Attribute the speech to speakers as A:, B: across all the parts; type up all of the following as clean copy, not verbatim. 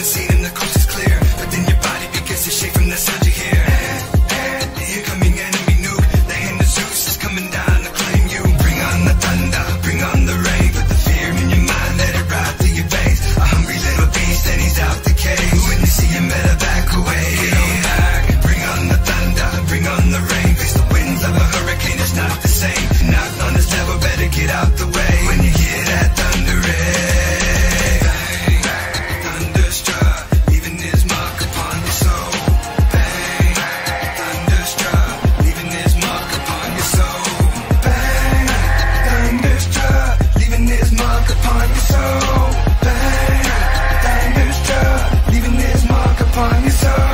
A: haven't seen him, the coast is clear, but then your body begins to shake from the sound you hear. The incoming enemy nuke, the hand of Zeus is coming down to claim you. Bring on the thunder, bring on the rain, put the fear in your mind, let it ride through your veins. A hungry little beast and he's out the cage. When you see him, better back away. Get on back, bring on the thunder, bring on the rain. Face the winds of a hurricane, it's not the same. Not on this level, better get out the way. When you hear that thunder ring, bang, thunderstruck, leaving his mark upon your soul. Bang, thunderstruck, leaving his mark upon your soul. Bang, thunderstruck, leaving his mark upon your soul. Bang, thunderstruck, leaving his mark upon your soul.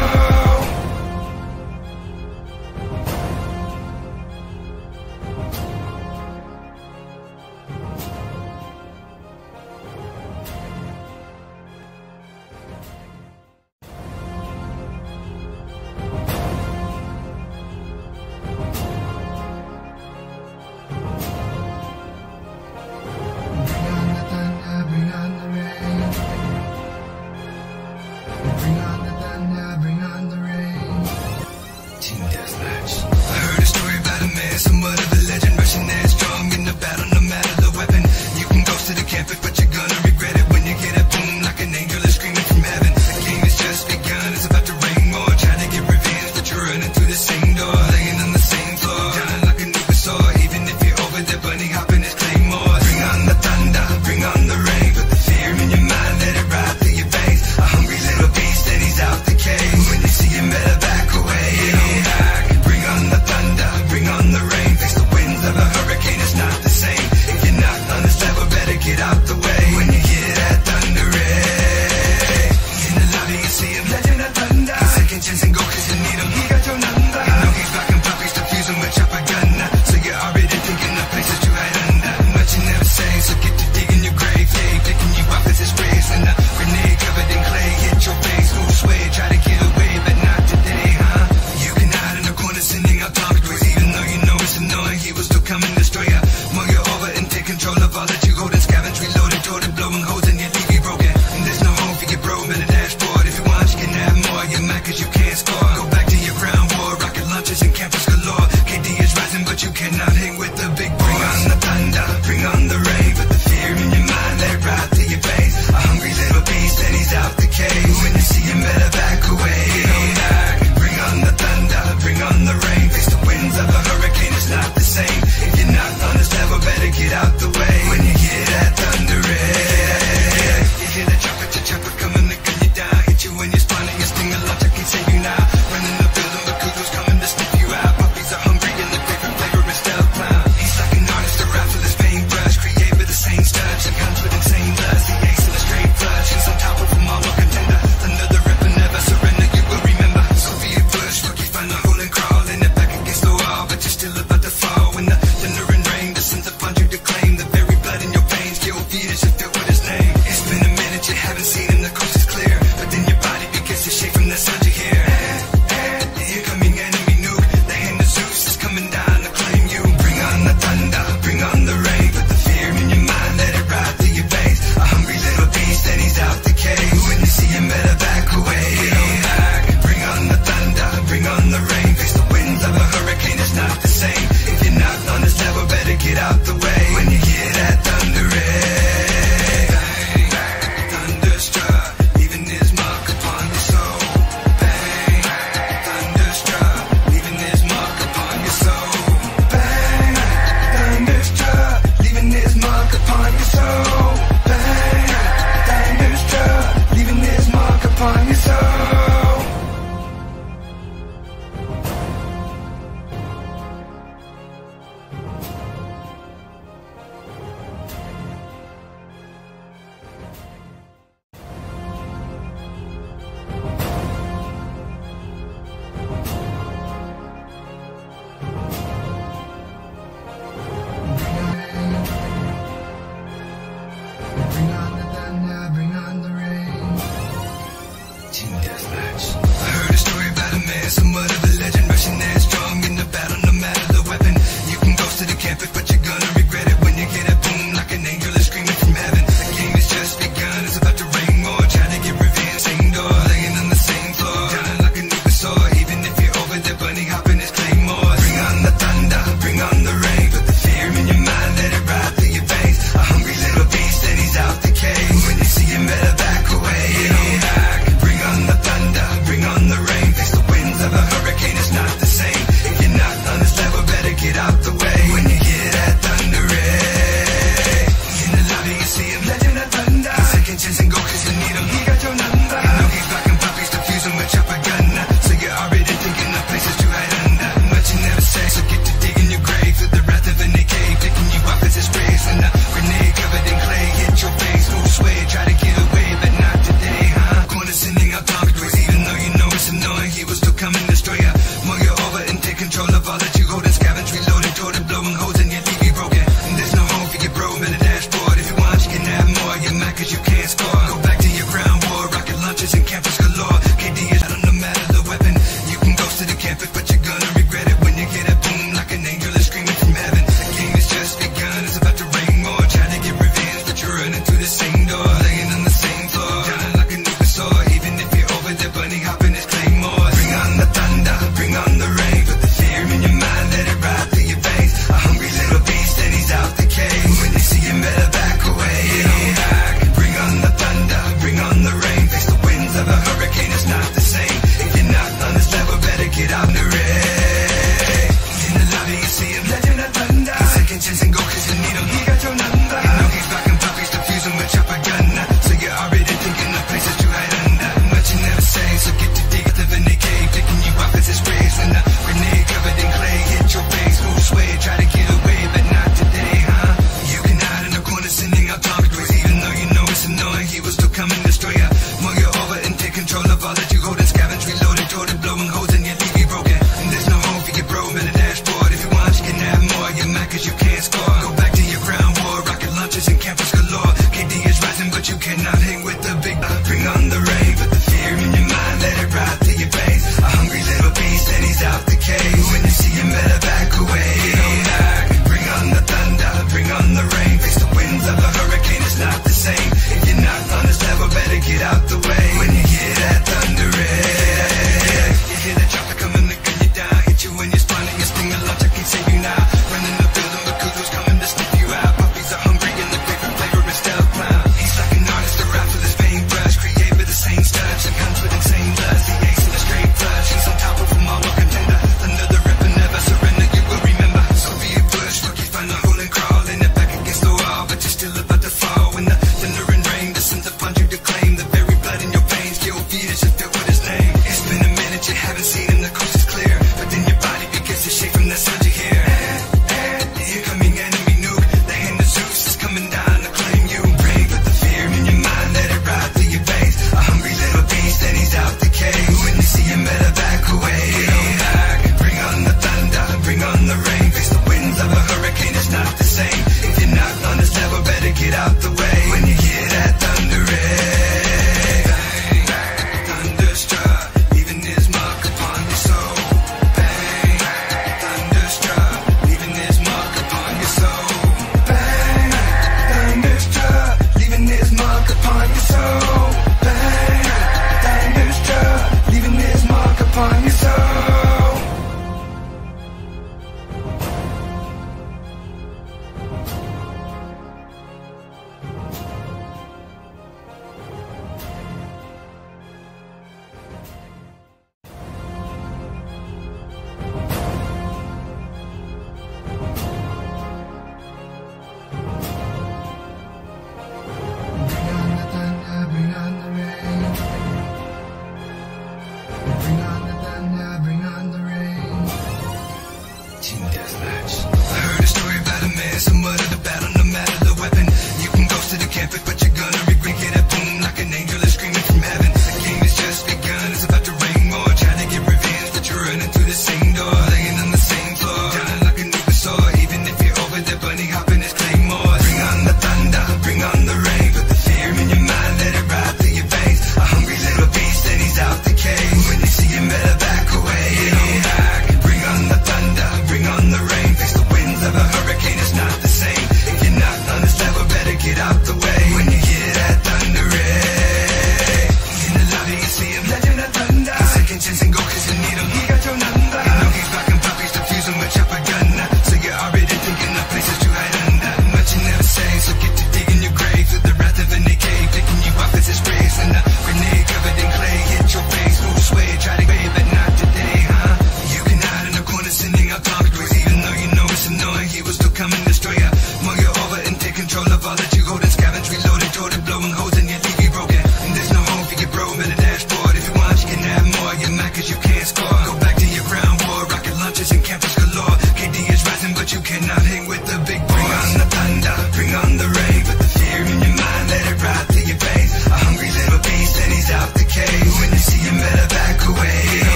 A: he's out the cage. When you see him, better back away. Get on back, bring on the thunder, bring on the rain. Face the winds of a hurricane, it's not the same. If you're not on this level, better get out the way. When you hear that thunder ring, bang, bang, thunderstruck, leaving his mark upon your soul. Bang, bang, thunderstruck, leaving his mark upon your soul. Bang, thunderstruck, leaving his mark upon your soul. Bang, thunderstruck, leaving his mark upon your soul.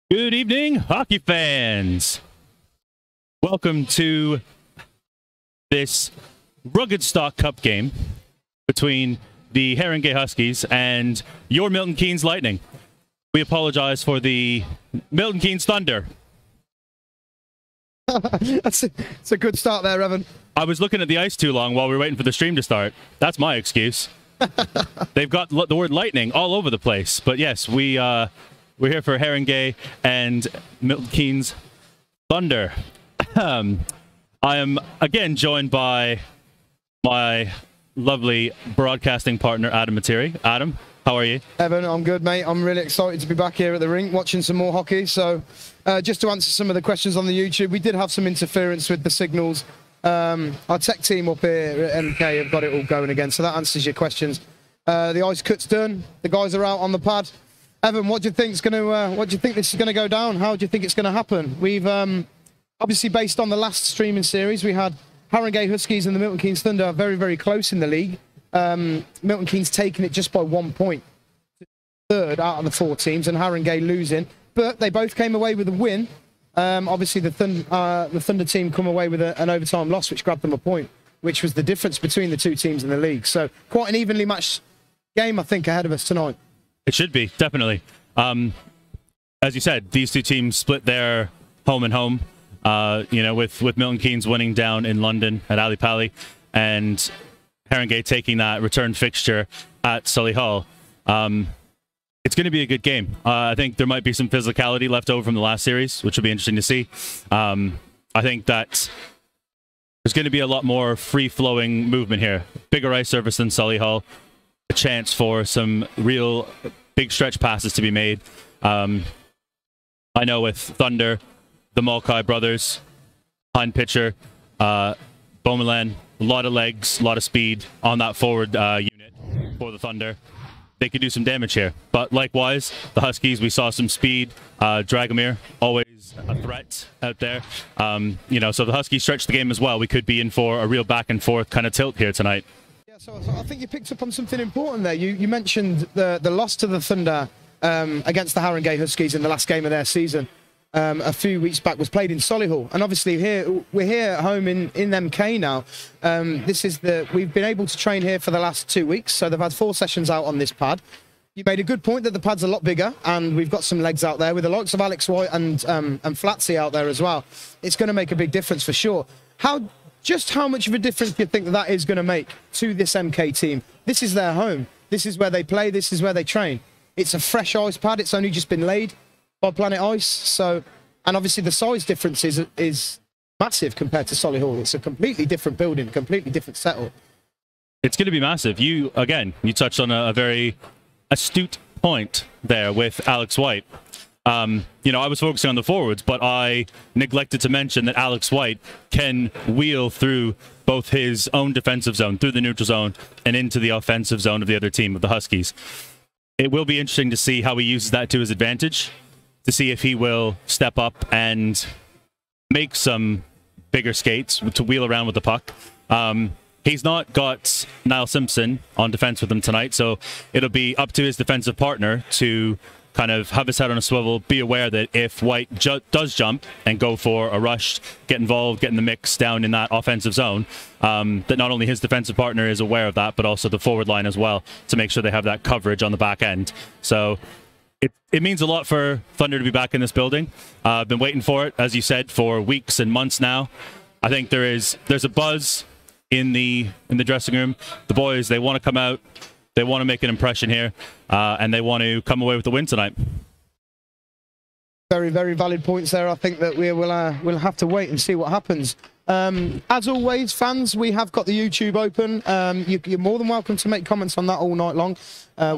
B: Good evening, hockey fans. Welcome to this Ruggedstock Cup game between the Haringey Huskies and your Milton Keynes Lightning. We apologize for the Milton Keynes Thunder.
C: It's a good start there, Evan.
B: I was looking at the ice too long while we were waiting for the stream to start. That's my excuse. They've got the word lightning all over the place. But yes, we're here for Haringey and Milton Keynes Thunder. I am again joined by my lovely broadcasting partner, Adam Materi. Adam, how are you?
C: Evan, I'm good, mate. I'm really excited to be back here at the rink watching some more hockey. So just to answer some of the questions on the YouTube, we did have some interference with the signals. Our tech team up here at MK have got it all going again, so that answers your questions. The ice cut's done. The guys are out on the pad. Evan, what do you think this is going to go down? How do you think it's going to happen? We've obviously, based on the last streaming series, we had Haringey Huskies and the Milton Keynes Thunder very, very close in the league. Milton Keynes taking it just by 1 point, third out of the 4 teams, and Haringey losing. But they both came away with a win. Obviously, the Thunder team come away with an overtime loss, which grabbed them a point, which was the difference between the 2 teams in the league. So quite an evenly matched game, I think, ahead of us tonight.
B: It should be, definitely. As you said, these 2 teams split their home and home. With Milton Keynes winning down in London at Ali Pali, and Haringey taking that return fixture at Solihull. It's going to be a good game. I think there might be some physicality left over from the last series, which will be interesting to see. I think that there's going to be a lot more free-flowing movement here. Bigger ice surface than Solihull. A chance for some real big stretch passes to be made. I know with Thunder, the Mulcahy brothers, Hein Pitcher, Bowman, a lot of legs, a lot of speed on that forward unit for the Thunder. They could do some damage here. But likewise, the Huskies, we saw some speed. Dragomir, always a threat out there. So the Huskies stretched the game as well. We could be in for a real back and forth kind of tilt here tonight.
C: Yeah, so I think you picked up on something important there. You mentioned the loss to the Thunder against the Haringey Huskies in the last game of their season. A few weeks back was played in Solihull, and obviously we're here at home in MK now. We've been able to train here for the last 2 weeks, so they've had 4 sessions out on this pad. You made a good point that the pad's a lot bigger, and we've got some legs out there with the likes of Alex White and Flatsy out there as well. It's going to make a big difference for sure. Just how much of a difference do you think that is going to make to this MK team? This is their home. This is where they play. This is where they train. It's a fresh ice pad. It's only just been laid by Planet Ice, and obviously the size difference is massive compared to Solihull. It's a completely different building, completely different setup.
B: It's going to be massive. You touched on a very astute point there with Alex White. I was focusing on the forwards, but I neglected to mention that Alex White can wheel through both his own defensive zone, through the neutral zone, and into the offensive zone of the other team, of the Huskies. It will be interesting to see how he uses that to his advantage, to see if he will step up and make some bigger skates to wheel around with the puck. He's not got Niall Simpson on defense with him tonight, so it'll be up to his defensive partner to kind of have his head on a swivel, be aware that if White does jump and go for a rush, get involved, get in the mix down in that offensive zone, that not only his defensive partner is aware of that, but also the forward line as well, to make sure they have that coverage on the back end. So it means a lot for Thunder to be back in this building. I've been waiting for it, as you said, for weeks and months now. I think there's a buzz in the dressing room. The boys, they want to come out, they want to make an impression here, and they want to come away with the win tonight.
C: Very, very valid points there. I think that we'll have to wait and see what happens. As always, fans, we have got the YouTube open. You're more than welcome to make comments on that all night long.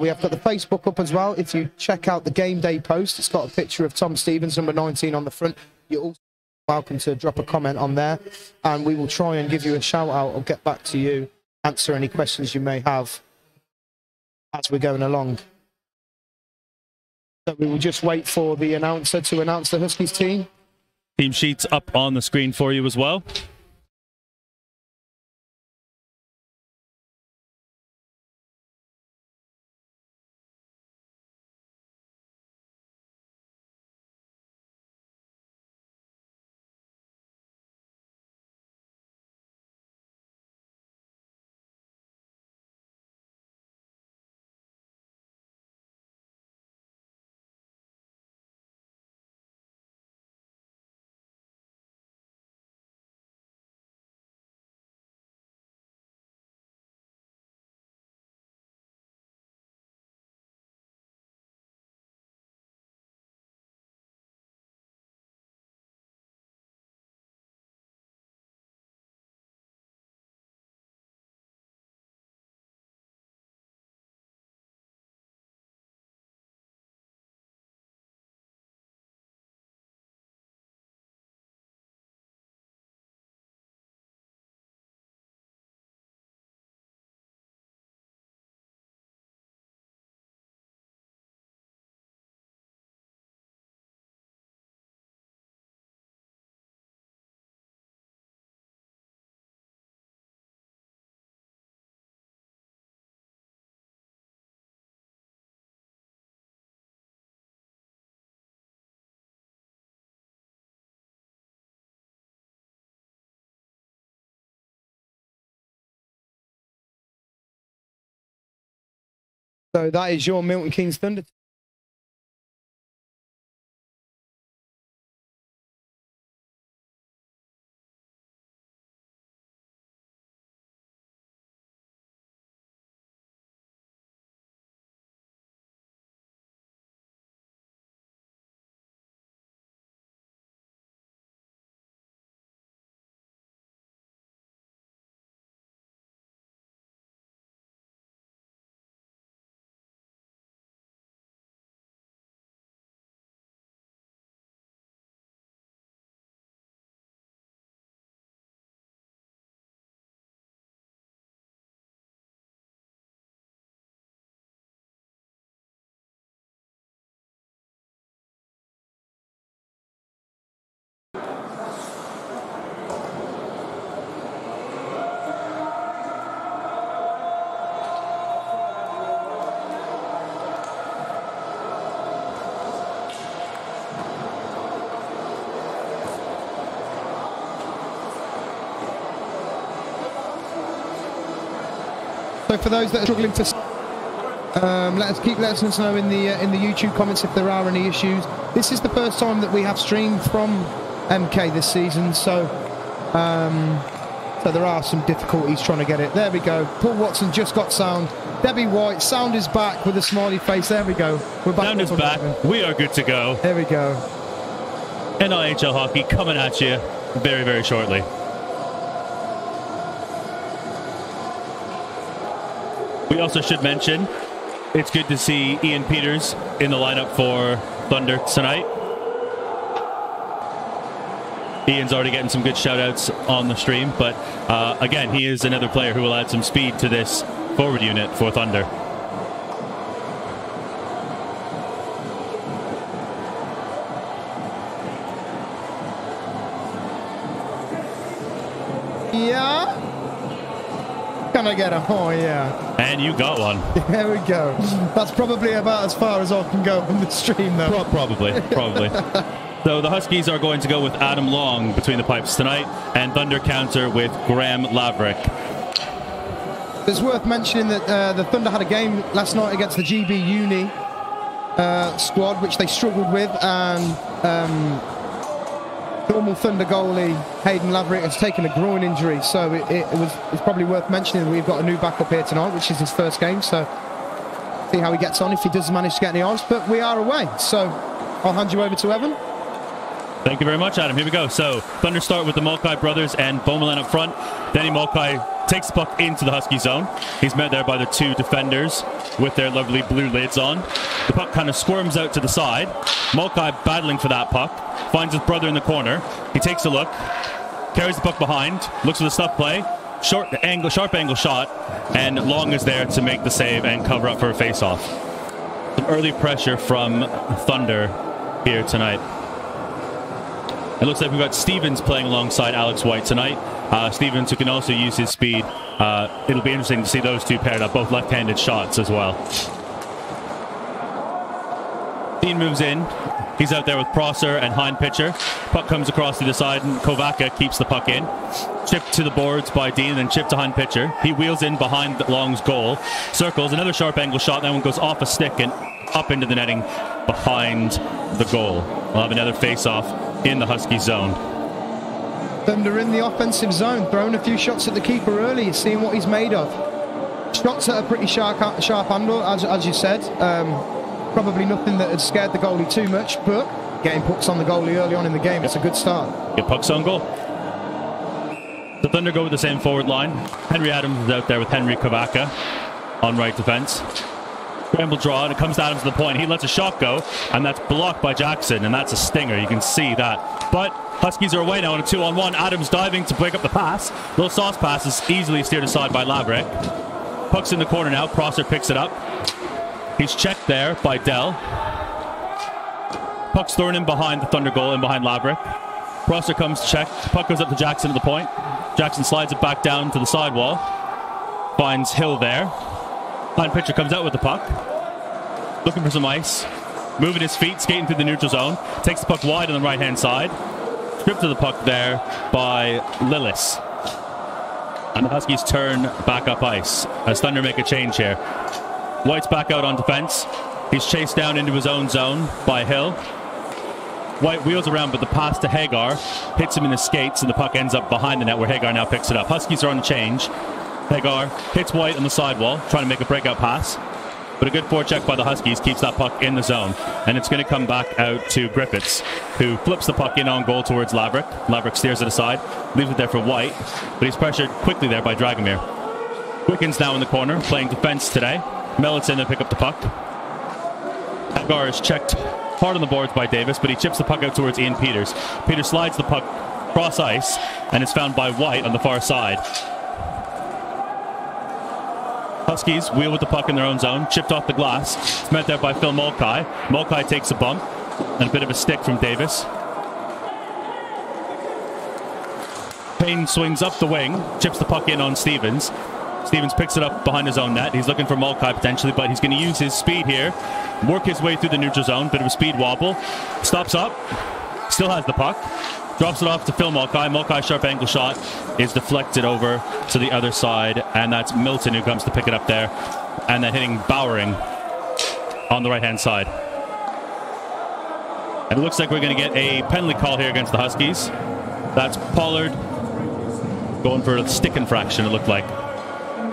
C: We have got the Facebook up as well. If you check out the game day post, it's got a picture of Tom Stevens, number 19, on the front. You're also welcome to drop a comment on there, and we will try and give you a shout out or get back to you, answer any questions you may have as we're going along. So we will just wait for the announcer to announce the Huskies team.
B: Team sheets up on the screen for you as well.
C: So that is your Milton Keynes Thunder. So for those that are struggling to, let us know in the YouTube comments if there are any issues. This is the first time that we have streamed from MK this season, so there are some difficulties trying to get it. There we go. Paul Watson just got sound. Debbie White, sound is back with a smiley face. There we go. We're back.
B: Sound is back. We are good to go.
C: There we go.
B: NIHL hockey coming at you very, very shortly. We also should mention, it's good to see Ian Peters in the lineup for Thunder tonight. Ian's already getting some good shout-outs on the stream, but again, he is another player who will add some speed to this forward unit for Thunder.
C: Yeah? Can I get a oh yeah?
B: And you got one.
C: There we go. That's probably about as far as I can go on the stream though.
B: Probably. So the Huskies are going to go with Adam Long between the pipes tonight, and Thunder counter with Graham Laverick.
C: It's worth mentioning that the Thunder had a game last night against the GB Uni squad, which they struggled with, and normal Thunder goalie Hayden Laverick has taken a groin injury, so it's probably worth mentioning that we've got a new backup here tonight, which is his first game, so see how he gets on if he does manage to get any odds, but we are away, so I'll hand you over to Evan.
B: Thank you very much, Adam. Here we go. So Thunder start with the Mulcahy brothers and Bowman up front. Danny Mulcahy takes the puck into the Husky zone. He's met there by the two defenders with their lovely blue lids on. The puck kind of squirms out to the side. Mulcahy battling for that puck. Finds his brother in the corner. He takes a look. Carries the puck behind. Looks for the stuff play. Sharp angle shot. And Long is there to make the save and cover up for a face-off. Some early pressure from Thunder here tonight. It looks like we've got Stevens playing alongside Alex White tonight. Stevens, who can also use his speed. It'll be interesting to see those two paired up, both left-handed shots as well. Dean moves in. He's out there with Prosser and Hind pitcher. Puck comes across to the side, and Kovaka keeps the puck in. Chipped to the boards by Dean, and then chipped to Hind pitcher. He wheels in behind Long's goal. Circles, another sharp angle shot. That one goes off a stick and up into the netting behind the goal. We'll have another face-off in the Husky zone.
C: Thunder in the offensive zone, throwing a few shots at the keeper early, seeing what he's made of. Shots at a pretty sharp handle, as you said. Probably nothing that had scared the goalie too much, but getting pucks on the goalie early on in the game, it's a good start.
B: Get pucks on goal. The Thunder go with the same forward line. Henry Adams is out there with Henry Kovaka on right defense. Scramble draw, and it comes to Adams to the point. He lets a shot go, and that's blocked by Jackson, and that's a stinger. You can see that. But Huskies are away now on a 2-on-1. Adams diving to break up the pass. Little sauce pass is easily steered aside by Laverick. Puck's in the corner now. Prosser picks it up. He's checked there by Dell. Puck's thrown in behind the Thunder goal and behind Laverick. Prosser comes to check. Puck goes up to Jackson at the point. Jackson slides it back down to the sidewall. Finds Hill there. Hind pitcher comes out with the puck. Looking for some ice. Moving his feet, skating through the neutral zone. Takes the puck wide on the right-hand side. Stripped to the puck there by Lillis. And the Huskies turn back up ice as Thunder make a change here. White's back out on defense. He's chased down into his own zone by Hill. White wheels around, but the pass to Hagar hits him in the skates, and the puck ends up behind the net where Hagar now picks it up. Huskies are on the change. Hagar hits White on the sidewall, trying to make a breakout pass. But a good forecheck by the Huskies keeps that puck in the zone. And it's going to come back out to Griffiths, who flips the puck in on goal towards Laverick. Laverick steers it aside, leaves it there for White, but he's pressured quickly there by Dragomir. Quickens now in the corner, playing defense today. Milton to pick up the puck. Hagar is checked hard on the boards by Davis, but he chips the puck out towards Ian Peters. Peters slides the puck cross ice, and it's found by White on the far side. Huskies wheel with the puck in their own zone, chipped off the glass. It's met there by Phil Mulcahy. Mulcahy takes a bump, and a bit of a stick from Davis. Payne swings up the wing, chips the puck in on Stevens. Stevens picks it up behind his own net. He's looking for Mulcahy potentially, but he's going to use his speed here, work his way through the neutral zone. Bit of a speed wobble. Stops up. Still has the puck. Drops it off to Phil Mulcahy. Mulcahy's sharp angle shot is deflected over to the other side, and that's Milton who comes to pick it up there, and then hitting Bowering on the right-hand side. And it looks like we're going to get a penalty call here against the Huskies. That's Pollard going for a stick infraction, it looked like.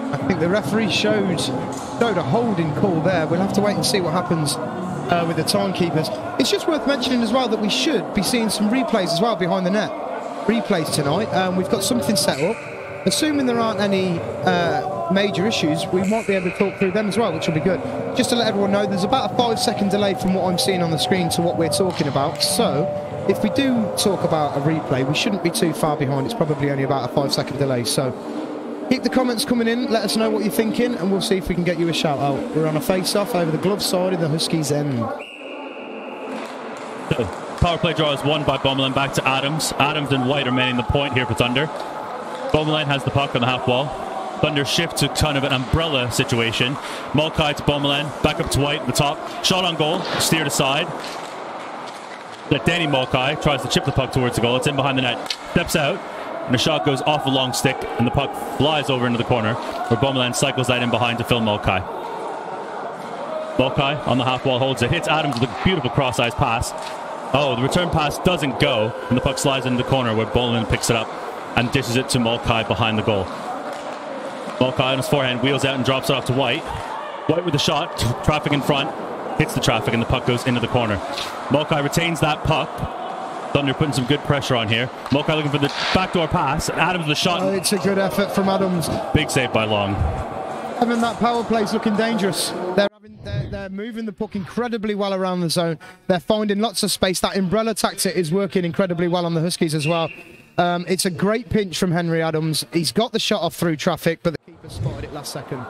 C: I think the referee showed a holding call there. We'll have to wait and see what happens with the timekeepers. It's just worth mentioning as well that we should be seeing some replays as well behind the net. Replays tonight. We've got something set up. Assuming there aren't any major issues, we might be able to talk through them as well, which will be good. Just to let everyone know, there's about a 5-second delay from what I'm seeing on the screen to what we're talking about. So if we do talk about a replay, we shouldn't be too far behind. It's probably only about a 5-second delay. So keep the comments coming in, let us know what you're thinking, and we'll see if we can get you a shout out. We're on a face-off over the glove side of the Huskies' end.
B: The power play draw is won by Beaumoulin back to Adams. Adams and White are manning the point here for Thunder. Beaumoulin has the puck on the half wall. Thunder shift to kind of an umbrella situation. Mulcahy to Beaumoulin, back up to White at the top. Shot on goal, steered aside. Danny Mulcahy tries to chip the puck towards the goal. It's in behind the net. Steps out. And the shot goes off a long stick, and the puck flies over into the corner, where Beaumoulin cycles that in behind to Phil Mulcahy. Mulcahy on the half wall holds it, hits Adams with a beautiful cross-ice pass. Oh, the return pass doesn't go, and the puck slides into the corner, where Beaumoulin picks it up and dishes it to Mulcahy behind the goal. Mulcahy on his forehand wheels out and drops it off to White. White with the shot, traffic in front, hits the traffic, and the puck goes into the corner. Mulcahy retains that puck. Thunder putting some good pressure on here. Mulcahy looking for the backdoor pass. Adams the shot.
C: Oh, it's a good effort from Adams.
B: Big save by Long.
C: I mean, that power play's looking dangerous. They're moving the puck incredibly well around the zone. They're finding lots of space. That umbrella tactic is working incredibly well on the Huskies as well. It's a great pinch from Henry Adams. He's got the shot off through traffic, but the keeper spotted it last second.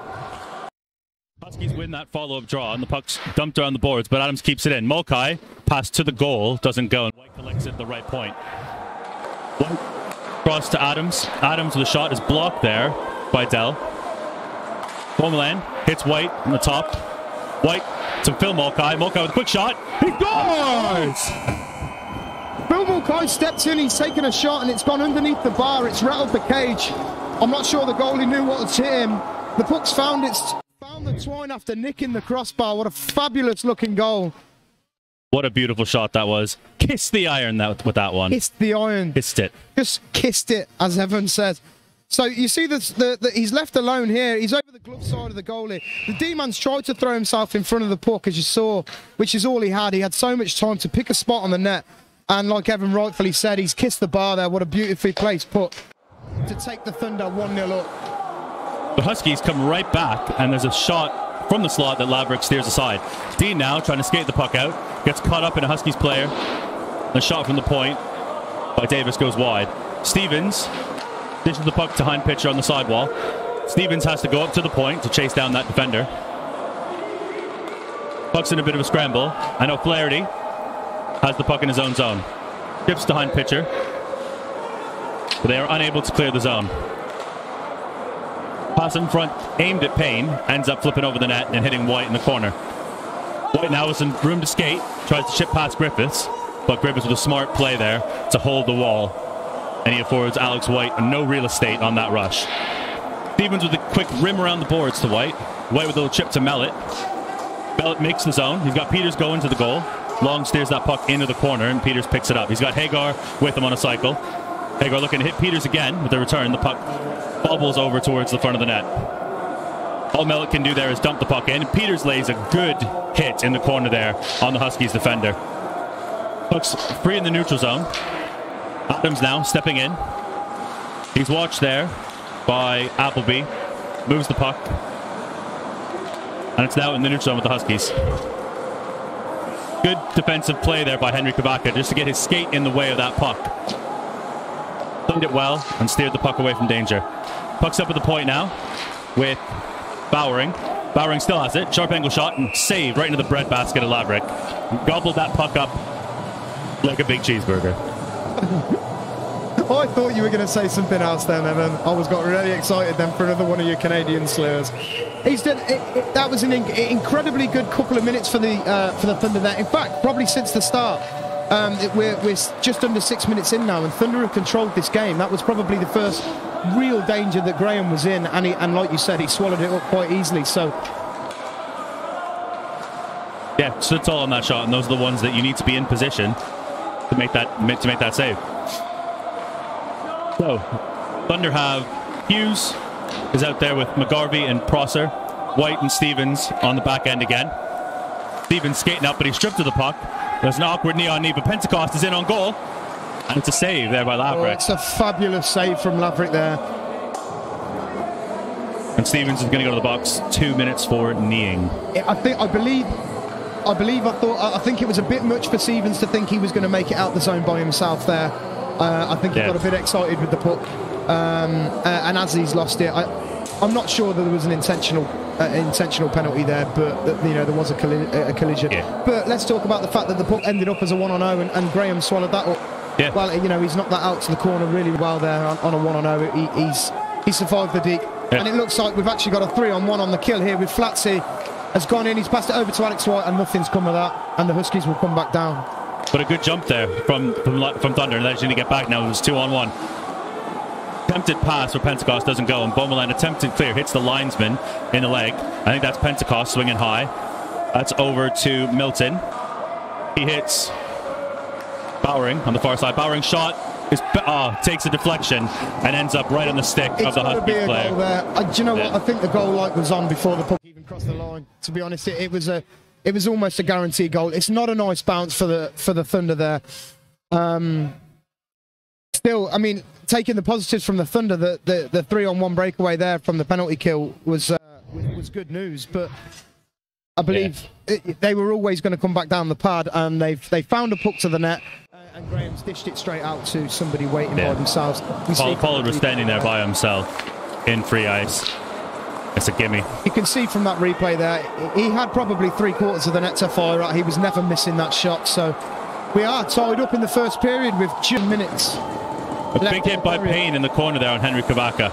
B: Huskies win that follow-up draw, and the puck's dumped around the boards, but Adams keeps it in. Mulcahy, pass to the goal, doesn't go, and White collects it at the right point. White cross to Adams. Adams with a shot is blocked there by Dell. Beaumoulin hits White on the top. White to Phil Mulcahy. Mulcahy with a quick shot. He scores!
C: Phil Mulcahy steps in, he's taken a shot, and it's gone underneath the bar. It's rattled the cage. I'm not sure the goalie knew what had hit him. The puck's found the twine after nicking the crossbar. What a fabulous looking goal.
B: What a beautiful shot that was. Kissed the iron with that one.
C: Kissed the iron.
B: Kissed it.
C: Just kissed it, as Evan says. So you see he's left alone here. He's over the glove side of the goalie. The D-man's tried to throw himself in front of the puck, as you saw, which is all he had. He had so much time to pick a spot on the net. And like Evan rightfully said, he's kissed the bar there. What a beautifully placed puck to take the Thunder 1-0 up.
B: The Huskies come right back, and there's a shot from the slot that Laverick steers aside. Dean now trying to skate the puck out, gets caught up in a Huskies player. The shot from the point by Davis goes wide. Stevens dishes the puck to Hein Pitcher on the sidewall. Stevens has to go up to the point to chase down that defender. Puck's in a bit of a scramble. I know Flaherty has the puck in his own zone. Chips to Hein Pitcher, but they are unable to clear the zone. Pass in front, aimed at Payne, ends up flipping over the net and hitting White in the corner. White now has some room to skate, tries to chip past Griffiths, but Griffiths with a smart play there to hold the wall, and he affords Alex White no real estate on that rush. Stevens with a quick rim around the boards to White. White with a little chip to Mellett. Mellett makes the zone. He's got Peters going to the goal. Long steers that puck into the corner, and Peters picks it up. He's got Hagar with him on a cycle. Hagar looking to hit Peters again with the return. The puck bobbles over towards the front of the net. All Mellett can do there is dump the puck in. Peters lays a good hit in the corner there on the Huskies defender. Puck's free in the neutral zone. Adams now stepping in. He's watched there by Appleby. Moves the puck. And it's now in the neutral zone with the Huskies. Good defensive play there by Henry Kavaka just to get his skate in the way of that puck. Played it well and steered the puck away from danger. Puck's up at the point now with Bowering. Bowering still has it. Sharp angle shot and saved right into the breadbasket of Laverick. Gobbled that puck up like a big cheeseburger.
C: Oh, I thought you were going to say something else then, Evan. I was got really excited then for another one of your Canadian slurs. He's done. That was an incredibly good couple of minutes for the Thunder there. In fact, probably since the start. We're just under 6 minutes in now, and Thunder have controlled this game. That was probably the first real danger that Graham was in, and like you said, he swallowed it up quite easily. So.
B: Yeah, stood tall on that shot, and those are the ones that you need to be in position to make that save. So, Thunder have Hughes is out there with McGarvey and Prosser. White and Stevens on the back end again. Stevens skating up, but he's stripped of the puck. There's an awkward knee on knee, but Pentecost is in on goal. And it's a save there by Laverick.
C: Oh, it's a fabulous save from Laverick there.
B: And Stevens is going to go to the box. 2 minutes for kneeing.
C: I think it was a bit much for Stevens to think he was going to make it out the zone by himself there. I think he got a bit excited with the puck, and as he's lost it, I'm not sure that there was an intentional penalty there, but there was a collision. Yeah. But let's talk about the fact that the puck ended up as a 1-on-0, and Graham swallowed that up. Yeah. Well, he's knocked that out to the corner really well there on a 1-on-0. He survived the deke, and it looks like we've actually got a 3-on-1 on the kill here with Flatsy. Has gone in, he's passed it over to Alex White, and nothing's come of that, and the Huskies will come back down.
B: But a good jump there from Thunder, and they're going to get back now. It was 2-on-1. Attempted pass for Pentecost doesn't go, and Beaumoulin attempted clear, hits the linesman in the leg. I think that's Pentecost swinging high. That's over to Milton. He hits Bowering on the far side. Bowering shot takes a deflection and ends up right on the stick of the Huskies player.
C: Goal there. Do you know what? I think the goal light was on before the puck even crossed the line. To be honest, it was almost a guaranteed goal. It's not a nice bounce for the Thunder there. Still, I mean, taking the positives from the Thunder, the 3-on-1 breakaway there from the penalty kill was good news. But I believe they were always going to come back down the pad, and they found a puck to the net, and Graham's dished it straight out to somebody waiting by themselves.
B: Pollard was standing there by himself in free ice. It's a gimme. You
C: can see from that replay there, he had probably 3/4 of the net to fire at. He was never missing that shot. So we are tied up in the first period with 2 minutes.
B: A big hit by Payne in the corner there on Henry Kavaka.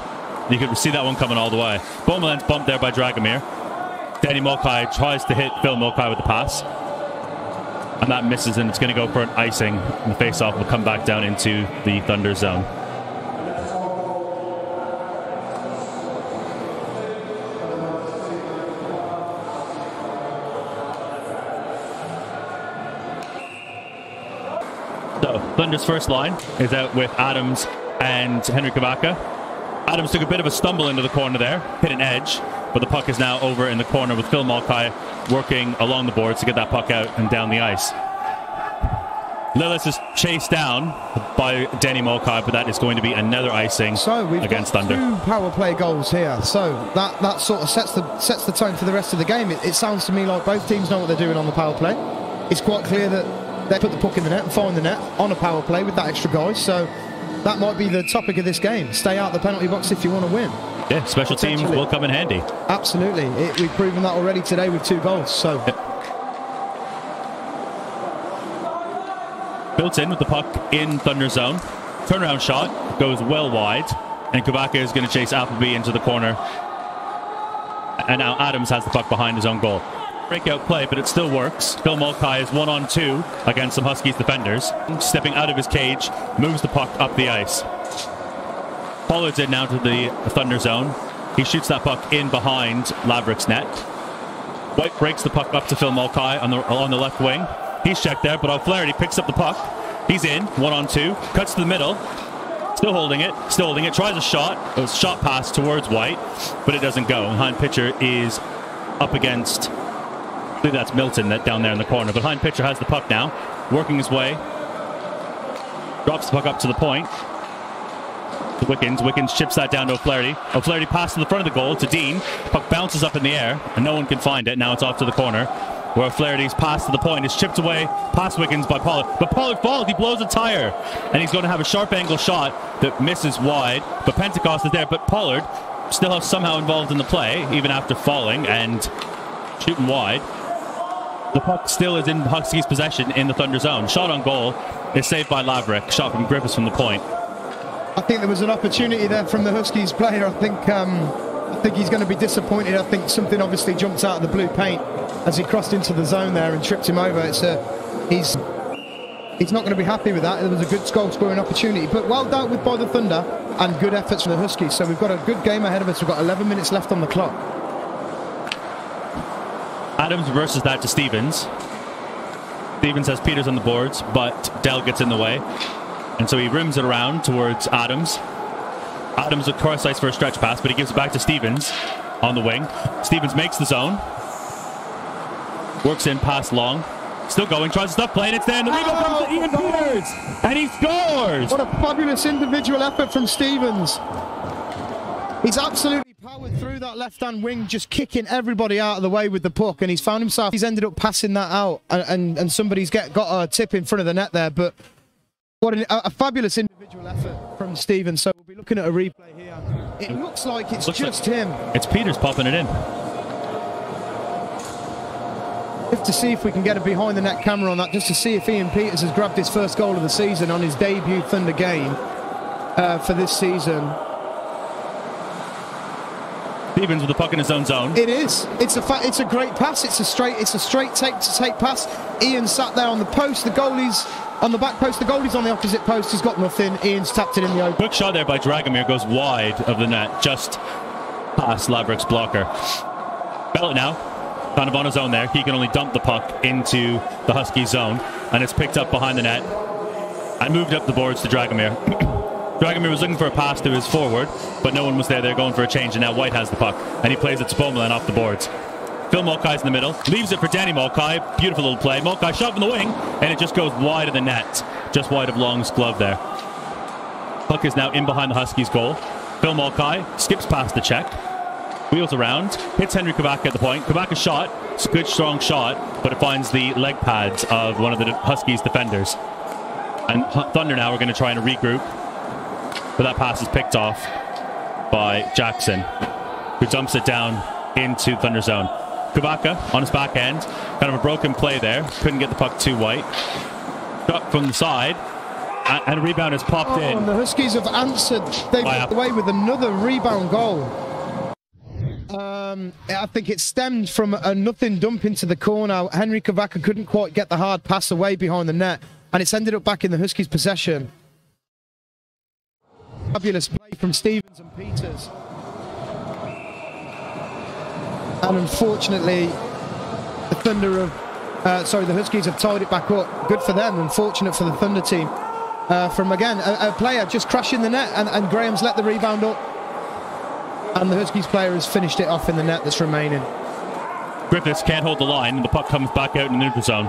B: You could see that one coming all the way. Beaumoulin's bumped there by Dragomir. Danny Mulcahy tries to hit Phil Mulcahy with the pass. And that misses, and it's going to go for an icing. And the face-off will come back down into the Thunder zone. So, Thunder's first line is out with Adams and Henry Kavaka. Adams took a bit of a stumble into the corner there, hit an edge, but the puck is now over in the corner with Phil Mulcahy working along the boards to get that puck out and down the ice. Lillis is chased down by Danny Mulcahy, but that is going to be another icing against Thunder.
C: So we've got 2 power play goals here, so that sort of sets the tone for the rest of the game. It sounds to me like both teams know what they're doing on the power play. It's quite clear that they put the puck in the net and find the net on a power play with that extra guy, so that might be the topic of this game. Stay out the penalty box if you want to win.
B: Yeah, special teams will come in handy.
C: Absolutely. We've proven that already today with 2 goals. So
B: Milton with the puck in Thunder zone. Turnaround shot goes well wide, and Kavaka is going to chase Appleby into the corner. And now Adams has the puck behind his own goal. Breakout play, but it still works. Phil Mulcahy is 1-on-2 against some Huskies defenders. Stepping out of his cage, moves the puck up the ice. Pollard's in now to the Thunder zone. He shoots that puck in behind Laverick's net. White breaks the puck up to Phil Mulcahy on the left wing. He's checked there, but O'Flaherty picks up the puck. He's in, 1-on-2, cuts to the middle. Still holding it, tries a shot. It was a shot pass towards White, but it doesn't go. Behind pitcher is up against, I believe that's Milton that down there in the corner. But behind pitcher has the puck now, working his way. Drops the puck up to the point. To Wickens. Wickens chips that down to O'Flaherty. O'Flaherty passes to the front of the goal to Dean. Puck bounces up in the air, and no one can find it. Now it's off to the corner, where O'Flaherty's pass to the point is chipped away past Wickens by Pollard. But Pollard falls, he blows a tire, and he's going to have a sharp angle shot that misses wide. But Pentecost is there, but Pollard still somehow involved in the play, even after falling and shooting wide. The puck still is in Huskies' possession in the Thunder zone. Shot on goal is saved by Laverick. Shot from Griffiths from the point.
C: I think there was an opportunity there from the Huskies player. I think he's going to be disappointed. I think something obviously jumped out of the blue paint as he crossed into the zone there and tripped him over. He's not going to be happy with that. It was a good goal-scoring opportunity, but well dealt with by the Thunder and good efforts from the Huskies. So we've got a good game ahead of us. We've got 11 minutes left on the clock.
B: Adams reverses that to Stevens. Stevens has Peters on the boards, but Dell gets in the way. And so he rims it around towards Adams. Adams with cross ice for a stretch pass, but he gives it back to Stevens on the wing. Stevens makes the zone. Works in past Long. Still going, tries to stop playing. It's there, and the rebound comes to Ian Peters, and he scores!
C: What a fabulous individual effort from Stevens. He's absolutely powered through that left-hand wing, just kicking everybody out of the way with the puck, and he's found himself. He's ended up passing that out, and somebody's got a tip in front of the net there, but what a fabulous individual effort from Stevens. So we'll be looking at a replay here. It looks like it's just him.
B: It's Peters popping it in.
C: We have to see if we can get a behind the net camera on that, just to see if Ian Peters has grabbed his first goal of the season on his debut Thunder game for this season.
B: Stevens with the puck in his own zone.
C: It is. It's a great pass. It's a straight take pass. Ian sat there on the post. The goalie's on the back post. The goalie's on the opposite post. He's got nothing. Ian's tapped it in the open.
B: Quick shot there by Dragomir, goes wide of the net, just past Laverick's blocker. Bellett now, kind of on his own there. He can only dump the puck into the Husky zone, and it's picked up behind the net and moved up the boards to Dragomir. Dragomir was looking for a pass to his forward, but no one was there. They're going for a change, and now White has the puck, and he plays it to Bomelin off the boards. Phil Mulcahy's in the middle, leaves it for Danny Mulcahy. Beautiful little play. Mulcahy shot from the wing, and it just goes wide of the net, just wide of Long's glove there. Puck is now in behind the Huskies' goal. Phil Mulcahy skips past the check, wheels around, hits Henry Kavaka at the point. Kavaka's shot, it's a good strong shot, but it finds the leg pads of one of the Huskies' defenders. And Thunder now are going to try and regroup, but that pass is picked off by Jackson, who dumps it down into Thunder zone. Kavaka on his back end, kind of a broken play there, couldn't get the puck to White. Shot from the side, and a rebound has popped in.
C: And the Huskies have answered. They've got away with another rebound goal. I think it stemmed from a nothing dump into the corner. Henry Kavaka couldn't quite get the hard pass away behind the net, and it's ended up back in the Huskies' possession. Fabulous play from Stevens and Peters. And unfortunately, the Thunder have, the Huskies have tied it back up. Good for them, unfortunate for the Thunder team. From, again, a player just crashing the net, and Graham's let the rebound up. And the Huskies player has finished it off in the net that's remaining.
B: Griffiths can't hold the line, and the puck comes back out in the neutral zone.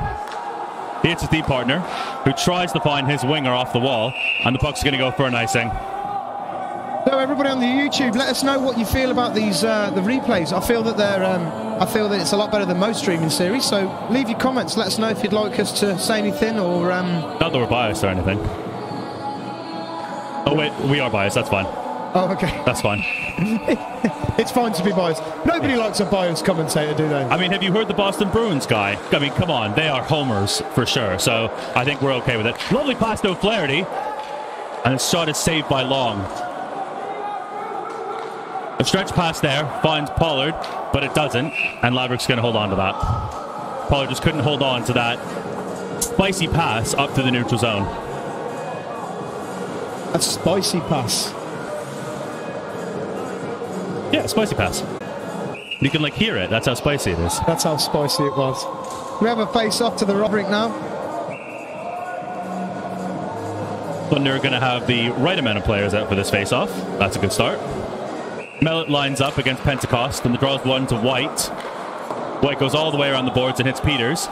B: He hits his D partner, who tries to find his winger off the wall, and the puck's going to go for an icing.
C: So everybody on the YouTube, let us know what you feel about these the replays. I feel that it's a lot better than most streaming series. So leave your comments. Let us know if you'd like us to say anything or.
B: Not that we're biased or anything. Oh wait, we are biased. That's fine.
C: Oh, okay.
B: That's fine.
C: It's fine to be biased. Nobody likes a biased commentator, do they?
B: I mean, have you heard the Boston Bruins guy? I mean, come on, they are homers for sure. So I think we're okay with it. Lovely pass to O'Flaherty, and the shot is saved by Long. A stretch pass there finds Pollard, but it doesn't, and Laverick's going to hold on to that. Pollard just couldn't hold on to that spicy pass up to the neutral zone.
C: A spicy pass.
B: Yeah, spicy pass. You can like hear it. That's how spicy it is.
C: That's how spicy it was. We have a face-off to the rink now.
B: Thunder are going to have the right amount of players out for this face-off. That's a good start. Millet lines up against Pentecost and draws one to White. White goes all the way around the boards and hits Peters.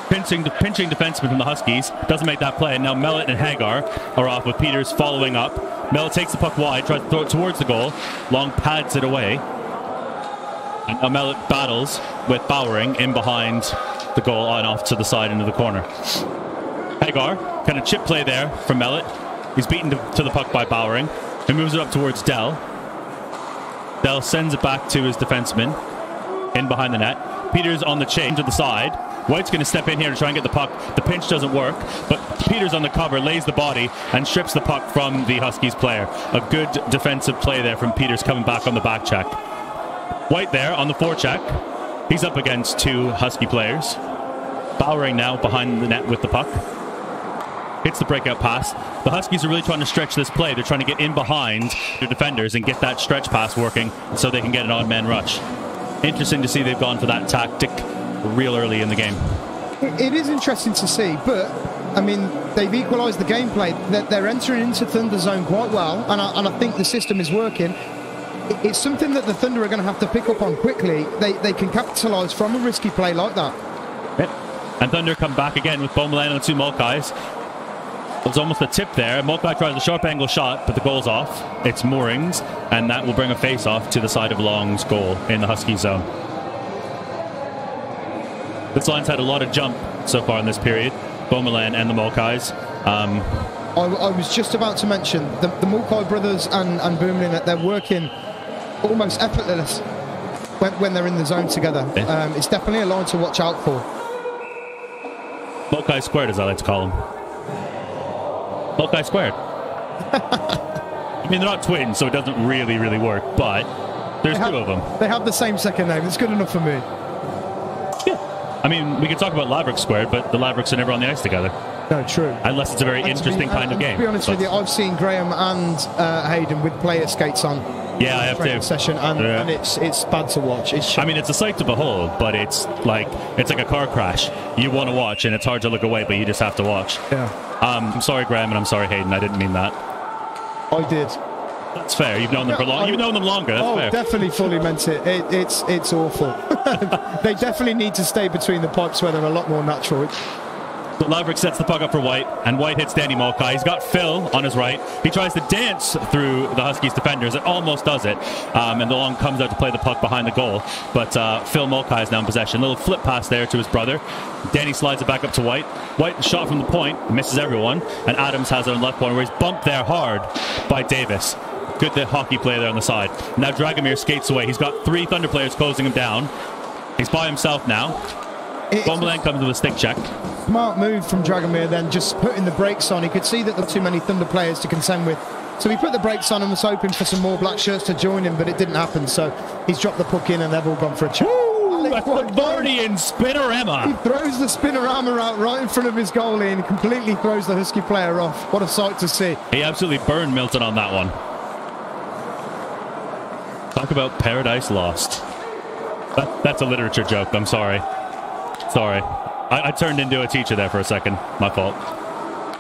B: Pinching defenseman from the Huskies. Doesn't make that play. And now Millet and Hagar are off with Peters following up. Millet takes the puck wide, tries to throw it towards the goal. Long pads it away. And now Millet battles with Bowering in behind the goal and off to the side into the corner. Hagar, kind of chip play there from Millet. He's beaten to the puck by Bowering. He moves it up towards Dell. Dell sends it back to his defenseman in behind the net. Peters on the change to the side. White's going to step in here to try and get the puck. The pinch doesn't work, but Peters on the cover lays the body and strips the puck from the Huskies player. A good defensive play there from Peters coming back on the back check. White there on the forecheck. He's up against two Husky players. Bowering now behind the net with the puck. Hits the breakout pass. The Huskies are really trying to stretch this play. They're trying to get in behind their defenders and get that stretch pass working so they can get an odd man rush. Interesting to see they've gone for that tactic real early in the game.
C: It is interesting to see, but I mean, they've equalised the gameplay. They're entering into Thunder zone quite well, and I think the system is working. It's something that the Thunder are going to have to pick up on quickly. They can capitalise from a risky play like that.
B: Yep. And Thunder come back again with Beaumoulin and two Mulcahy's. There's almost a tip there. Mulcahy tries a sharp angle shot, but the goal's off. It's moorings, and that will bring a face-off to the side of Long's goal in the Husky zone. This line's had a lot of jump so far in this period. Beaumoulin and the Mulcahy's.
C: I was just about to mention the Mulcahy brothers and Beaumoulin, that they're working almost effortless when they're in the zone together.
B: Yeah.
C: It's definitely a line to watch out for.
B: Mulcahy squared, as I like to call him. Mulcahy squared. I mean, they're not twins, so it doesn't really work, but there's two of them.
C: They have the same second name. It's good enough for me.
B: Yeah. I mean, we could talk about Laverick squared, but the Lavericks are never on the ice together.
C: No, true.
B: Unless it's a very interesting kind of game.
C: To be honest with you, I've seen Graham and Hayden with player skates on.
B: Yeah, I have too.
C: Session, and it's bad to watch. I mean,
B: it's a sight to behold, but it's like a car crash. You want to watch, and it's hard to look away, but you just have to watch.
C: Yeah.
B: I'm sorry, Graham, and I'm sorry, Hayden. I didn't mean that.
C: I did.
B: That's fair. You've known them for long. You've known them longer. That's fair.
C: Definitely fully meant it. It's awful. They definitely need to stay between the pipes where they're a lot more natural.
B: So Laverick sets the puck up for White, and White hits Danny Mulcahy. He's got Phil on his right. He tries to dance through the Huskies defenders. It almost does it. And the long comes out to play the puck behind the goal. But Phil Mulcahy is now in possession. Little flip pass there to his brother. Danny slides it back up to White. White shot from the point, misses everyone. And Adams has it on the left corner where he's bumped there hard by Davis. Good hockey play there on the side. Now Dragomir skates away. He's got three Thunder players closing him down. He's by himself now. Beaumoulin comes with a stick check.
C: Smart move from Dragomir then, just putting the brakes on. He could see that there were too many Thunder players to contend with. So he put the brakes on and was hoping for some more black shirts to join him, but it didn't happen. So he's dropped the puck in and they've all gone for a check.
B: That's the Vardian spinorama.
C: He throws the spinorama out right in front of his goalie and completely throws the Husky player off. What a sight to see.
B: He absolutely burned Milton on that one. Talk about paradise lost. That's a literature joke. I'm sorry. Sorry. I turned into a teacher there for a second. My fault.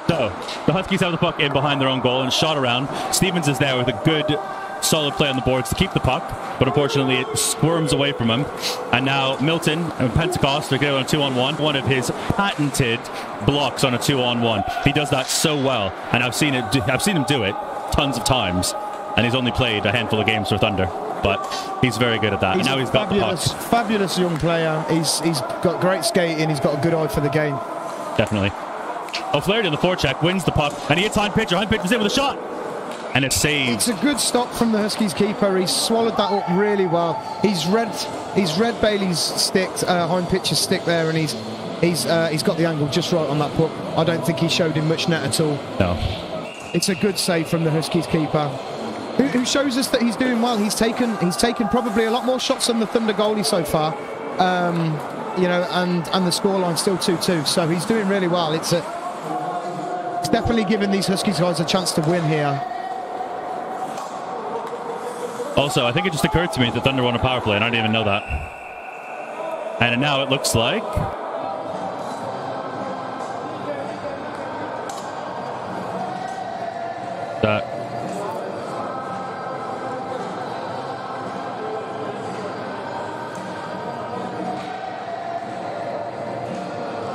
B: So, the Huskies have the puck in behind their own goal and shot around. Stevens is there with a good, solid play on the boards to keep the puck, but unfortunately it squirms away from him. And now Milton and Pentecost are getting on a 2-on-1. One of his patented blocks on a 2-on-1. He does that so well, and I've seen him do it tons of times, and he's only played a handful of games for Thunder. But he's very good at that. And now he's got the puck.
C: Fabulous young player. He's got great skating. He's got a good eye for the game.
B: Definitely. O'Flaherty on the forecheck wins the puck, and he hits Hein Pitcher. Hein Pitcher's in with a shot, and it's saved.
C: It's a good stop from the Huskies keeper. He's swallowed that up really well. He's read Bailey's stick, Hein Pitcher's stick there, and he's got the angle just right on that puck. I don't think he showed him much net at all. No. It's a good save from the Huskies keeper, who shows us that he's doing well. He's taken probably a lot more shots than the Thunder goalie so far, you know, and the scoreline's still 2-2, so he's doing really well. It's definitely giving these Huskies guys a chance to win here.
B: Also, I think it just occurred to me that Thunder won a power play, and I didn't even know that. And now it looks like... that...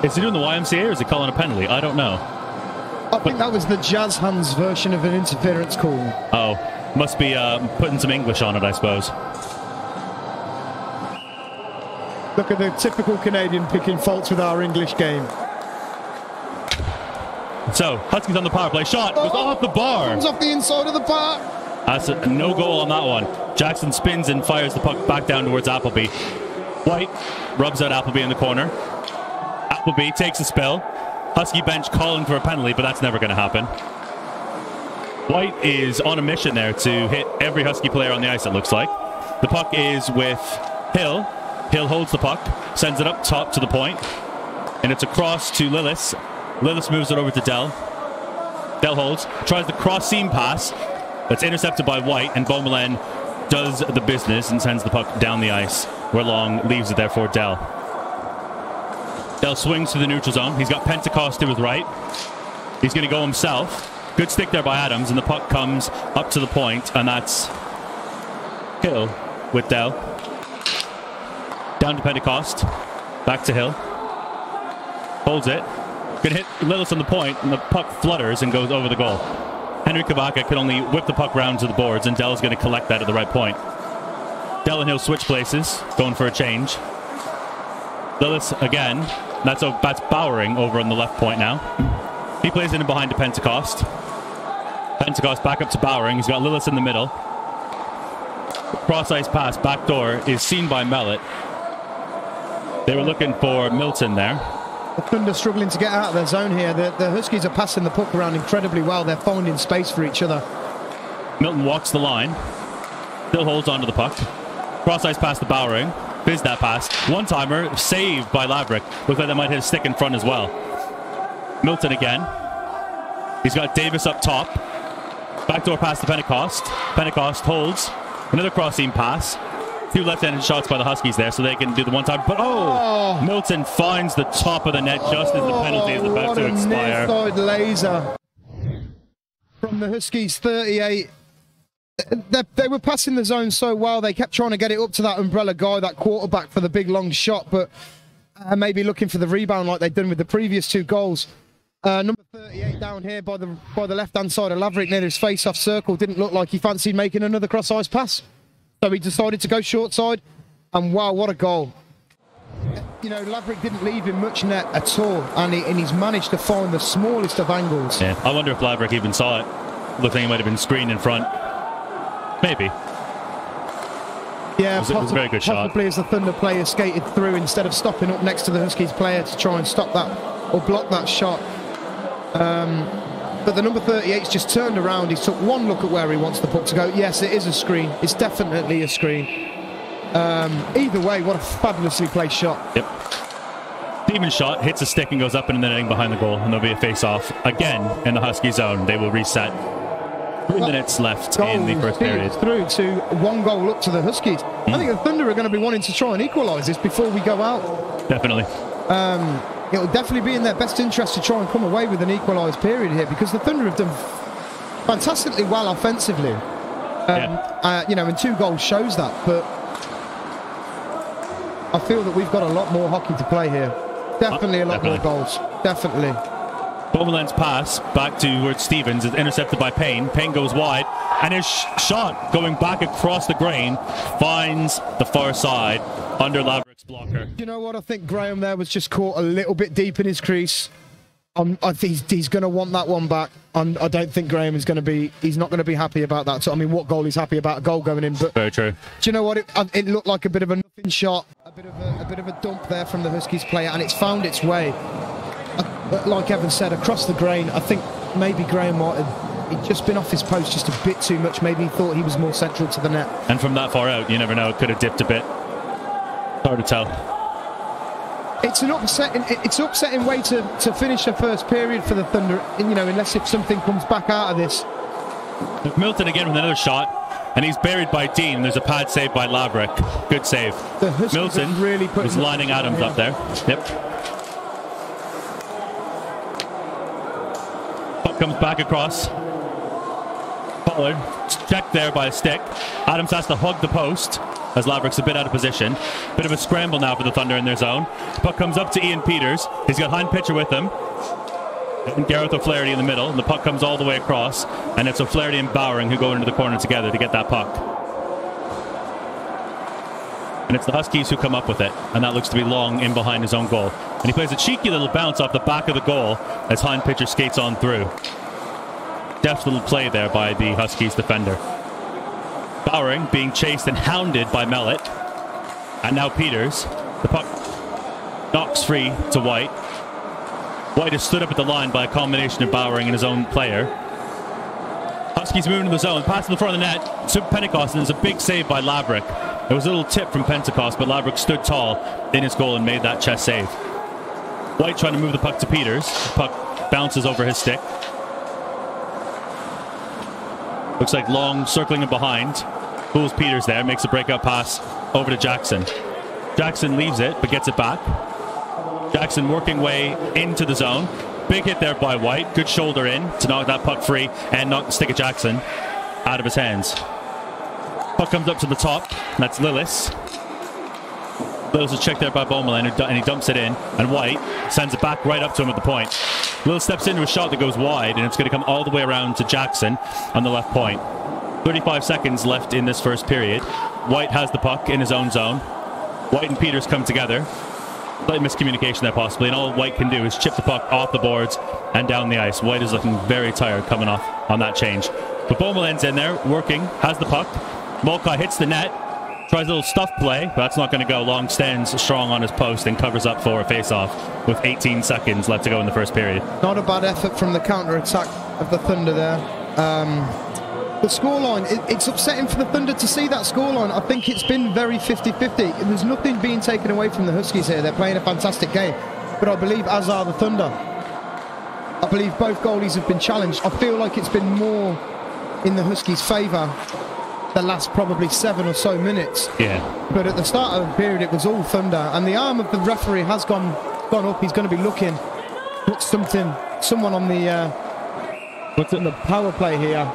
B: Is he doing the YMCA or is he calling a penalty? I don't know.
C: I think that was the jazz hands version of an interference call.
B: Oh, must be putting some English on it, I suppose.
C: Look at the typical Canadian picking faults with our English game.
B: So, Huskies on the power play. Shot goes off the bar.
C: Comes off the inside of the bar.
B: That's a no goal on that one. Jackson spins and fires the puck back down towards Appleby. White rubs out Appleby in the corner. Appleby takes a spill. Husky bench calling for a penalty, but that's never going to happen. White is on a mission there to hit every Husky player on the ice, it looks like. The puck is with Hill. Hill holds the puck, sends it up top to the point, and it's across to Lillis. Lillis moves it over to Dell. Dell holds, tries the cross seam pass, that's intercepted by White, and Beaumoulin does the business and sends the puck down the ice, where Long leaves it there for Dell. Dell swings to the neutral zone. He's got Pentecost to his right. He's going to go himself. Good stick there by Adams, and the puck comes up to the point, and that's Hill with Dell. Down to Pentecost. Back to Hill. Holds it. Going to hit Lillis on the point, and the puck flutters and goes over the goal. Henry Kabaka could only whip the puck round to the boards, and Dell's going to collect that at the right point. Dell and Hill switch places, going for a change. Lillis again. That's Bowering over on the left point now. He plays in behind to Pentecost. Pentecost back up to Bowering. He's got Lillis in the middle. Cross ice pass, backdoor, is seen by Mellett. They were looking for Milton there.
C: The Thunder struggling to get out of their zone here. The Huskies are passing the puck around incredibly well. They're finding space for each other.
B: Milton walks the line. Still holds onto the puck. Cross ice pass to Bowering. Fizz that pass. One-timer, saved by Laverick. Looks like they might hit a stick in front as well. Milton again. He's got Davis up top. Backdoor pass to Pentecost. Pentecost holds. Another cross-seam pass. Two left-handed shots by the Huskies there, so they can do the one-time. But Milton finds the top of the net just as the penalty is about to expire.
C: What a near-side laser from the Huskies, 38. They were passing the zone so well, they kept trying to get it up to that umbrella guy, that quarterback, for the big long shot, but maybe looking for the rebound like they'd done with the previous two goals. Number 38 down here by the left-hand side of Laverick near his face-off circle didn't look like he fancied making another cross-ice pass. So he decided to go short side, and wow, what a goal. You know, Laverick didn't leave him much net at all, and he's managed to find the smallest of angles.
B: Yeah, I wonder if Laverick even saw it. Looked like he might have been screened in front. Maybe.
C: Yeah,
B: it was a very good shot.
C: Possibly as the Thunder player skated through instead of stopping up next to the Huskies player to try and stop that or block that shot. But the number 38's just turned around. He's took one look at where he wants the puck to go. Yes, it is a screen. It's definitely a screen. Either way, what a fabulously placed shot.
B: Yep. Steven's shot hits a stick and goes up in the netting behind the goal, and there'll be a face-off again in the Husky zone. They will reset. 3 minutes left in the first period.
C: Through to one goal up to the Huskies. I think the Thunder are going to be wanting to try and equalise this before we go out.
B: Definitely.
C: It'll definitely be in their best interest to try and come away with an equalised period here, because the Thunder have done fantastically well offensively. You know, and 2 goals shows that, but I feel that we've got a lot more hockey to play here. Definitely a lot more goals. Definitely.
B: Beaumoulin's pass back towards Stevens is intercepted by Payne. Payne goes wide, and his shot going back across the grain finds the far side under Laverick's blocker.
C: You know what? I think Graham there was just caught a little bit deep in his crease. I think he's going to want that one back. I don't think Graham is going to be. He's not going to be happy about that. So I mean, what goal he's happy about? A goal going in, but
B: very true.
C: Do you know what? It looked like a bit of a nothing shot, a bit of a dump there from the Huskies player, and it's found its way. Like Evan said, across the grain. I think maybe Graham might have he'd just been off his post just a bit too much. Maybe he thought he was more central to the net. And from that far out, you never know. It could have dipped a bit. Hard to tell. It's an upsetting way to finish a first period for the Thunder, you know, unless if something comes back out of this. Milton again with another shot.
B: and he's buried by Dean. There's a pad save by Laverick. Good save.
C: The Huskies
B: Milton
C: have really put
B: was lining Adams up there. Yep. Puck comes back across. Pollard checked there by a stick. Adams has to hug the post as Laverick's a bit out of position. Bit of a scramble now for the Thunder in their zone. Puck comes up to Ian Peters. He's got Hein Pitcher with him. And Gareth O'Flaherty in the middle. And the puck comes all the way across. And it's O'Flaherty and Bowering who go into the corner together to get that puck. And it's the Huskies who come up with it. And that looks to be Long in behind his own goal. And he plays a cheeky little bounce off the back of the goal as Hein Pitcher skates on through. Deft little play there by the Huskies defender. Bowering being chased and hounded by Mellett. And now Peters. The puck knocks free to White. White is stood up at the line by a combination of Bowering and his own player. Huskies moving to the zone. Pass to the front of the net. To Pentecost, and there's a big save by Laverick. It was a little tip from Pentecost, but Laverick stood tall in his goal and made that chest save. White trying to move the puck to Peters. The puck bounces over his stick. Looks like Long circling him behind. Pulls Peters there, makes a breakout pass over to Jackson. Jackson leaves it, but gets it back. Jackson working way into the zone. Big hit there by White. Good shoulder in to knock that puck free and knock the stick of Jackson out of his hands. Puck comes up to the top, and that's Lillis. Lillis is checked there by Beaumoulin, and he dumps it in, and White sends it back right up to him at the point. Lillis steps into a shot that goes wide, and it's going to come all the way around to Jackson on the left point. 35 seconds left in this first period. White has the puck in his own zone. White and Peters come together. Slight miscommunication there possibly, and all White can do is chip the puck off the boards and down the ice. White is looking very tired coming off on that change. But Beaumoulin's in there, working, has the puck. Mulcahy hits the net, tries a little stuff play, but that's not going to go. Long stands strong on his post and covers up for a face-off with 18 seconds left to go in the first period.
C: Not a bad effort from the counter-attack of the Thunder there. The scoreline, it's upsetting for the Thunder to see that scoreline. I think it's been very 50-50. There's nothing being taken away from the Huskies here. They're playing a fantastic game. But I believe, as are the Thunder, I believe both goalies have been challenged. I feel like it's been more in the Huskies' favour the last probably 7 or so minutes.
B: Yeah.
C: But at the start of the period, it was all Thunder. And the arm of the referee has gone up. He's going to be looking. Put someone on the power play here.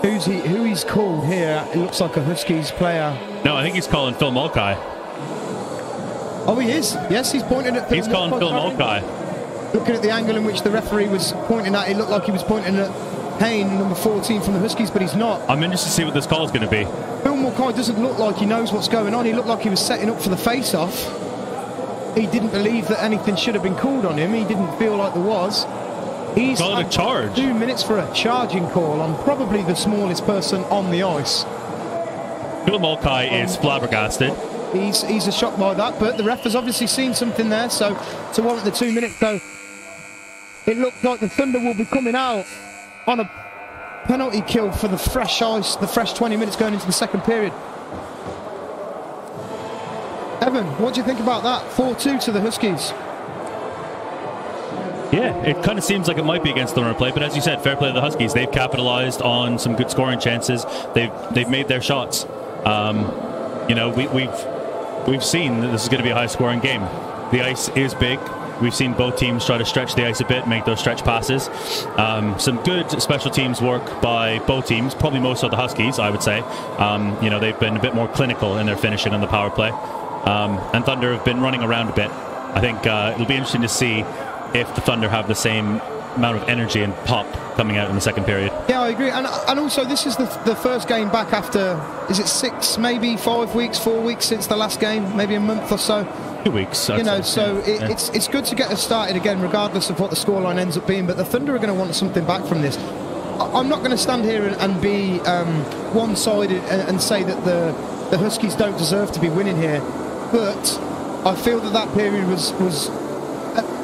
C: Who he's called here? It looks like a Huskies player.
B: No, I think he's calling Phil Mulcahy.
C: Oh, he is. Yes, he's pointing at Phil
B: He's calling Phil Mulcahy.
C: Looking at the angle in which the referee was pointing at, it looked like he was pointing at Payne, number 14 from the Huskies, but he's not.
B: I'm interested to see what this call is going to be.
C: Phil Mulcahy doesn't look like he knows what's going on. He looked like he was setting up for the face-off. He didn't believe that anything should have been called on him. He didn't feel like there was. He's
B: called a charge.
C: 2 minutes for a charging call on probably the smallest person on the ice.
B: Phil Mulcahy is flabbergasted.
C: He's a shock by that, but the ref has obviously seen something there, so to warrant the 2 minutes, so it looks like the Thunder will be coming out on a penalty kill for the fresh ice, the fresh 20 minutes going into the second period. Evan, what do you think about that? 4-2 to the Huskies.
B: Yeah, it kind of seems like it might be against the run play, but as you said, fair play to the Huskies. They've capitalized on some good scoring chances. They've made their shots. You know, we've seen that this is going to be a high-scoring game. The ice is big. We've seen both teams try to stretch the ice a bit, make those stretch passes. Some good special teams work by both teams, probably most of the Huskies, I would say. You know, they've been a bit more clinical in their finishing on the power play. And Thunder have been running around a bit. I think it'll be interesting to see if the Thunder have the same amount of energy and pop coming out in the second period. Yeah,
C: I agree. And also, this is the first game back after, is it 6, maybe 5 weeks, 4 weeks since the last game, maybe a month or so.
B: 2 weeks.
C: You know, so it's good to get us started again, regardless of what the scoreline ends up being. But the Thunder are going to want something back from this. I'm not going to stand here and be one-sided and say that the Huskies don't deserve to be winning here. But I feel that period was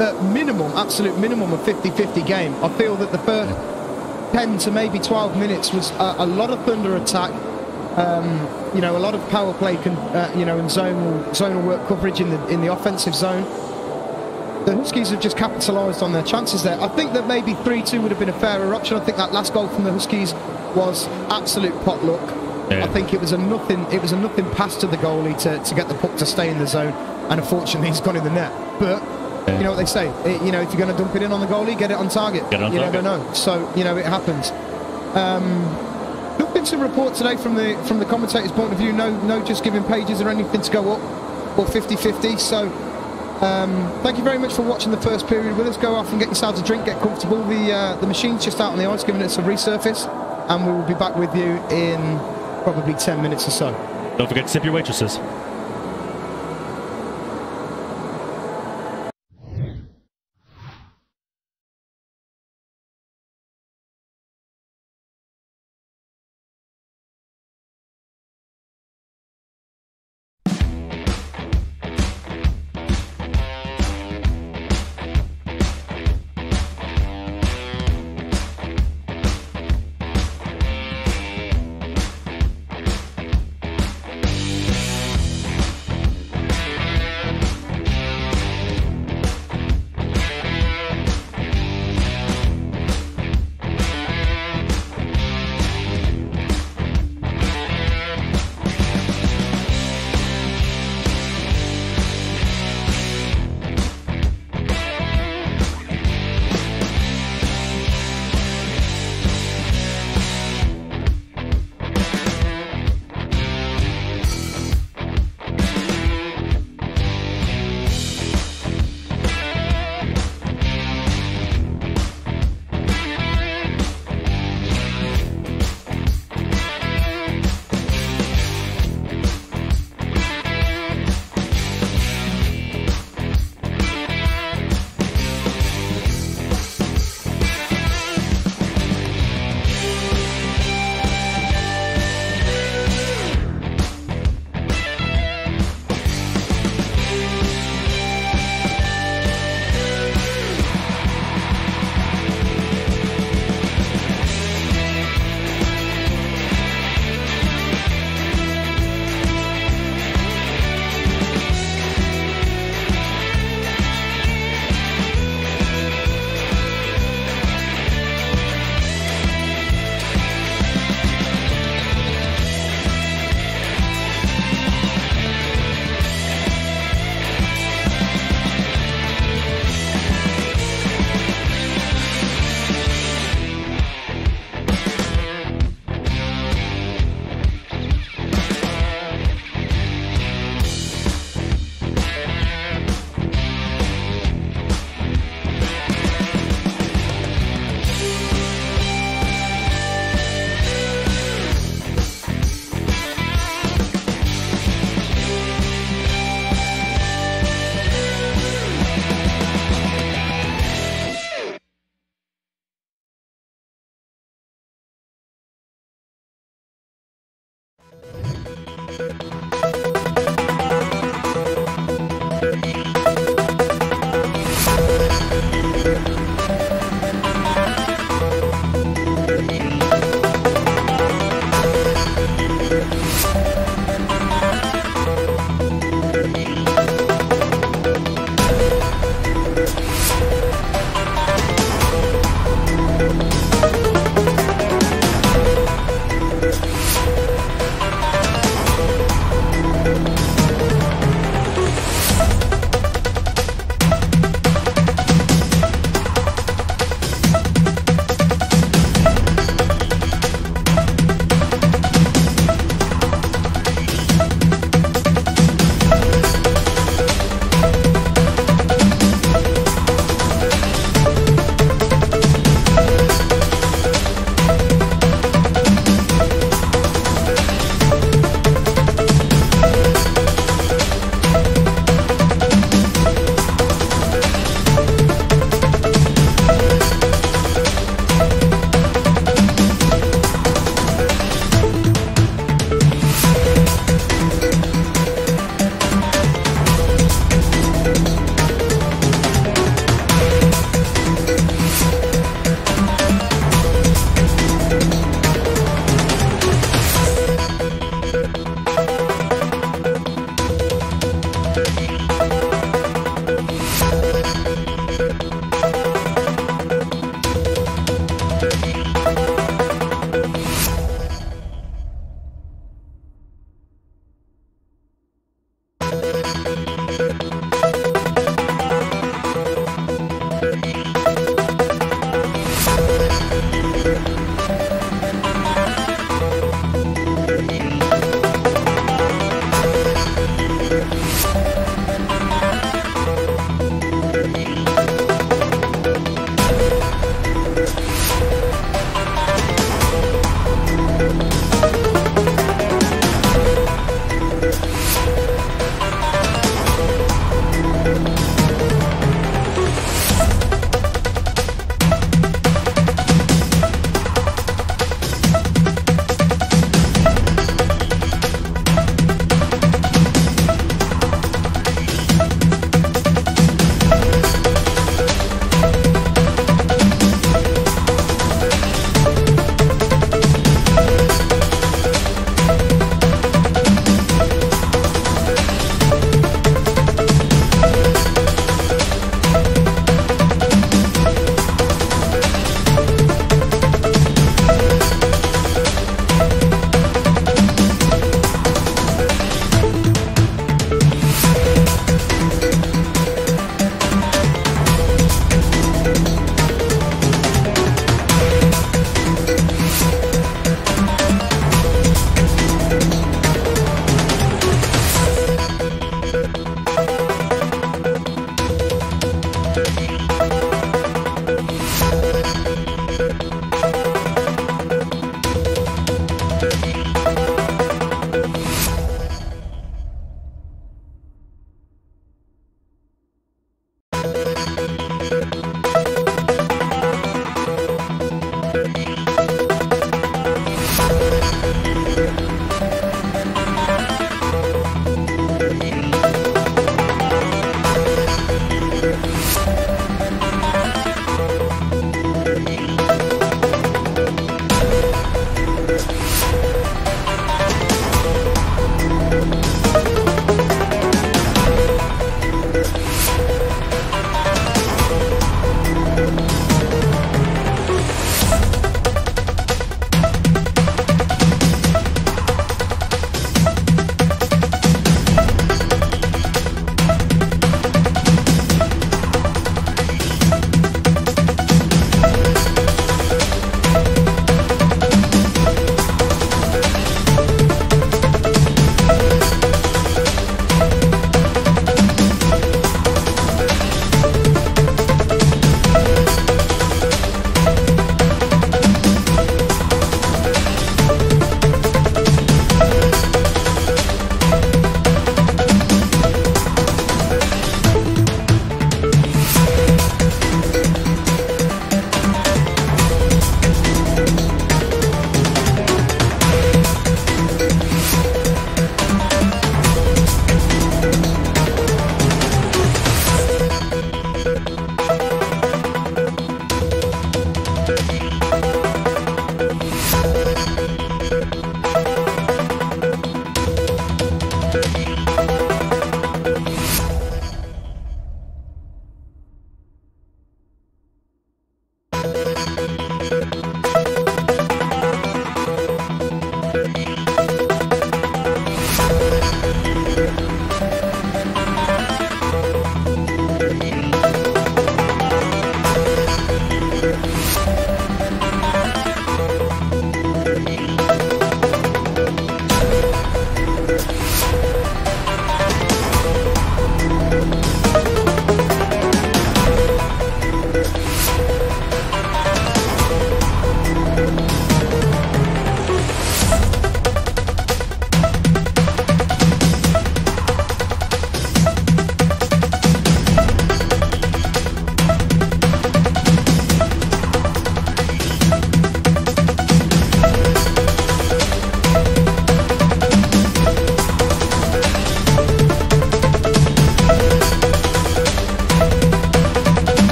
C: at minimum, absolute minimum, a 50-50 game. I feel that the first 10 to maybe 12 minutes was a lot of Thunder attack. You know, a lot of power play, you know, and zonal work coverage in the offensive zone. The Huskies have just capitalised on their chances there. I think that maybe 3-2 would have been a fairer option. I think that last goal from the Huskies was absolute potluck.
B: Yeah.
C: I think it was a nothing pass to the goalie to get the puck to stay in the zone, and unfortunately he's gone in the net. But you know what they say, if you're going to dump it in on the goalie, get it on target.
B: Get it on target.
C: Never know. So it happens. Nothing to report today from the commentator's point of view. No just giving pages or anything to go up, or 50-50. So thank you very much for watching the first period with us. Go off and get yourselves a drink, get comfortable. The machine's just out on the ice, giving it some resurface, and we will be back with you in probably 10 minutes or so.
B: Don't forget to tip your waitresses.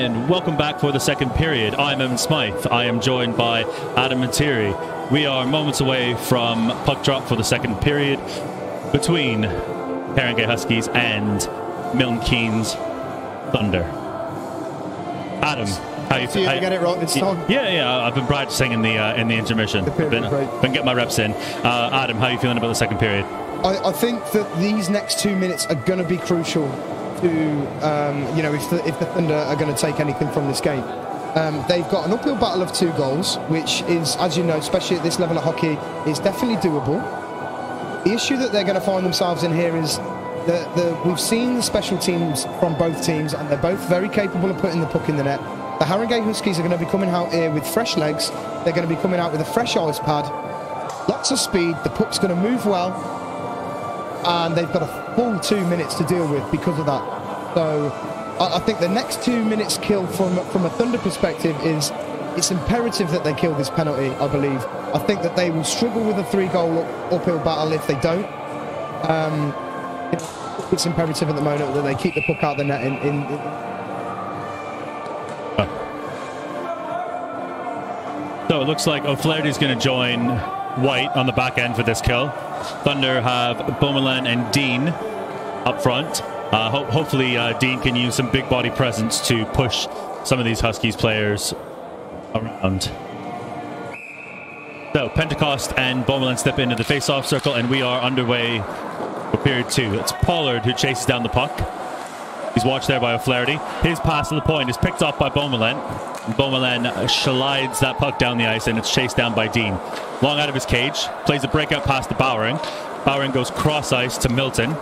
B: And welcome back for the second period. I'm Evan Smythe. I am joined by Adam Materi. We are moments away from puck drop for the second period between Haringey Huskies and Milton Keynes Thunder. Adam, how you feel?
C: You get it right this time.
B: Yeah. I've been practicing in the intermission. Been getting my reps in. Adam, how are you feeling about the second period?
C: I think that these next 2 minutes are going to be crucial to, if the Thunder are going to take anything from this game. They've got an uphill battle of 2 goals, which is, as you know, especially at this level of hockey, is definitely doable. The issue that they're going to find themselves in here is that we've seen the special teams from both teams, and they're both very capable of putting the puck in the net. The Haringey Huskies are going to be coming out here with fresh legs. They're going to be coming out with a fresh ice pad, lots of speed. The puck's going to move well, and they've got a full 2 minutes to deal with because of that. So I think the next 2 minutes kill from a Thunder perspective is it's imperative that they kill this penalty, I believe. I think that they will struggle with a 3-goal uphill battle if they don't. It's imperative at the moment that they keep the puck out the net.
B: So it looks like O'Flaherty's going to join White on the back end for this kill. Thunder have Beaumoulin and Dean up front. Hopefully Dean can use some big body presence to push some of these Huskies players around. So Pentecost and Beaumoulin step into the face-off circle, and we are underway for period 2. It's Pollard who chases down the puck. He's watched there by O'Flaherty. His pass to the point is picked up by Beaumoulin. Beaumoulin slides that puck down the ice, and it's chased down by Dean. Long out of his cage, plays a breakout pass to Bowering. Bowering goes cross ice to Milton.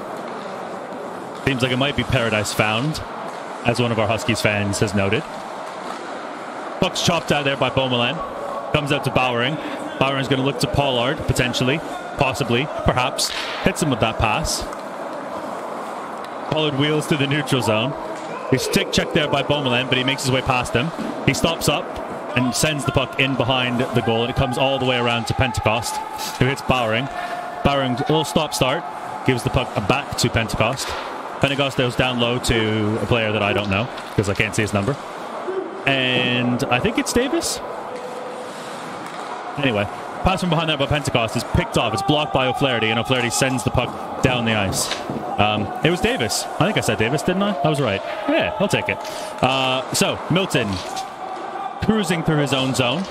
B: Seems like it might be Paradise Found, as one of our Huskies fans has noted. Puck's chopped out there by Beaumoulin. Comes out to Bowering. Bowering's going to look to Pollard, potentially, possibly, perhaps. Hits him with that pass. Pollard wheels to the neutral zone. He's stick checked there by Beaumoulin, but he makes his way past him. He stops up and sends the puck in behind the goal, and it comes all the way around to Pentecost, who hits Bowering. Bowering, a little stop-start, gives the puck back to Pentecost. Pentecost goes down low to a player that I don't know, because I can't see his number. And I think it's Davis? Anyway, pass from behind there by Pentecost is picked off. It's blocked by O'Flaherty, and O'Flaherty sends the puck down the ice. It was Davis. I think I said Davis, didn't I? I was right. Yeah, I'll take it. So, Milton, cruising through his own zone.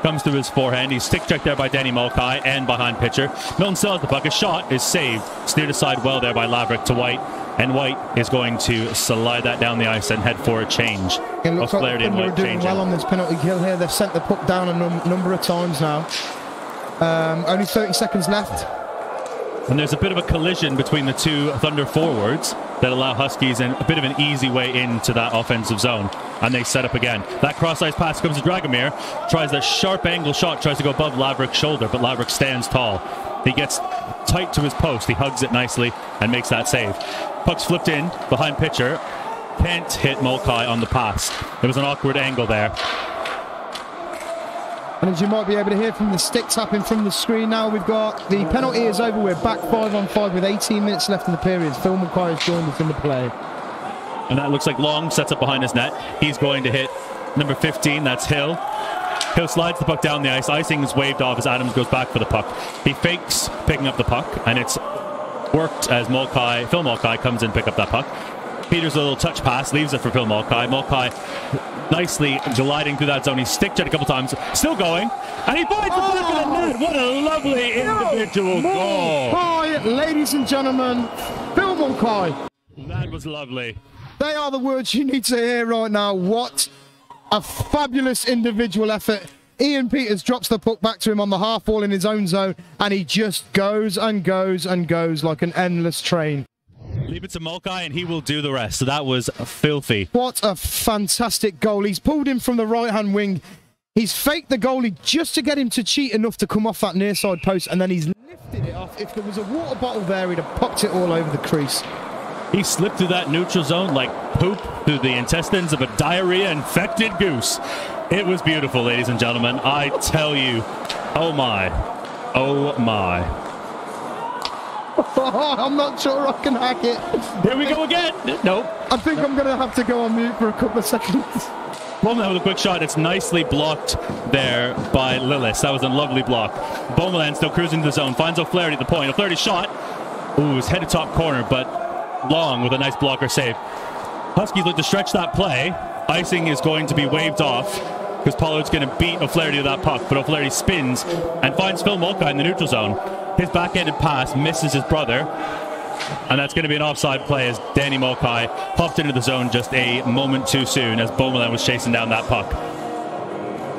B: Comes through his forehand. He's stick checked there by Danny Mulcahy and behind pitcher. Milton still has the puck. A shot is saved. Steered aside well there by Laverick to White. And White is going to slide that down the ice and head for a change.
C: It looks like the Thunder are doing well on this penalty kill here. They've sent the puck down a number of times now. Only 30 seconds left.
B: And there's a bit of a collision between the 2 Thunder forwards that allow Huskies in a bit of an easy way into that offensive zone. And they set up again. That cross-ice pass comes to Dragomir. Tries that sharp angle shot. Tries to go above Laverick's shoulder, but Laverick stands tall. He gets tight to his post. He hugs it nicely and makes that save. Puck's flipped in behind pitcher. Can't hit Mulcahy on the pass. There was an awkward angle there.
C: And as you might be able to hear from the stick tapping from the screen now, we've got the penalty is over. We're back 5-on-5 with 18 minutes left in the period. Phil Mulcahy has joined us in the play.
B: And that looks like Long sets up behind his net. He's going to hit number 15. That's Hill. Hill slides the puck down the ice. Icing is waved off as Adams goes back for the puck. He fakes picking up the puck, and it's worked as Phil Mulcahy comes in to pick up that puck. Peters a little touch pass, leaves it for Phil Mulcahy. Mulcahy nicely gliding through that zone. He's stick checked a couple times, still going, and he finds the back of the net. What a lovely individual goal.
C: Mulcahy, ladies and gentlemen, Phil Mulcahy.
B: That was lovely.
C: They are the words you need to hear right now. What a fabulous individual effort. Ian Peters drops the puck back to him on the half wall in his own zone, and he just goes and goes and goes like an endless train.
B: Leave it to Mulcahy and he will do the rest. So that was filthy.
C: What a fantastic goal. He's pulled him from the right-hand wing. He's faked the goalie just to get him to cheat enough to come off that near side post, and then he's lifted it off. If there was a water bottle there, he'd have popped it all over the crease.
B: He slipped through that neutral zone like poop through the intestines of a diarrhea-infected goose. It was beautiful, ladies and gentlemen. I tell you, oh my, oh my.
C: I'm not sure I can hack it.
B: Here we go again. Nope.
C: I think I'm going to have to go on mute for a couple of seconds.
B: Bowman with a quick shot. It's nicely blocked there by Lillis. That was a lovely block. Bowman still cruising to the zone. Finds O'Flaherty at the point. O'Flaherty shot. Ooh, it's headed top corner, but Long with a nice blocker save. Huskies look to stretch that play. Icing is going to be waved off because Pollard's going to beat O'Flaherty with that puck, but O'Flaherty spins and finds Phil Mulcahy in the neutral zone. His backhanded pass misses his brother, and that's going to be an offside play as Danny Mulcahy popped into the zone just a moment too soon as Beaumoulin was chasing down that puck.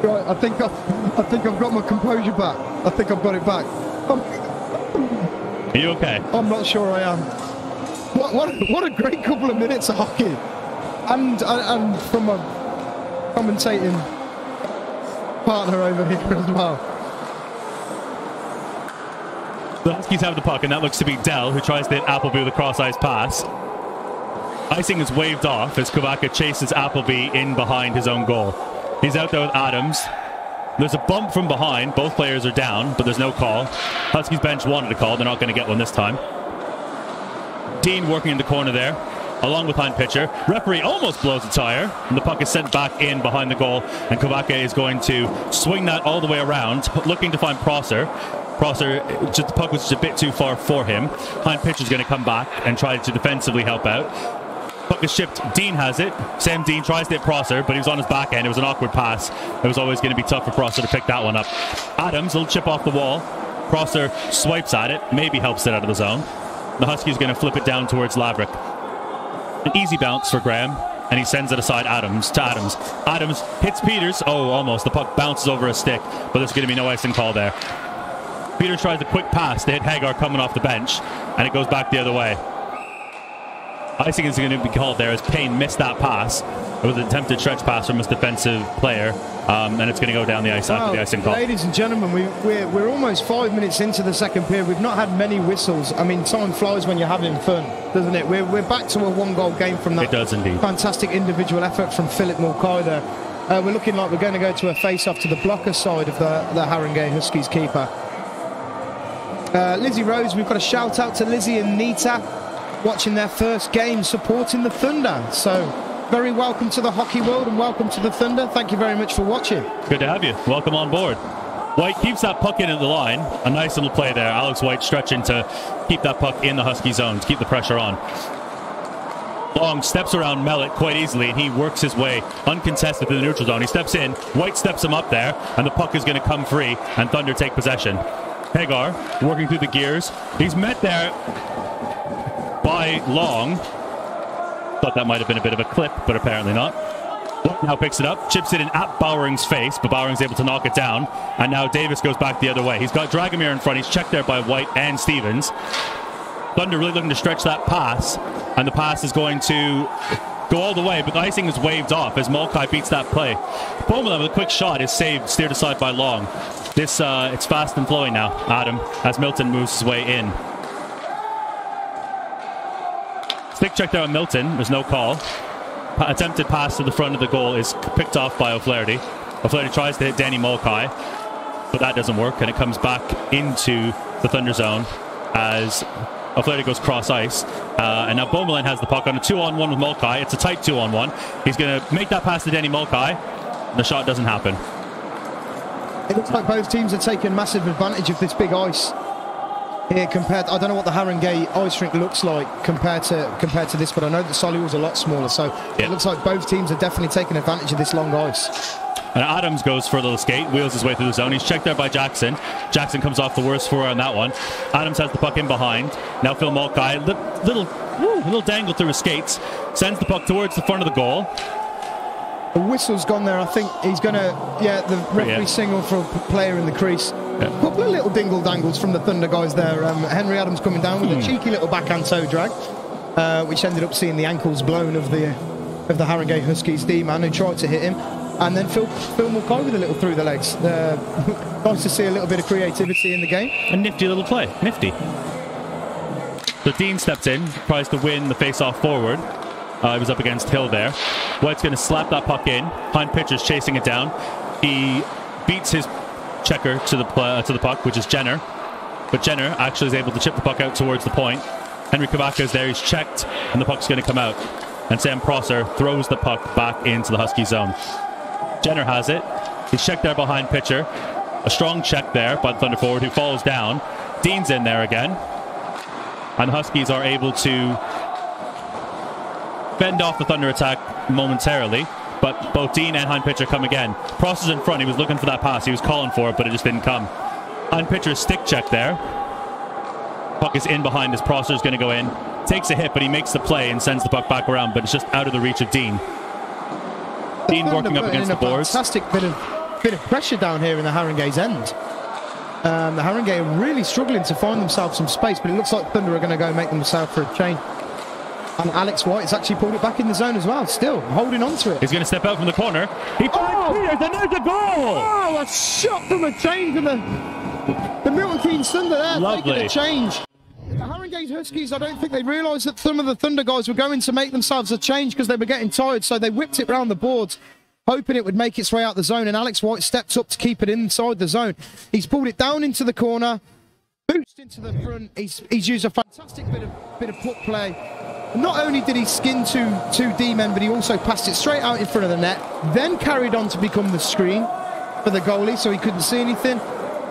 C: Right, I think I've got my composure back. I think I've got it back.
B: Are you okay?
C: I'm not sure I am. What a great couple of minutes of hockey, and from a commentating partner over here as well.
B: The Huskies have the puck, and that looks to be Dell, who tries to hit Appleby with a cross-ice pass. Icing is waved off as Kovaka chases Appleby in behind his own goal. He's out there with Adams. There's a bump from behind. Both players are down, but there's no call. Huskies bench wanted a call. They're not going to get one this time. Dean working in the corner there, along with behind pitcher. Referee almost blows a tire, and the puck is sent back in behind the goal, and Kovaka is going to swing that all the way around, looking to find Prosser. Prosser, just the puck was just a bit too far for him. Behind pitcher is going to come back and try to defensively help out. Puck is shipped. Dean has it. Sam Dean tries to hit Prosser, but he was on his back end. It was an awkward pass. It was always going to be tough for Prosser to pick that one up. Adams, little chip off the wall. Prosser swipes at it, maybe helps it out of the zone. The Huskies going to flip it down towards Laverick. An easy bounce for Graham, and he sends it aside Adams. Adams hits Peters. Oh, almost. The puck bounces over a stick, but there's going to be no icing call there. Peters tries a quick pass to hit Hagar coming off the bench, and it goes back the other way. Icing is going to be called there as Payne missed that pass. It was an attempted stretch pass from his defensive player, and it's going to go down the ice after the icing call.
C: Ladies and gentlemen, we're almost 5 minutes into the second period. We've not had many whistles. I mean, time flies when you're having fun, doesn't it? We're back to a one-goal game from that.
B: It does indeed. Fantastic
C: individual effort from Philip Mulcahy there. We're looking like we're going to go to a face-off to the blocker side of the Haringey Huskies keeper. Lizzie Rose, we've got a shout-out to Lizzie and Nita, watching their first game, supporting the Thunder. So, very welcome to the hockey world and welcome to the Thunder. Thank you very much for watching.
B: Good to have you. Welcome on board. White keeps that puck in at the line. A nice little play there. Alex White stretching to keep that puck in the Husky zone, to keep the pressure on. Long steps around Mellett quite easily, and he works his way uncontested to the neutral zone. He steps in, White steps him up there, and the puck is going to come free, and Thunder take possession. Hagar working through the gears. He's met there by Long. Thought that might have been a bit of a clip, but apparently not. Now picks it up, chips it in at Bowering's face, but Bowering's able to knock it down. And now Davis goes back the other way. He's got Dragomir in front. He's checked there by White and Stevens. Thunder really looking to stretch that pass, and the pass is going to go all the way, but the icing is waved off as Mulcahy beats that play. Beaumoulin with a quick shot is saved, steered aside by Long. This it's fast and flowing now, Adam, as Milton moves his way in. Stick check there on Milton. There's no call. Attempted pass to the front of the goal is picked off by O'Flaherty. O'Flaherty tries to hit Danny Mulcahy, but that doesn't work, and it comes back into the Thunder zone as O'Flaherty goes cross ice. And now Beaumoulin has the puck on a 2-on-1 with Mulcahy. It's a tight 2-on-1. He's going to make that pass to Danny Mulcahy. The shot doesn't happen.
C: It looks like both teams are taking massive advantage of this big ice here compared. I don't know what the Haringey ice rink looks like compared to this, but I know that Solihull's a lot smaller, so It looks like both teams are definitely taking advantage of this long ice.
B: And Adams goes for a little skate, wheels his way through the zone. He's checked there by Jackson. Jackson comes off the worst for on that one. Adams has the puck in behind. Now Phil Mulcahy, little dangle through his skates, sends the puck towards the front of the goal.
C: The whistle's gone there. I think he's going to, the referee signal for a player in the crease. A couple of little dingle dangles from the Thunder guys there. Henry Adams coming down with a cheeky little backhand toe drag, which ended up seeing the ankles blown of the Haringey Huskies D-man who tried to hit him. And then Phil Mulcahy with a little through the legs. Nice to see a little bit of creativity in the game.
B: A nifty little play. Nifty. So Dean steps in, tries to win the face-off forward. He was up against Hill there. White's going to slap that puck in. Hind pitcher's chasing it down. He beats his checker to the puck, which is Jenner. but Jenner actually is able to chip the puck out towards the point. Henry Kavaka is there, he's checked, and the puck's going to come out. And Sam Prosser throws the puck back into the Husky zone. Jenner has it. He's checked there behind pitcher. A strong check there by the Thunder forward who falls down. Dean's in there again. And the Huskies are able to fend off the Thunder attack momentarily. But both Dean and Hind Pitcher come again. Prosser's in front. He was looking for that pass. He was calling for it, but it just didn't come. Hind Pitcher's stick check there. Puck is in behind as Prosser's going to go in. Takes a hit, but he makes the play and sends the puck back around, but it's just out of the reach of Dean. Dean working up against the boards.
C: Fantastic bit of pressure down here in the Haringey's end. The Haringey are really struggling to find themselves some space, but it looks like Thunder are going to go make themselves for a change. And Alex White has actually pulled it back in the zone as well, still holding on to it.
B: He's going to step out from the corner. He finds Peters, and there's a goal!
C: Oh, a shot from a change from the Milton Keynes Thunder there.
B: Lovely.
C: Taking a change. The Haringey Huskies, I don't think they realised that some of the Thunder guys were going to make themselves a change because they were getting tired, so they whipped it round the boards, hoping it would make its way out the zone, and Alex White stepped up to keep it inside the zone. He's pulled it down into the corner, boost into the front. He's used a fantastic bit of puck play. Not only did he skin two D-men, but he also passed it straight out in front of the net, then carried on to become the screen for the goalie, so he couldn't see anything.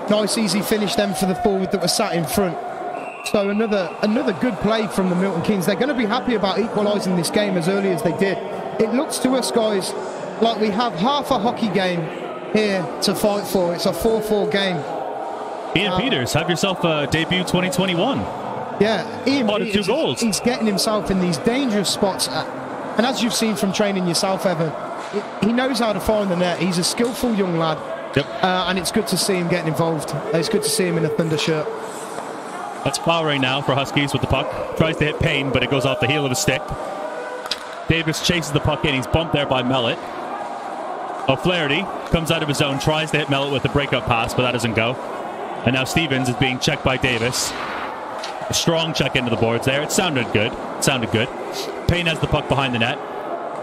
C: Nice, easy finish then for the forward that was sat in front. So another good play from the Milton Keynes. They're going to be happy about equalising this game as early as they did. It looks to us, guys, like we have half a hockey game here to fight for. It's a 4-4 game.
B: Ian Peters, have yourself a debut 2021.
C: Yeah, Ian Peters,
B: 2 goals.
C: He's getting himself in these dangerous spots. And as you've seen from training yourself, Evan, he knows how to find the net. He's a skillful young lad.
B: Yep.
C: And it's good to see him getting involved. It's good to see him in a Thunder shirt.
B: That's powering now for Huskies with the puck. Tries to hit Payne, but it goes off the heel of his stick. Davis chases the puck in. He's bumped there by Mellett. O'Flaherty comes out of his zone, tries to hit Mellett with a breakout pass, but that doesn't go. And now Stevens is being checked by Davis. A strong check into the boards there. It sounded good. Payne has the puck behind the net.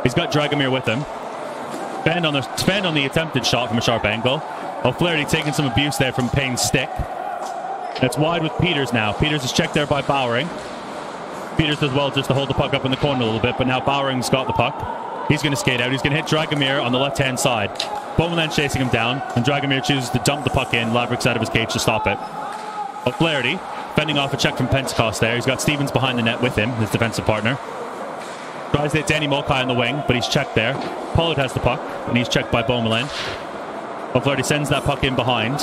B: He's got Dragomir with him. Fend on the attempted shot from a sharp angle. O'Flaherty taking some abuse there from Payne's stick. It's wide with Peters now. Peters is checked there by Bowering. Peters does well just to hold the puck up in the corner a little bit, but now Bowering's got the puck. He's going to skate out. He's going to hit Dragomir on the left-hand side. Bowman's chasing him down, and Dragomir chooses to dump the puck in. Laverick's out of his cage to stop it. O'Flaherty fending off a check from Pentecost there. He's got Stevens behind the net with him, his defensive partner. Tries to hit Danny Mulcahy on the wing, but he's checked there. Pollard has the puck, and he's checked by Bowman. O'Flaherty sends that puck in behind.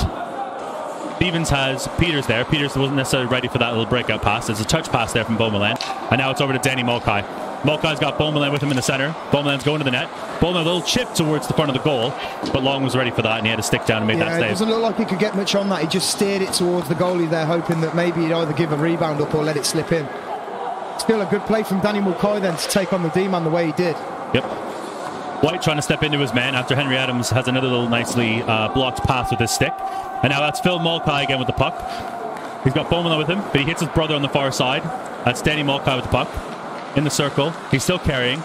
B: Stevens has Peters there. Peters wasn't necessarily ready for that little breakout pass. There's a touch pass there from Bowman. And now it's over to Danny Mulcahy. Mulcahy's got Bowman with him in the center. Bowman's going to the net. Bowman a little chip towards the front of the goal, but Long was ready for that, and he had to stick down and make that save.
C: It doesn't look like he could get much on that. He just steered it towards the goalie there, hoping that maybe he'd either give a rebound up or let it slip in. Still a good play from Danny Mulcahy then to take on the D-man the way he did.
B: Yep. White trying to step into his man after Henry Adams has another little nicely blocked pass with his stick. And now that's Phil Mulcahy again with the puck. He's got Bowman with him, but he hits his brother on the far side. That's Danny Mulcahy with the puck. In the circle. He's still carrying.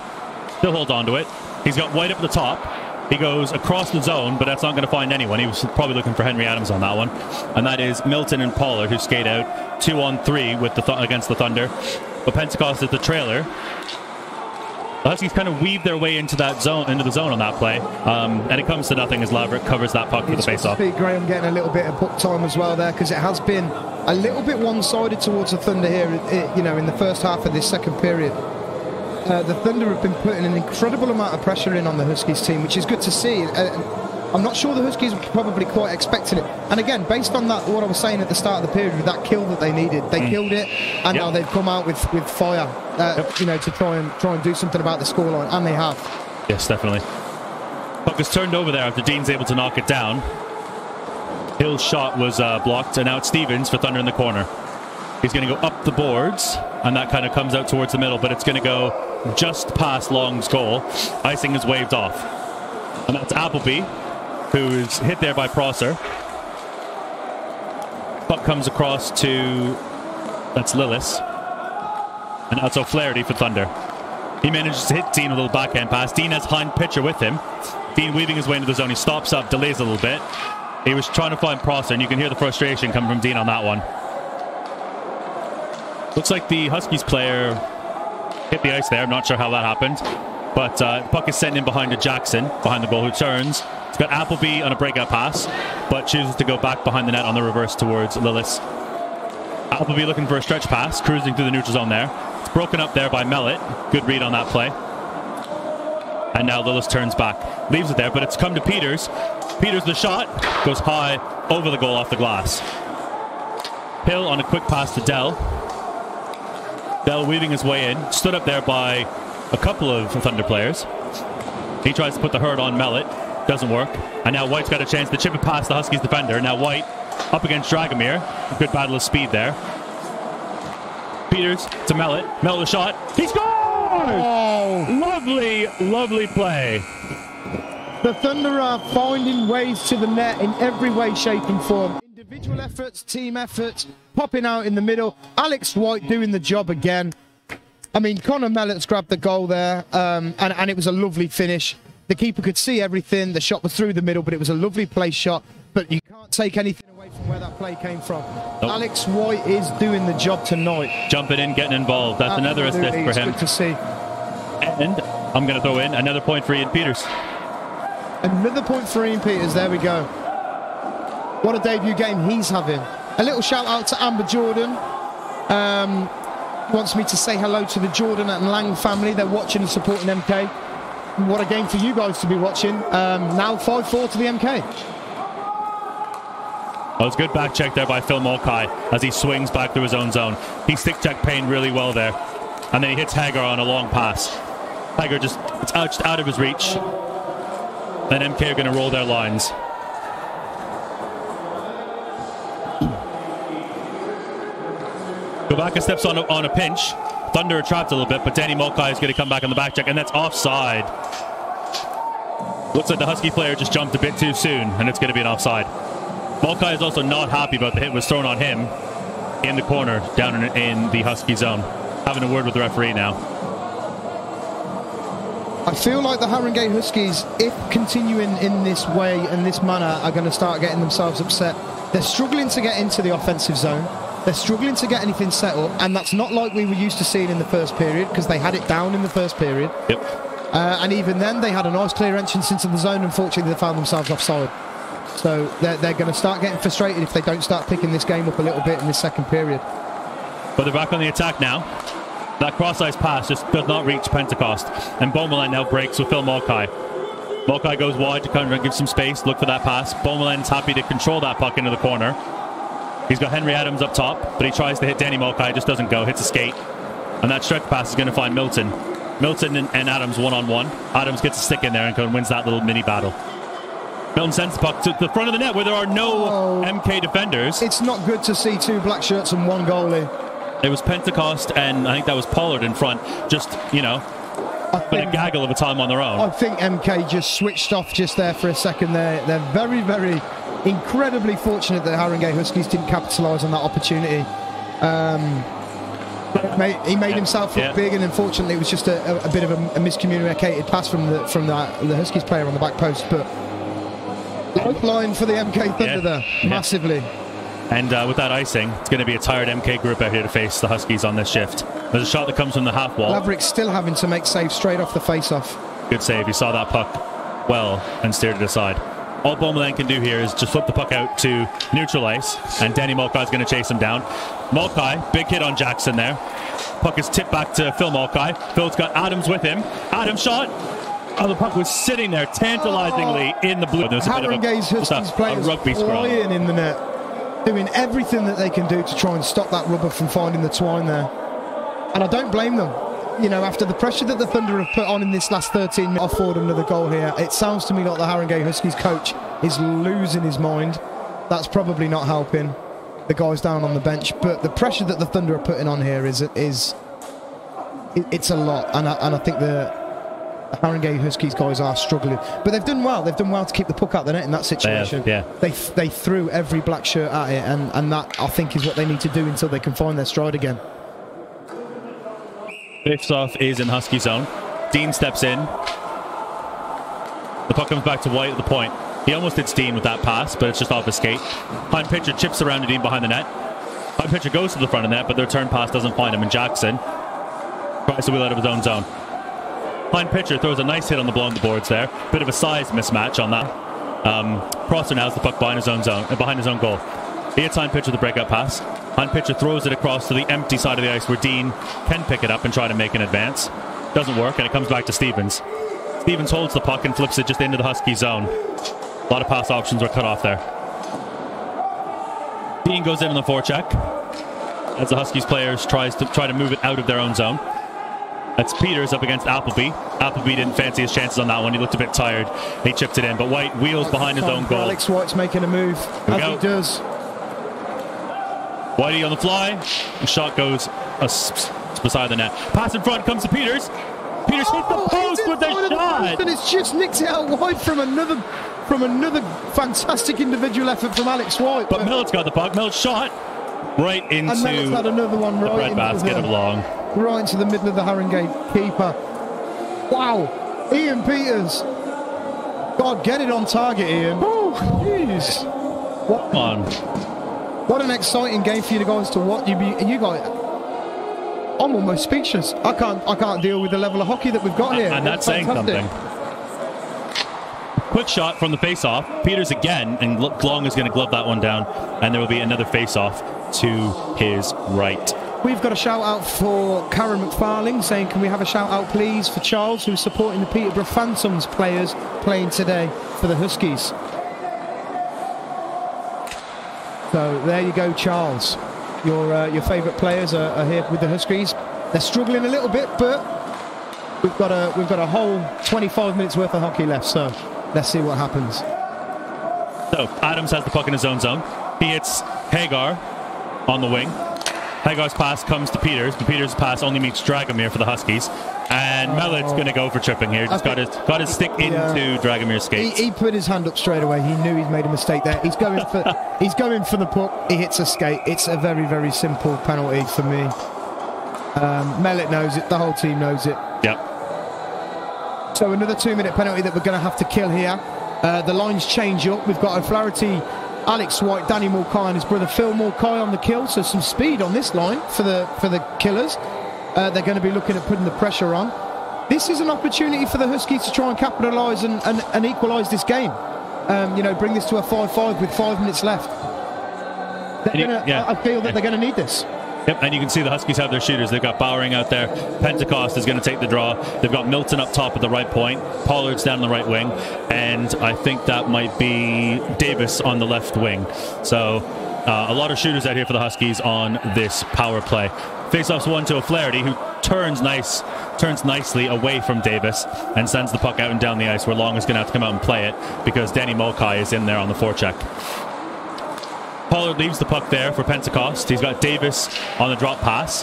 B: Still holds on to it. He's got White up at the top. He goes across the zone, but that's not going to find anyone. He was probably looking for Henry Adams on that one. And that is Milton and Pollard who skate out 2-on-3 with against the Thunder. But Pentecost is the trailer. The Huskies kind of weave their way into the zone on that play, and it comes to nothing as Laverick covers that puck for the face-off.
C: Graham getting a little bit of puck time as well there, because it has been a little bit one-sided towards the Thunder here. In the first half of this second period, the Thunder have been putting an incredible amount of pressure in on the Huskies team, which is good to see. I'm not sure the Huskies were probably quite expecting it. And again, based on that, what I was saying at the start of the period, with that kill that they needed, they killed it, and now they've come out with fire, to try and do something about the scoreline, and they have.
B: Yes, definitely. Puck is turned over there after Dean's able to knock it down. Hill's shot was blocked, and now it's Stevens for Thunder in the corner. He's going to go up the boards, and that kind of comes out towards the middle, but it's going to go just past Long's goal. Icing is waved off. And that's Appleby, who is hit there by Prosser. Puck comes across to... that's Lillis. And that's O'Flaherty for Thunder. He manages to hit Dean a little backhand pass. Dean has Hind Pitcher with him. Dean weaving his way into the zone. He stops up, delays a little bit. He was trying to find Prosser, and you can hear the frustration coming from Dean on that one. Looks like the Huskies player hit the ice there. I'm not sure how that happened. But puck is sent in behind to Jackson, behind the goal, who turns. It's got Appleby on a breakout pass, but chooses to go back behind the net on the reverse towards Lillis. Appleby looking for a stretch pass, cruising through the neutral zone there. It's broken up there by Mellett. Good read on that play. And now Lillis turns back. Leaves it there, but it's come to Peters. Peters, the shot, goes high over the goal off the glass. Hill on a quick pass to Dell. Dell weaving his way in. Stood up there by a couple of Thunder players. He tries to put the hurt on Mellett. Doesn't work. And now White's got a chance to chip it past the Huskies defender. Now White up against Dragomir. Good battle of speed there. Peters to Mellett. Mellett with a shot. He scores! Oh. Lovely, lovely play.
C: The Thunder are finding ways to the net in every way, shape and form. Individual efforts, team efforts, popping out in the middle. Alex White doing the job again. I mean, Connor Mellett's grabbed the goal there, and it was a lovely finish. The keeper could see everything. The shot was through the middle, but it was a lovely place shot. But you can't take anything away from where that play came from. Nope. Alex White is doing the job tonight.
B: Jumping in, getting involved. That's another assist for him.
C: Good to see.
B: And I'm going to throw in another point for Ian Peters.
C: Another point for Ian Peters. There we go. What a debut game he's having. A little shout out to Amber Jordan. Wants me to say hello to the Jordan and Lang family. They're watching and supporting MK. What a game for you guys to be watching. Now 5-4 to the MK.
B: Oh, it's a good back check there by Phil Mulcahy as he swings back through his own zone. He stick checked Payne really well there. And then he hits Hager on a long pass. Hager just, it's out of his reach. Then MK are going to roll their lines. Gobaka steps on a pinch. Thunder are trapped a little bit, but Danny Mulcahy is going to come back on the back check, and that's offside. Looks like the Husky player just jumped a bit too soon, and it's going to be an offside. Mulcahy is also not happy about the hit was thrown on him in the corner down in the Husky zone. Having a word with the referee now.
C: I feel like the Haringey Huskies, if continuing in this way and this manner, are going to start getting themselves upset. They're struggling to get into the offensive zone. They're struggling to get anything set up, and that's not like we were used to seeing in the first period, because they had it down in the first period.
B: Yep.
C: And even then, they had a nice clear entrance into the zone. Unfortunately, they found themselves offside. So they're going to start getting frustrated if they don't start picking this game up a little bit in this second period.
B: But they're back on the attack now. That cross-ice pass just does not reach Pentecost. And Beaumoulin now breaks with Phil Mulcahy. Mulcahy goes wide to counter and give some space. Look for that pass. Beaumoulin's happy to control that puck into the corner. He's got Henry Adams up top, but he tries to hit Danny Mulcahy. Just doesn't go. Hits a skate. And that stretch pass is going to find Milton. Milton and Adams one-on-one. Adams gets a stick in there and wins that little mini battle. Milton sends the puck to the front of the net where there are no MK defenders.
C: It's not good to see two black shirts and one goalie.
B: It was Pentecost and I think that was Pollard in front. Just, you know, a gaggle of a time on their own.
C: I think MK just switched off just there for a second there. They're very, very incredibly fortunate that Haringey Huskies didn't capitalise on that opportunity. He made himself look big, and unfortunately it was just a bit of a miscommunicated pass from the Huskies player on the back post. But lifeline for the MK Thunder there, massively.
B: And with that icing, it's going to be a tired MK group out here to face the Huskies on this shift. There's a shot that comes from the half wall.
C: Laverick's still having to make saves straight off the face-off.
B: Good save. He saw that puck well and steered it aside. All Beaumoulin can do here is just flip the puck out to neutral ice, and Danny Mulcahy is going to chase him down. Mulcahy, big hit on Jackson there. Puck is tipped back to Phil Mulcahy. Phil's got Adams with him. Adams shot. Oh, the puck was sitting there tantalizingly in the blue. There's a bit of a rugby scrum
C: in the net, doing everything that they can do to try and stop that rubber from finding the twine there. And I don't blame them. You know, after the pressure that the Thunder have put on in this last 13 minutes, off forward under the goal here, it sounds to me like the Haringey Huskies coach is losing his mind. That's probably not helping the guys down on the bench. But the pressure that the Thunder are putting on here it's a lot. And I think the Haringey Huskies guys are struggling. But they've done well. They've done well to keep the puck out the net in that situation. They threw every black shirt at it, and that, I think, is what they need to do until they can find their stride again.
B: Face-off is in Husky zone. Dean steps in. The puck comes back to White at the point. He almost did Dean with that pass, but it's just off his skate. Pine pitcher chips around to Dean behind the net. High pitcher goes to the front of net, but the return pass doesn't find him, and Jackson tries to wheel out of his own zone. Fine pitcher throws a nice hit on the blow on the boards there. Bit of a size mismatch on that. Prosser now has the puck behind his own zone, behind his own goal. He hits Hine pitcher the breakout pass. Hine pitcher throws it across to the empty side of the ice where Dean can pick it up and try to make an advance. Doesn't work, and it comes back to Stevens. Stevens holds the puck and flips it just into the Husky zone. A lot of pass options were cut off there. Dean goes in on the forecheck as the Huskies players try to move it out of their own zone. That's Peters up against Appleby. Appleby didn't fancy his chances on that one. He looked a bit tired. He chipped it in, but White wheels behind his own goal.
C: Alex White's making a move, as he does.
B: Whitey on the fly. The shot goes beside the net. Pass in front comes to Peters. Peters hits the post with the shot.
C: And it's just nicked it out wide from another fantastic individual effort from Alex White.
B: But Millet's got the puck. Millet's shot right into
C: and Millet's had another one right
B: red basket of long.
C: Right into the middle of the Haringey keeper. Wow. Ian Peters. God, get it on target, Ian. Oh, jeez. What an exciting game for you guys to watch. You guys, I'm almost speechless. I can't deal with the level of hockey that we've got here.
B: And that's saying something. Quick shot from the face-off. Peters again, and Long is going to glove that one down, and there will be another face-off to his right.
C: We've got a shout-out for Karen McFarling saying, can we have a shout-out, please, for Charles, who's supporting the Peterborough Phantoms players playing today for the Huskies. So there you go, Charles. Your favourite players are here with the Huskies. They're struggling a little bit, but we've got a whole 25 minutes worth of hockey left. So let's see what happens.
B: So Adams has the puck in his own zone. He hits Hagar on the wing. Hagar's pass comes to Peters, but Peters' pass only meets Dragomir for the Huskies. And Mellett's going to go for tripping here. Just got his stick into Dragomir's skates.
C: He put his hand up straight away. He knew he'd made a mistake there. He's going for the puck. He hits a skate. It's a very, very simple penalty for me. Mellett knows it. The whole team knows it.
B: Yep.
C: So another 2-minute penalty that we're going to have to kill here. The lines change up. We've got O'Flaherty, Alex White, Danny Mulcahy and his brother Phil Mulcahy on the kill. So some speed on this line for the Killers. They're going to be looking at putting the pressure on. This is an opportunity for the Huskies to try and capitalise and equalise this game. Bring this to a 5-5 with 5 minutes left. I feel that they're going to need this.
B: Yep, and you can see the Huskies have their shooters. They've got Bowering out there. Pentecost is going to take the draw. They've got Milton up top at the right point. Pollard's down on the right wing. And I think that might be Davis on the left wing. So a lot of shooters out here for the Huskies on this power play. Face-offs one to O'Flaherty, who turns nicely away from Davis and sends the puck out and down the ice, where Long is going to have to come out and play it because Danny Mulcahy is in there on the forecheck. Pollard leaves the puck there for Pentecost. He's got Davis on the drop pass.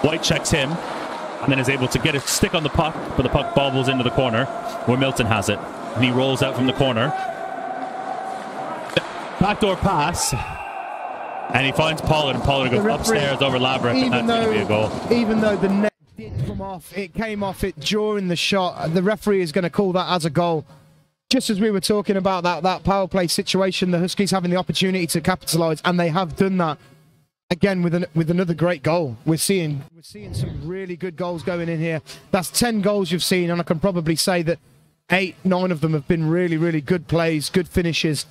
B: White checks him and then is able to get a stick on the puck, but the puck bobbles into the corner where Milton has it. And he rolls out from the corner. Backdoor pass. And he finds Pollard, and Pollard goes upstairs over Laverick, and that's going to be a goal.
C: Even though the net did come off, it came off it during the shot. The referee is going to call that as a goal. Just as we were talking about that power play situation, the Huskies having the opportunity to capitalise, and they have done that again with another great goal. We're seeing some really good goals going in here. That's 10 goals you've seen, and I can probably say that 8-9 of them have been really, really good plays, good finishes.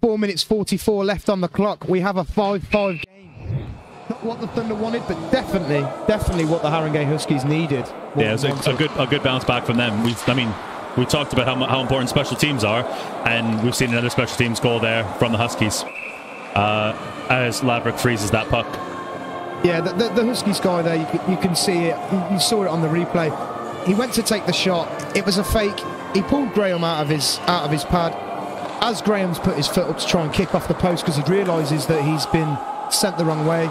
C: 4 minutes 44 left on the clock. We have a 5-5 game. Not what the Thunder wanted, but definitely what the Haringey Huskies needed.
B: Yeah, it was a good bounce back from them. We talked about how important special teams are, and we've seen another special teams goal there from the Huskies as Laverick freezes that puck.
C: Yeah, the Huskies guy there, you can see it. You saw it on the replay. He went to take the shot. It was a fake. He pulled Graham out of his pad. As Graham's put his foot up to try and kick off the post because he realises that he's been sent the wrong way,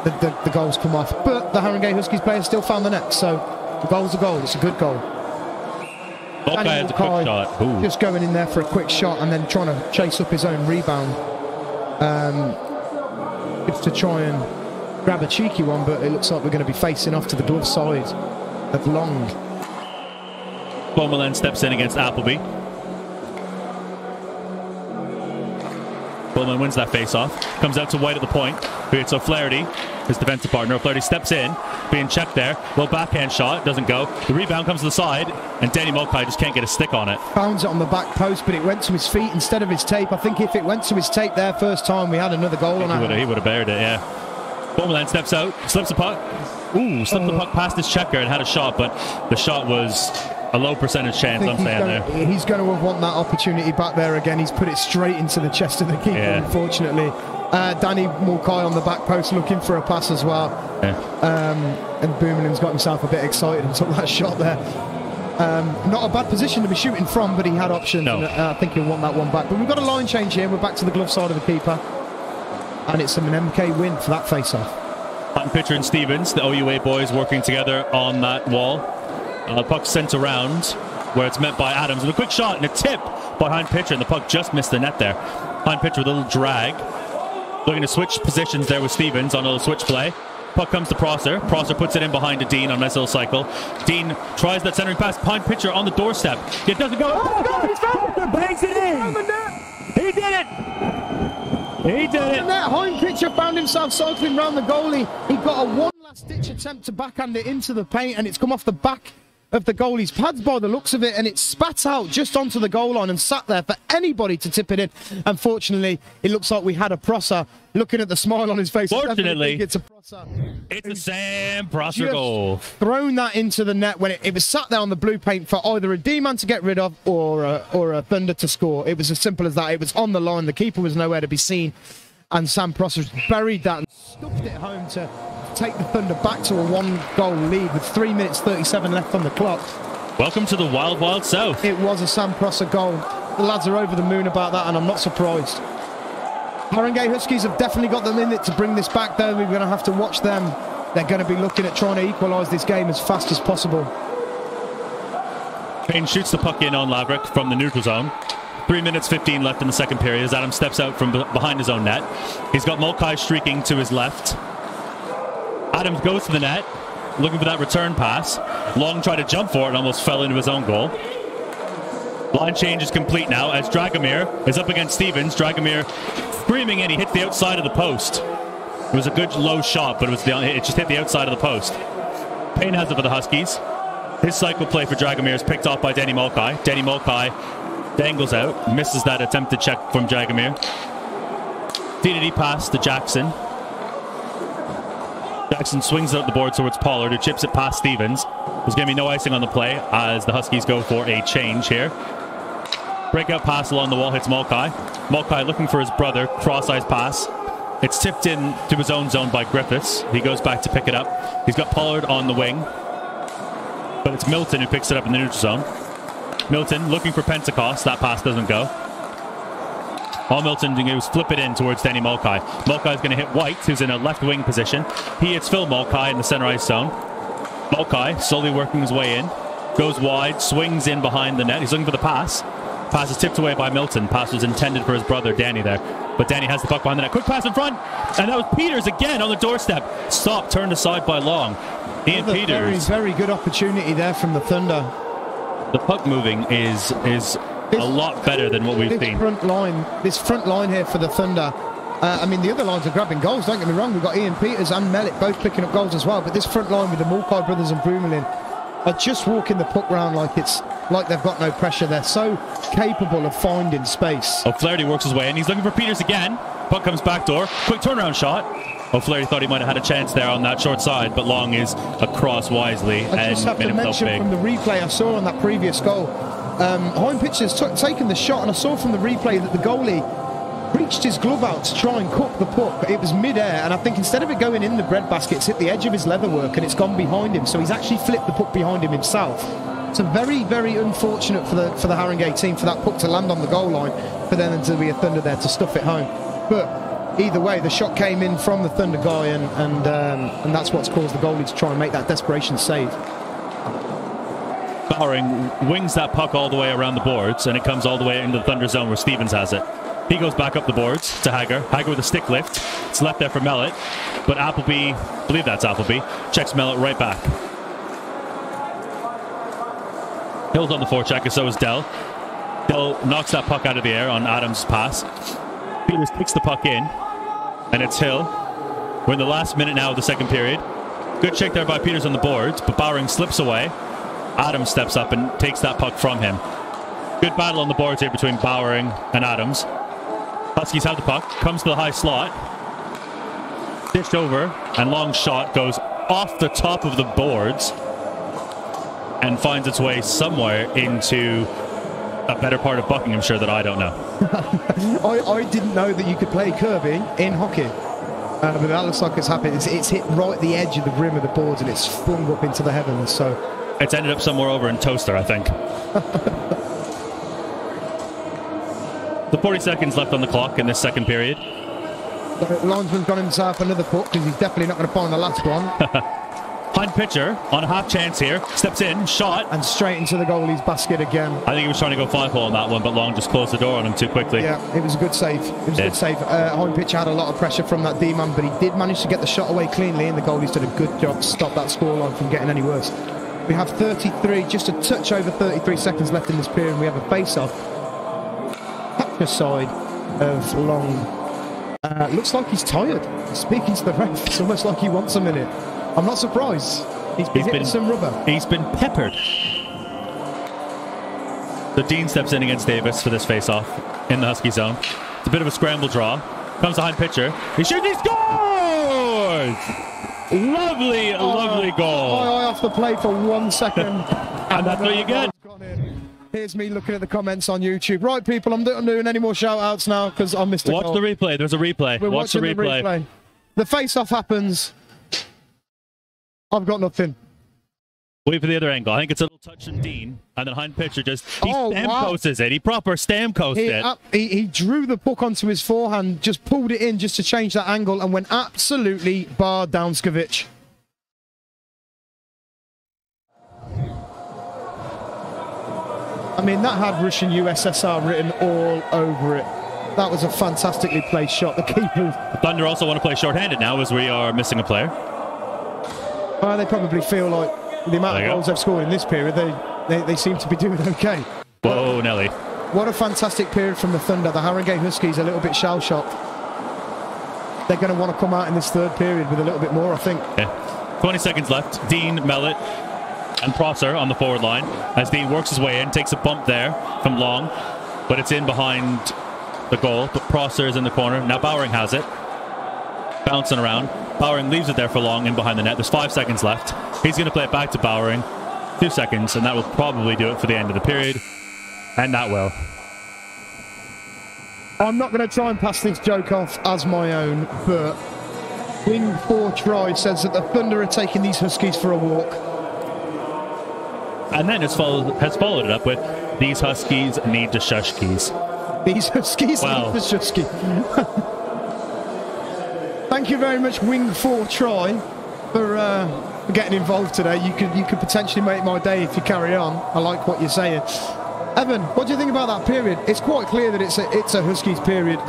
C: the goal's come off. But the Haringey Huskies player still found the net, so the goal's a goal. It's a good goal.
B: Okay, it's a quick shot. Ooh.
C: Just going in there for a quick shot and then trying to chase up his own rebound. Just to try and grab a cheeky one, but it looks like we're going to be facing off to the glove side of Long.
B: Beaumoulin steps in against Appleby. Bowman wins that face-off. Comes out to White at the point. It's O'Flaherty, his defensive partner. O'Flaherty steps in, being checked there. Low backhand shot, doesn't go. The rebound comes to the side, and Danny Mulcahy just can't get a stick on it.
C: Found it on the back post, but it went to his feet instead of his tape. I think if it went to his tape there first time, we had another goal on it.
B: He would have buried it, yeah. Bowman then steps out, slips the puck. Ooh, slipped the puck past his checker and had a shot, but the shot was a low percentage chance, I'm saying there.
C: He's going to have want that opportunity back there again. He's put it straight into the chest of the keeper, unfortunately. Danny Mulcahy on the back post looking for a pass as well. Yeah. And Boomerang's got himself a bit excited and took that shot there. Not a bad position to be shooting from, but he had options.
B: No.
C: And, I think he'll want that one back. But we've got a line change here. We're back to the glove side of the keeper. And it's an MK win for that face-off.
B: Pitcher and Stevens, the OUA boys, working together on that wall. Puck sent around where it's met by Adams with a quick shot and a tip behind Pitcher, and the puck just missed the net there. Behind Pitcher with a little drag. Looking to switch positions there with Stevens on a little switch play. Puck comes to Prosser. Prosser puts it in behind to Dean on a nice little cycle. Dean tries that centering pass behind Pitcher on the doorstep. It doesn't go. Oh, God, he's found it! Banks it in! He did it! He did it!
C: That Hein Pitcher found himself cycling round the goalie. He got a one last ditch attempt to backhand it into the paint, and it's come off the back of the goalie's pads by the looks of it, and it spat out just onto the goal line and sat there for anybody to tip it in. Unfortunately, it looks like we had a Prosser. Looking at the smile on his face,
B: fortunately,
C: it's a Prosser.
B: It's a Sam Prosser goal.
C: Thrown that into the net when it was sat there on the blue paint for either a D-man to get rid of or a Thunder to score. It was as simple as that. It was on the line. The keeper was nowhere to be seen, and Sam Prosser buried that and stuffed it home to take the Thunder back to a one-goal lead with 3 minutes 37 left on the clock.
B: Welcome to the Wild Wild South.
C: It was a Sam Prosser goal. The lads are over the moon about that, and I'm not surprised. Haringey Huskies have definitely got them in it to bring this back, though. We're going to have to watch them. They're going to be looking at trying to equalise this game as fast as possible.
B: Payne shoots the puck in on Laverick from the neutral zone. 3 minutes 15 left in the second period as Adam steps out from behind his own net. He's got Mulcahy streaking to his left. Adams goes to the net, looking for that return pass. Long tried to jump for it and almost fell into his own goal. Line change is complete now as Dragomir is up against Stevens. Dragomir screaming in, he hits the outside of the post. It was a good low shot, but it just hit the outside of the post. Payne has it for the Huskies. His cycle play for Dragomir is picked off by Danny Mulcahy. Danny Mulcahy dangles out, misses that attempted check from Dragomir. DDD pass to Jackson. Jackson swings it up the board towards Pollard, who chips it past Stevens. There's going to be no icing on the play as the Huskies go for a change here. Breakout pass along the wall hits Mulcahy. Mulcahy looking for his brother, cross-eyes pass. It's tipped in to his own zone by Griffiths. He goes back to pick it up. He's got Pollard on the wing, but it's Milton who picks it up in the neutral zone. Milton looking for Pentecost. That pass doesn't go. All Milton doing was flip it in towards Danny Mulcahy. Mulcahy's going to hit White, who's in a left wing position. He hits Phil Mulcahy in the center ice zone. Mulcahy slowly working his way in. Goes wide, swings in behind the net. He's looking for the pass. Pass is tipped away by Milton. Pass was intended for his brother Danny there. But Danny has the puck behind the net. Quick pass in front. And that was Peters again on the doorstep. Stop, turned aside by Long. Ian Peters.
C: Very good opportunity there from the Thunder.
B: The puck moving is a lot better than what we've seen.
C: This front line here for the Thunder. I mean, the other lines are grabbing goals, don't get me wrong. We've got Ian Peters and Mellick both picking up goals as well. But this front line with the Mulcahy brothers and Brumelin are just walking the puck round like they've got no pressure. They're so capable of finding space.
B: O'Flaherty works his way in. He's looking for Peters again. Puck comes back door. Quick turnaround shot. O'Flaherty thought he might have had a chance there on that short side, but Long is across wisely.
C: I just have to mention from the replay I saw on that previous goal, Hein Pitcher's taken the shot, and I saw from the replay that the goalie reached his glove out to try and cook the puck. It was mid-air, and I think instead of it going in the breadbasket, it's hit the edge of his leatherwork and it's gone behind him. So he's actually flipped the puck behind him himself. So very, very unfortunate for the Haringey team for that puck to land on the goal line, for then to be a Thunder there to stuff it home. But either way, the shot came in from the Thunder guy, and that's what's caused the goalie to try and make that desperation save.
B: Bowering wings that puck all the way around the boards, and it comes all the way into the Thunder zone where Stevens has it. He goes back up the boards to Hager. Hager with a stick lift. It's left there for Mellett, but Appleby, I believe that's Appleby, checks Mellett right back. Hill's on the forecheck, and so is Dell. Dell knocks that puck out of the air on Adams' pass. Peters kicks the puck in, and it's Hill. We're in the last minute now of the second period. Good check there by Peters on the boards, but Bowering slips away. Adams steps up and takes that puck from him. Good battle on the boards here between Bowering and Adams. Huskies have the puck, comes to the high slot. Dished over, and long shot goes off the top of the boards and finds its way somewhere into a better part of Buckinghamshire that I don't know.
C: I didn't know that you could play Kirby in hockey. But that looks like it's happened. It's hit right at the edge of the rim of the boards and it's flung up into the heavens. So
B: it's ended up somewhere over in Toaster, I think. The 40 seconds left on the clock in this second period.
C: The linesman's got himself another puck because he's definitely not going to find the last one.
B: Hind pitcher on a half chance here. Steps in, shot.
C: And straight into the goalie's basket again.
B: I think he was trying to go 5-hole on that one, but Long just closed the door on him too quickly.
C: Yeah, it was a good save. It was a good save. Hind pitcher had a lot of pressure from that D-man, but he did manage to get the shot away cleanly, and the goalie's did a good job to stop that scoreline from getting any worse. We have 33, just a touch over 33 seconds left in this period, and we have a face-off. Capture side of Long. Looks like he's tired. Speaking to the ref, it's almost like he wants a minute. I'm not surprised. He's been some rubber.
B: He's been peppered. So Dean steps in against Davis for this face-off in the Husky zone. It's a bit of a scramble draw. Comes behind pitcher. He shoots, he scores! Lovely, lovely goal.
C: Eye off the play for 1 second.
B: And that's what you get.
C: Here's me looking at the comments on YouTube. Right, people, I'm doing any more shout-outs now because I missed a goal.
B: Watch the replay. There's a replay.
C: We're watching the replay. The face-off happens. I've got nothing.
B: Wait for the other angle. I think it's a little touch from Dean, and then Hind pitcher just Stamkos it. He proper Stamkos it.
C: He drew the puck onto his forehand, just pulled it in just to change that angle, and went absolutely bar down Skovic. I mean, that had Russian USSR written all over it. That was a fantastically placed shot. The keeper.
B: Thunder also want to play short-handed now, as we are missing a player.
C: They probably feel like the amount of goals they've scored in this period, they seem to be doing okay.
B: Whoa, Nelly.
C: What a fantastic period from the Thunder. The Haringey Huskies a little bit shell-shocked. They're going to want to come out in this third period with a little bit more, I think.
B: Yeah. 20 seconds left. Dean, Mellett, and Prosser on the forward line. As Dean works his way in, takes a bump there from Long, but it's in behind the goal. But Prosser is in the corner. Now Bowering has it. Bouncing around. Bowering leaves it there for Long in behind the net. There's 5 seconds left. He's going to play it back to Bowering. 2 seconds, and that will probably do it for the end of the period. And that will.
C: I'm not going to try and pass this joke off as my own, but Wing 4 Try says that the Thunder are taking these Huskies for a walk.
B: And then has followed it up with, these Huskies need the Shushkies.
C: These Huskies need the Shushkies. Thank you very much, Wing 4 Try, for getting involved today. You could potentially make my day if you carry on. I like what you're saying. Evan, what do you think about that period? It's quite clear that it's a Huskies period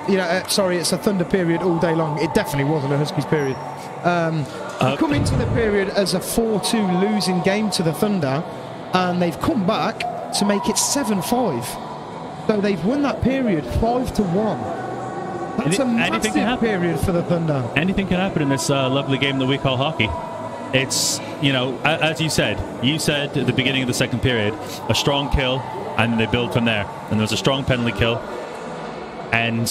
C: it's a Thunder period all day long. It definitely wasn't a Huskies period. They come into the period as a 4-2 losing game to the Thunder, and they've come back to make it 7-5. So they've won that period 5-1. That's a massive period for the Thunder.
B: Anything can happen in this lovely game that we call hockey. It's, as you said at the beginning of the second period, a strong kill, and they build from there. And there's a strong penalty kill. And,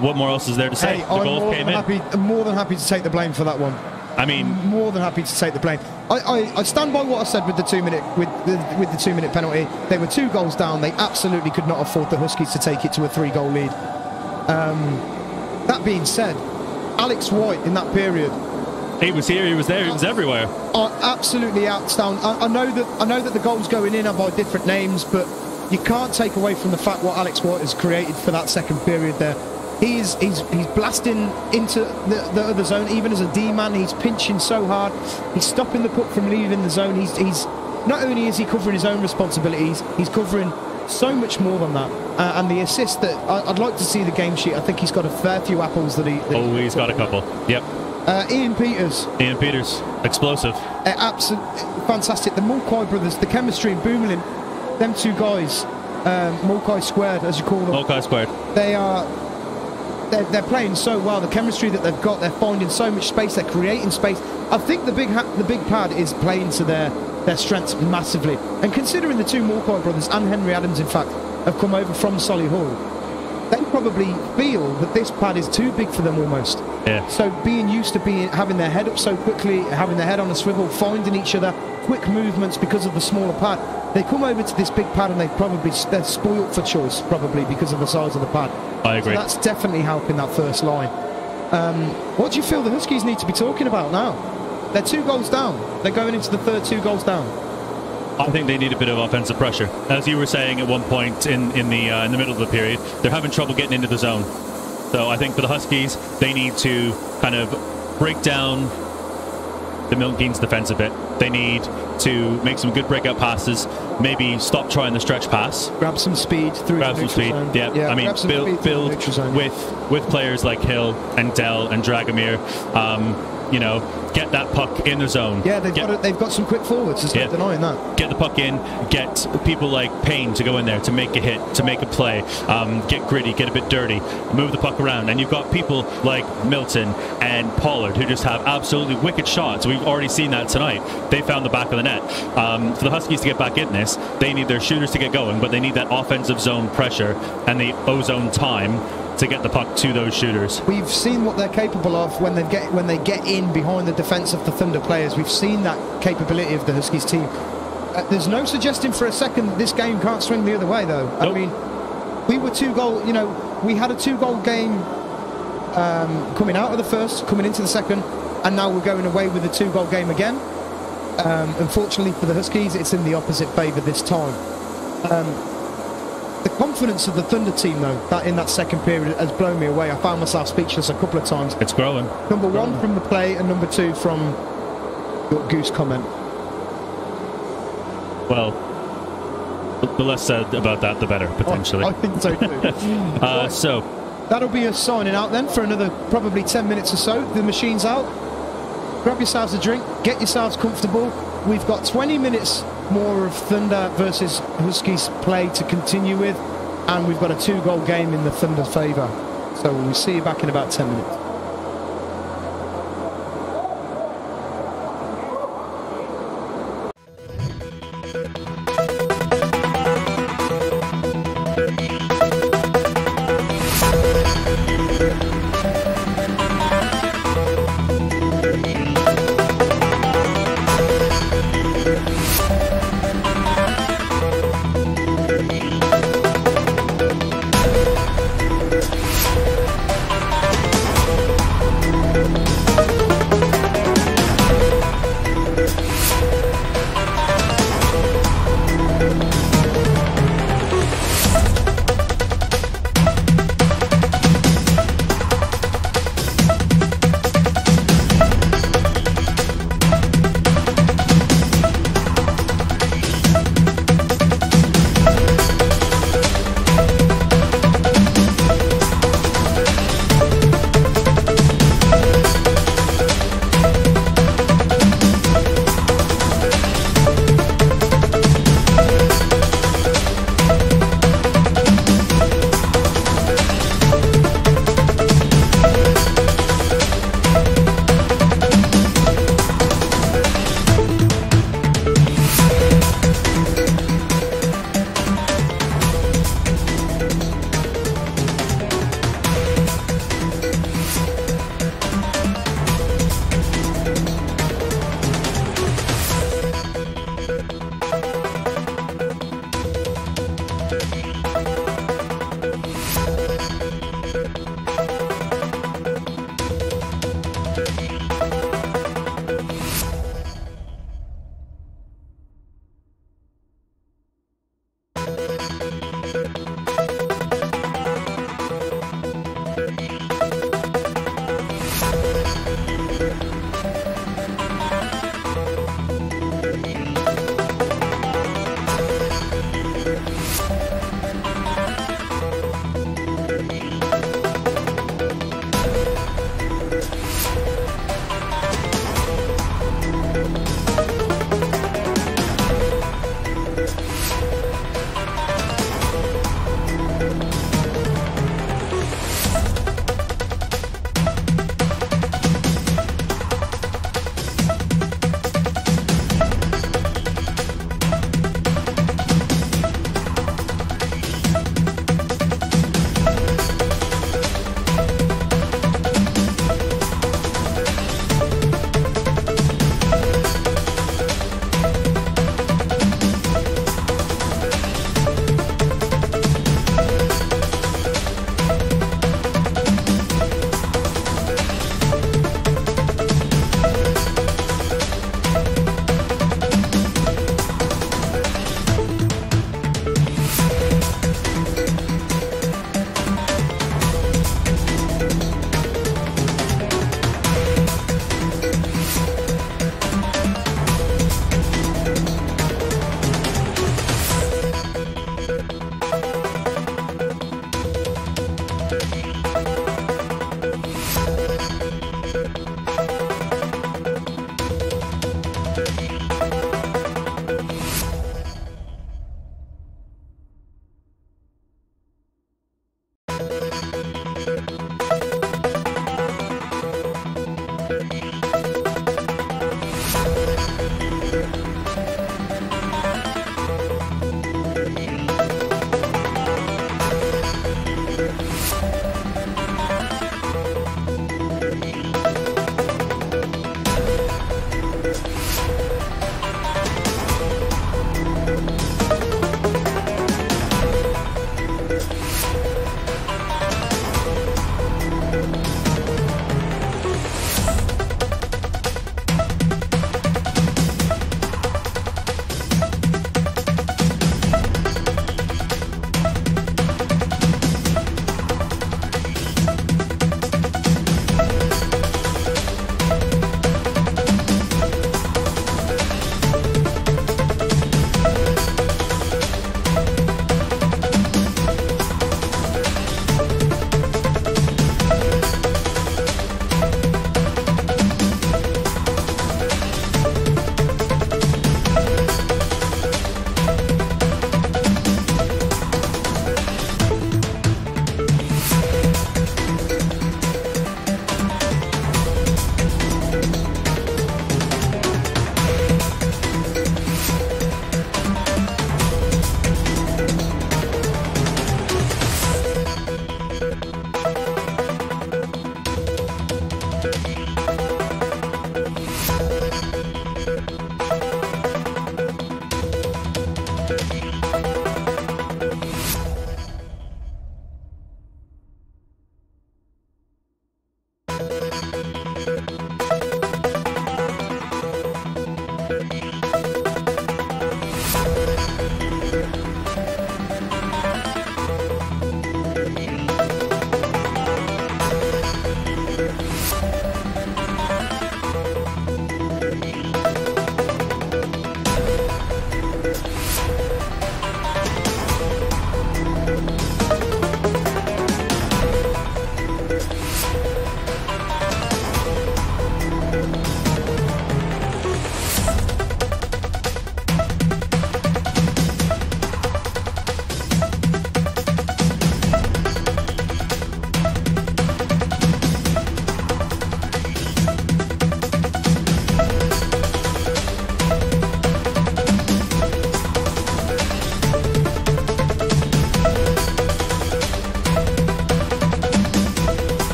B: what more else is there to say?
C: Hey, I'm more than happy to take the blame for that one.
B: I mean,
C: more than happy to take the blame. I stand by what I said with the 2 minute with the 2 minute penalty. They were 2 goals down. They absolutely could not afford the Huskies to take it to a 3-goal lead. That being said, Alex White in that period.
B: He was here, he was there, he was everywhere.
C: Absolutely outstanding. I know that the goals going in are by different names, but you can't take away from the fact what Alex White has created for that second period there. He's blasting into the other zone, even as a D-man. He's pinching so hard. He's stopping the puck from leaving the zone. He's not only is he covering his own responsibilities, he's covering so much more than that. And the assist that I'd like to see the game sheet. I think he's got a fair few apples that
B: he's got a couple. Yep.
C: Ian Peters,
B: explosive.
C: Absolutely fantastic. The Mulcahy brothers, the chemistry in Boomerlin, them two guys, Mulcahy squared, as you call them.
B: Mulcahy squared.
C: They are they're playing so well. The chemistry that they've got, they're finding so much space, they're creating space. I think the big pad is playing to their strengths massively. And considering the two Morkay brothers and Henry Adams, in fact, have come over from Solihull, they probably feel that this pad is too big for them almost.
B: Yeah.
C: So being used to having their head up so quickly, having their head on a swivel, finding each other, quick movements because of the smaller pad, they come over to this big pad and they're spoilt for choice probably because of the size of the pad.
B: I agree.
C: So that's definitely helping that first line. What do you feel the Huskies need to be talking about now? They're 2 goals down. They're going into the third 2 goals down.
B: I think they need a bit of offensive pressure. As you were saying at one point in the middle of the period, they're having trouble getting into the zone. So I think for the Huskies, they need to kind of break down the Milton Keynes defense a bit. They need to make some good breakout passes, maybe stop trying the stretch pass.
C: Grab some speed through
B: Grab
C: the
B: some speed,
C: zone.
B: yeah. I mean, build with players like Hill and Dell and Dragomir. You know, get that puck in the zone.
C: Yeah, they've got some quick forwards. There's no denying that.
B: Get the puck in. Get people like Payne to go in there to make a hit, to make a play. Get gritty, get a bit dirty, move the puck around. And you've got people like Milton and Pollard who just have absolutely wicked shots. We've already seen that tonight. They found the back of the net. For the Huskies to get back in this, they need their shooters to get going, but they need that offensive zone pressure and the O-zone time to get the puck to those shooters. We've
C: seen what they're capable of when they get in behind the defence of the Thunder players. We've seen that capability of the Huskies team. There's no suggesting for a second this game can't swing the other way, though. Nope. I mean, we were 2-goal. You know, we had a 2-goal game coming out of the first, coming into the second, and now we're going away with a 2-goal game again. Unfortunately for the Huskies, it's in the opposite favour this time. The confidence of the Thunder team, though, that in that second period has blown me away. I found myself speechless a couple of times.
B: It's growing.
C: Number one from the play, and number 2 from your Goose comment.
B: Well, the less said about that, the better, potentially.
C: I think so too.
B: So
C: that'll be us signing out then for another probably 10 minutes or so. The machine's out. Grab yourselves a drink, get yourselves comfortable. We've got 20 minutes more of Thunder versus Huskies play to continue with, and we've got a 2-goal game in the Thunder's favour. So we'll see you back in about 10 minutes.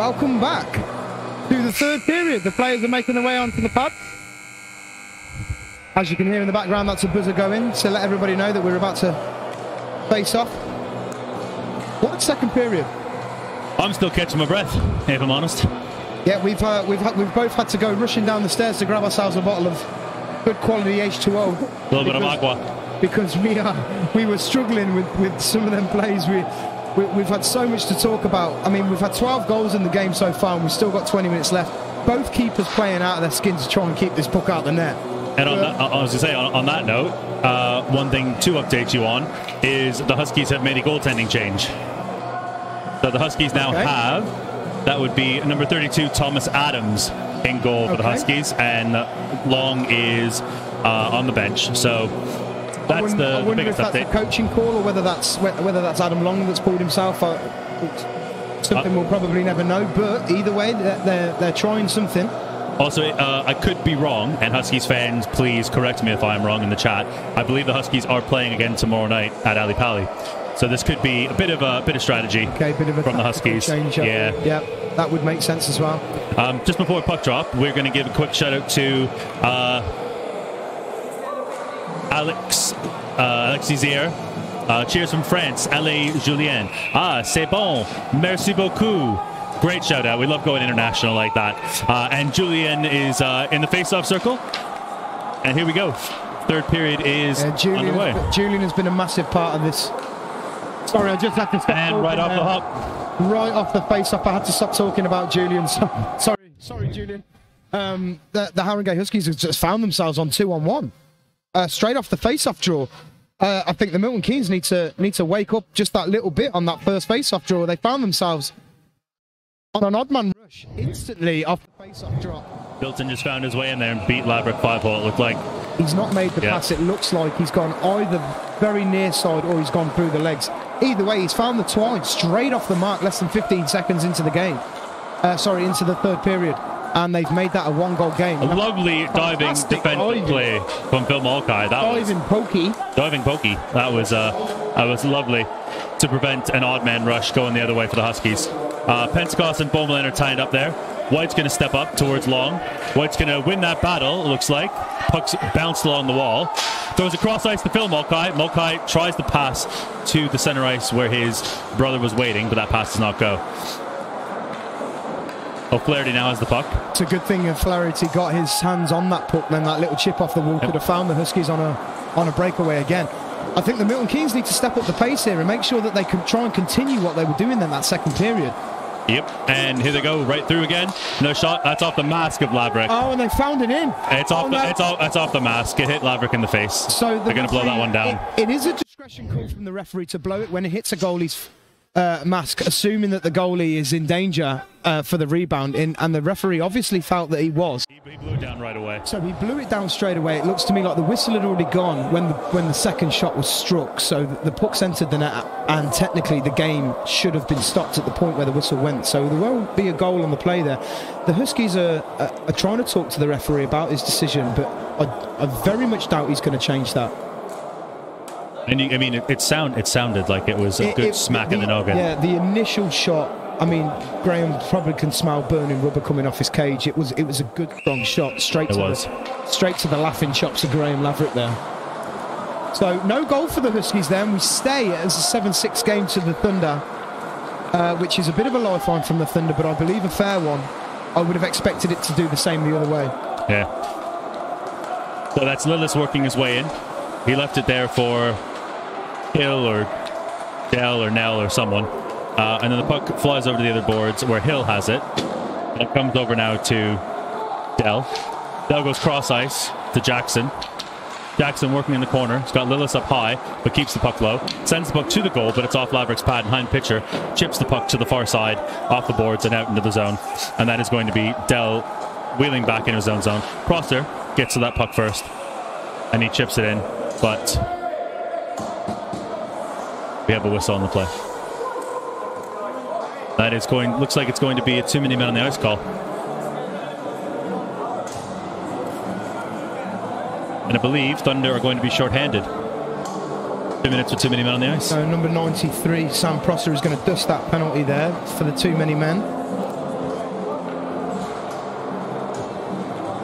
C: Welcome back to the third period. The players are making their way onto the pad. As you can hear in the background, that's a buzzer going to let everybody know that we're about to face off. What second period?
B: I'm still catching my breath, if I'm honest.
C: Yeah, we've both had to go rushing down the stairs to grab ourselves a bottle of good quality H2O.
B: A little bit of agua.
C: Because we were struggling with some of them plays. We've had so much to talk about. I mean, we've had 12 goals in the game so far, and we've still got 20 minutes left. Both keepers playing out of their skin to try and keep this puck out the net.
B: And on that, I was going to say, on that note, one thing to update you on is the Huskies have made a goaltending change. So the Huskies now have, that would be number 32, Thomas Adams, in goal for the Huskies, and Long is on the bench. So that's the biggest update.
C: That's a coaching call, or whether that's Adam Long that's pulled himself. Something we'll probably never know. But either way, they're trying something.
B: Also, I could be wrong, and Huskies fans, please correct me if I'm wrong in the chat. I believe the Huskies are playing again tomorrow night at Ali Pali, so this could be a bit of strategy from the Huskies.
C: Change, yeah, that would make sense as well.
B: Just before puck drop, we're going to give a quick shout out to Alexis Zier. Cheers from France, Alain Julien. C'est bon, merci beaucoup. Great shout out. We love going international like that. And Julian is in the face-off circle. And here we go. Third period is underway.
C: Julian has been a massive part of this. Sorry, I just had to stop.
B: And right off the hop.
C: Right off the face-off, I had to stop talking about Julian. Sorry, Julian. The Haringey Huskies have just found themselves on 2-on-1. Straight off the face-off draw. I think the Milton Keynes need to wake up just that little bit on that first face-off draw. They found themselves on an odd man rush instantly off the face-off drop.
B: Milton just found his way in there and beat Laverick 5-hole, it looked like.
C: He's not made the pass. It looks like he's gone either very near side or he's gone through the legs. Either way, he's found the twine straight off the mark, less than 15 seconds into the game. Into the third period. And they've made that a one-goal game.
B: A lovely diving defensive play from Phil Mulcahy. Diving pokey. That was lovely to prevent an odd man rush going the other way for the Huskies. Pentecost and Beaumoulin are tied up there. White's going to step up towards Long. White's going to win that battle, it looks like. Puck's bounced along the wall. Throws across ice to Phil Mulcahy. Mulcahy tries to pass to the center ice where his brother was waiting, but that pass does not go. O'Flaherty now has the puck.
C: It's a good thing O'Flaherty got his hands on that puck, then that little chip off the wall could have found the Huskies on a breakaway again. I think the Milton Keynes need to step up the pace here and make sure that they can try and continue what they were doing in that second period.
B: Yep, and here they go, right through again. No shot. That's off the mask of Laverick.
C: Oh, and they found it in.
B: It's off the mask. It hit Laverick in the face.
C: So
B: they're going to blow that one down.
C: It is a discretion call from the referee to blow it when it hits a goalie's mask, assuming that the goalie is in danger for the rebound. And the referee obviously felt that he was.
B: He blew it down right away.
C: So he blew it down straight away. It looks to me like the whistle had already gone when the second shot was struck. So the puck's entered the net, and technically the game should have been stopped at the point where the whistle went. So there won't be a goal on the play there. The Huskies are trying to talk to the referee about his decision, but I very much doubt he's going to change that.
B: And I mean, it sounded like it was a good smack in the noggin.
C: Yeah, the initial shot. I mean, Graham probably can smell burning rubber coming off his cage. It was a good strong shot straight to the laughing chops of Graham Laverick there. So no goal for the Huskies then. We stay as a 7-6 game to the Thunder, which is a bit of a lifeline from the Thunder, but I believe a fair one. I would have expected it to do the same the other way.
B: Yeah. So that's Lillis working his way in. He left it there for Hill or Dell or Nell or someone. And then the puck flies over to the other boards where Hill has it. And it comes over now to Dell. Dell goes cross ice to Jackson. Jackson working in the corner. He's got Lillis up high, but keeps the puck low. Sends the puck to the goal, but it's off Laverick's pad. Behind pitcher chips the puck to the far side, off the boards and out into the zone. And that is going to be Dell wheeling back into his own zone. Prosser gets to that puck first, and he chips it in, but we have a whistle on the play. That is looks like it's going to be a too many men on the ice call. And I believe Thunder are going to be short-handed. 2 minutes with too many men on the ice.
C: So number 93, Sam Prosser, is going to dust that penalty there for the too many men.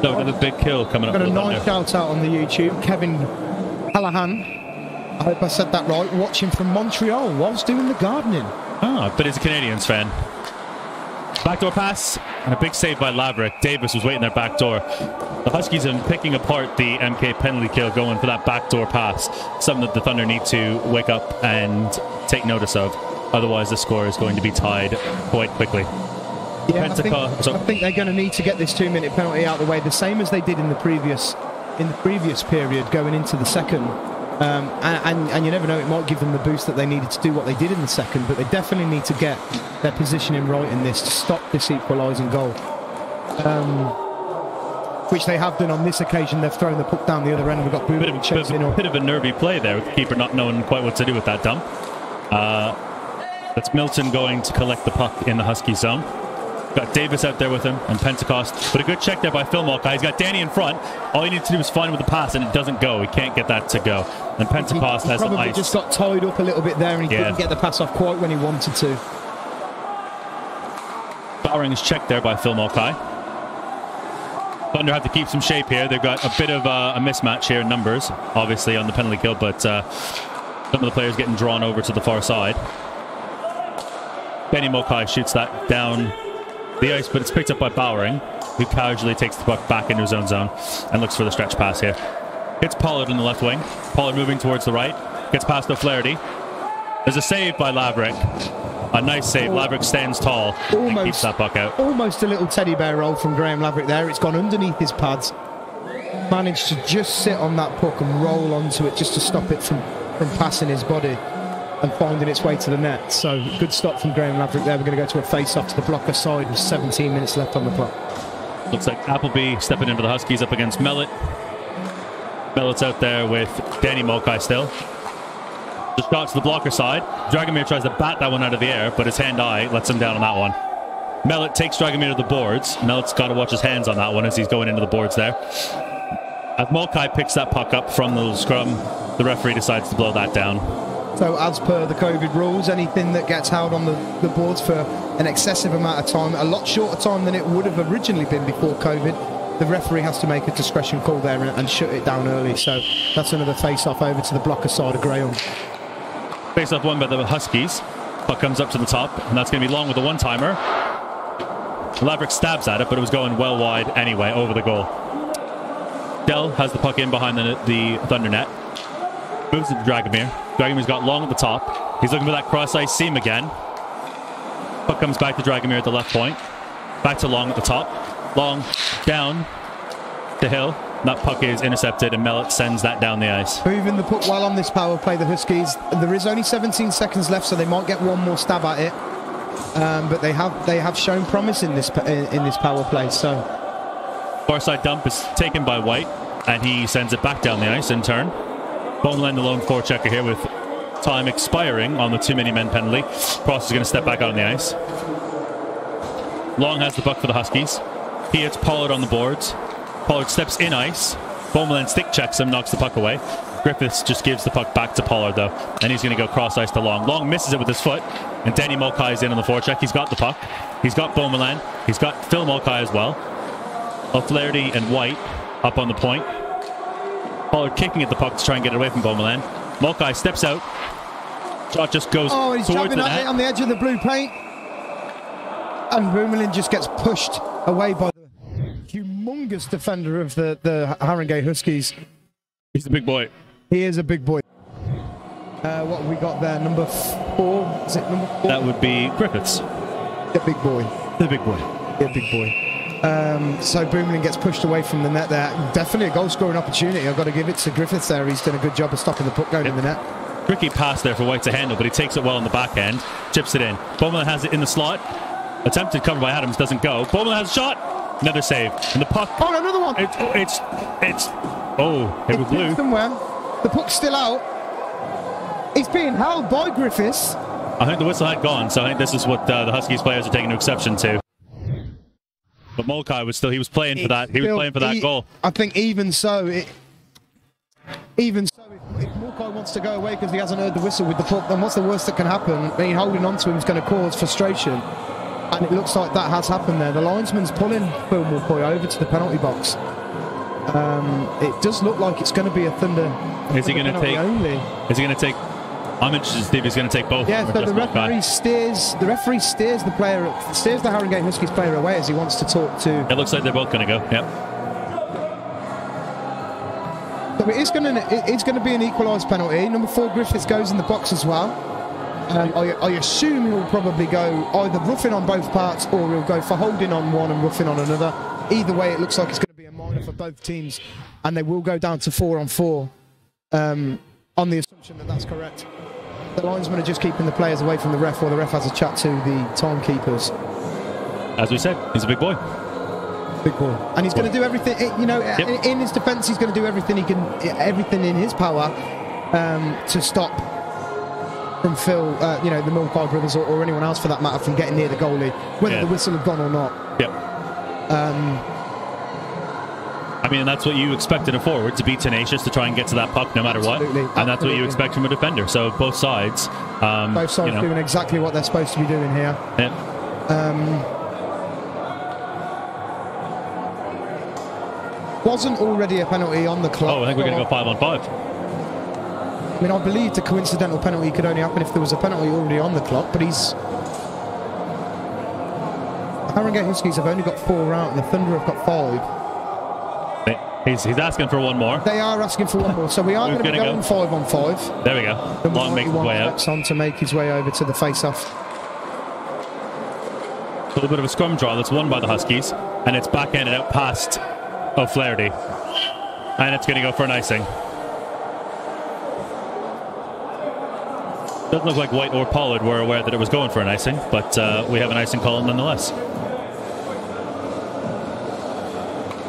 B: So another big kill coming up.
C: Got a
B: for the
C: nice
B: Thunder.
C: shout out on the YouTube. Kevin Hallahan, I hope I said that right, watching from Montreal whilst doing the gardening.
B: Ah, but he's a Canadians fan. Backdoor pass and a big save by Laverick. Davis was waiting there backdoor. The Huskies are picking apart the MK penalty kill, going for that backdoor pass. Something that the Thunder need to wake up and take notice of. Otherwise, the score is going to be tied quite quickly.
C: Yeah, I think they're going to need to get this 2-minute penalty out of the way, the same as they did in the previous period going into the second. And you never know, it might give them the boost that they needed to do what they did in the second, but they definitely need to get their positioning right in this to stop this equalising goal. Which they have done on this occasion. They've thrown the puck down the other end. We've got Boomerang chasing up.
B: Bit of a nervy play there with the keeper not knowing quite what to do with that dump. That's Milton going to collect the puck in the Husky zone. Got Davis out there with him and Pentecost. But a good check there by Phil Mulcahy. He's got Danny in front. All he needs to do is find with the pass, and it doesn't go. He can't get that to go. And Pentecost has some ice.
C: Probably just got tied up a little bit there, and he couldn't get the pass off quite when he wanted to.
B: Bowering is checked there by Phil Mulcahy. Thunder have to keep some shape here. They've got a bit of a mismatch here in numbers, obviously, on the penalty kill, but some of the players getting drawn over to the far side. Benny Mulcahy shoots that down the ice, but it's picked up by Bowering, who casually takes the puck back into his own zone and looks for the stretch pass here. Hits Pollard in the left wing. Pollard moving towards the right. Gets past O'Flaherty. There's a save by Laverick. A nice save. Laverick stands tall and keeps that puck out.
C: Almost a little teddy bear roll from Graham Laverick there. It's gone underneath his pads. Managed to just sit on that puck and roll onto it just to stop it from passing his body and finding its way to the net. So good stop from Graham Laverick there. We're going to go to a face-off to the blocker side with 17 minutes left on the clock.
B: Looks like Appleby stepping into the Huskies up against Mellett. Mellett's out there with Danny Mulcahy still. The shot to the blocker side. Dragomir tries to bat that one out of the air, but his hand-eye lets him down on that one. Mellett takes Dragomir to the boards. Mellett's got to watch his hands on that one as he's going into the boards there. As Mulcahy picks that puck up from the little scrum, the referee decides to blow that down.
C: So as per the COVID rules, anything that gets held on the boards for an excessive amount of time, a lot shorter time than it would have originally been before COVID, the referee has to make a discretion call there and shut it down early. So that's another face-off over to the blocker side of Graham.
B: Face-off won by the Huskies. Puck comes up to the top, and that's going to be long with a one-timer. Laverick stabs at it, but it was going well wide anyway, over the goal. Dell has the puck in behind the Thunder net. Moves it to Dragomir. Dragomir's got long at the top. He's looking for that cross-ice seam again. Puck comes back to Dragomir at the left point. Back to Long at the top. Long down to Hill. That puck is intercepted, and Mellett sends that down the ice.
C: Moving the puck well on this power play, the Huskies. There is only 17 seconds left, so they might get one more stab at it. But they have shown promise in this power play. So
B: far side dump is taken by White, and he sends it back down the ice in turn. Boneland, the lone forechecker here with time expiring on the too many men penalty. Cross is going to step back out on the ice. Long has the puck for the Huskies. He hits Pollard on the boards. Pollard steps in ice. Boneland stick checks him, knocks the puck away. Griffiths just gives the puck back to Pollard though, and he's going to go cross ice to Long. Long misses it with his foot, and Danny Mulcahy is in on the forecheck. He's got the puck. He's got Boneland. He's got Phil Mulcahy as well. O'Flaherty and White up on the point. Pollard kicking at the puck to try and get it away from Boneland. Mulcahy steps out. Shot just goes
C: he's
B: towards the net.
C: on the edge of the blue paint. And Boomerlin just gets pushed away by the humongous defender of the Haringey Huskies.
B: He's a big boy.
C: He is a big boy. What have we got there? Number 4? Is it number 4?
B: That would be Griffiths.
C: The big boy.
B: The big boy.
C: The big boy. So Boomerlin gets pushed away from the net there. Definitely a goal scoring opportunity. I've got to give it to Griffiths there. He's done a good job of stopping the puck going in the net.
B: Tricky pass there for White to handle, but he takes it well on the back end. Chips it in. Bowman has it in the slot. Attempted cover by Adams, doesn't go. Bowman has a shot. Another save. And the puck.
C: Oh, another one.
B: It was blue.
C: Somewhere. The puck's still out. It's being held by Griffiths.
B: I think the whistle had gone, so I think this is what the Huskies players are taking exception to. But Mulcahy was still, he was playing for that. He was playing for that goal.
C: I think even so, if Mulcahy wants to go away because he hasn't heard the whistle with the puck, then what's the worst that can happen? I mean, holding on to him is going to cause frustration. And it looks like that has happened there. The linesman's pulling Phil Mulcoy over to the penalty box. It does look like it's going to be a Thunder.
B: Is he going to take?
C: Only.
B: Is he going to take? I'm interested to see if he's going to take both.
C: Yeah, so the referee steers. The referee steers the player, steers the Haringey Huskies player away as he wants to talk to.
B: It looks like they're both going to go. Yep.
C: So it's going to be an equalised penalty. Number 4 Griffiths goes in the box as well. I assume he'll probably go either roughing on both parts or he'll go for holding on one and roughing on another. Either way, it looks like it's going to be a minor for both teams, and they will go down to 4-on-4 on the assumption that that's correct. The linesmen are just keeping the players away from the ref while the ref has a chat to the timekeepers.
B: As we said, he's a big boy.
C: Big boy. And he's going to do everything, you know, in his defence, he's going to do everything he can, everything in his power to stop from Phil, you know, the Mulcahy brothers or anyone else for that matter from getting near the goalie, whether the whistle had gone or not.
B: Yep. I mean, that's what you expect in a forward, to be tenacious, to try and get to that puck no matter what. And that's what you expect from a defender. So both sides.
C: Both sides doing exactly what they're supposed to be doing here.
B: Yeah.
C: Wasn't already a penalty on the clock.
B: Oh, I think we're going to go 5-on-5.
C: I mean, I believe the coincidental penalty could only happen if there was a penalty already on the clock, but he's... The Haringey Huskies have only got 4 out, and the Thunder have got 5.
B: He's asking for one more.
C: They are asking for one more, so we are going to be going 5-on-5.
B: There we go. Long makes his way out.
C: On to make his way over to the face-off.
B: A little bit of a scrum draw that's won by the Huskies, and it's back-handed out past O'Flaherty. And it's going to go for an icing. Doesn't look like White or Pollard were aware that it was going for an icing, but we have an icing call nonetheless.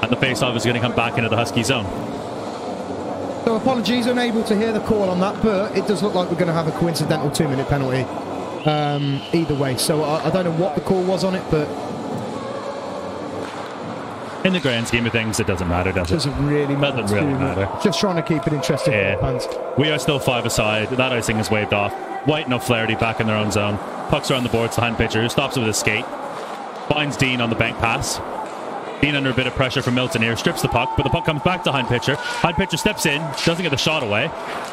B: And the face-off is going to come back into the Husky zone.
C: So apologies, unable to hear the call on that, but it does look like we're going to have a coincidental 2-minute penalty either way. So I don't know what the call was on it, but...
B: In the grand scheme of things, it doesn't matter, does it?
C: Doesn't really matter.
B: Doesn't really matter.
C: Just trying to keep it interesting for the fans.
B: We are still 5 aside. That icing is waved off. White and O'Flaherty back in their own zone. Pucks are on the boards. The hand pitcher stops it with a skate. Finds Dean on the bank pass. Dean under a bit of pressure from Milton here. Strips the puck, but the puck comes back to Hind pitcher. Hind pitcher steps in. Doesn't get the shot away.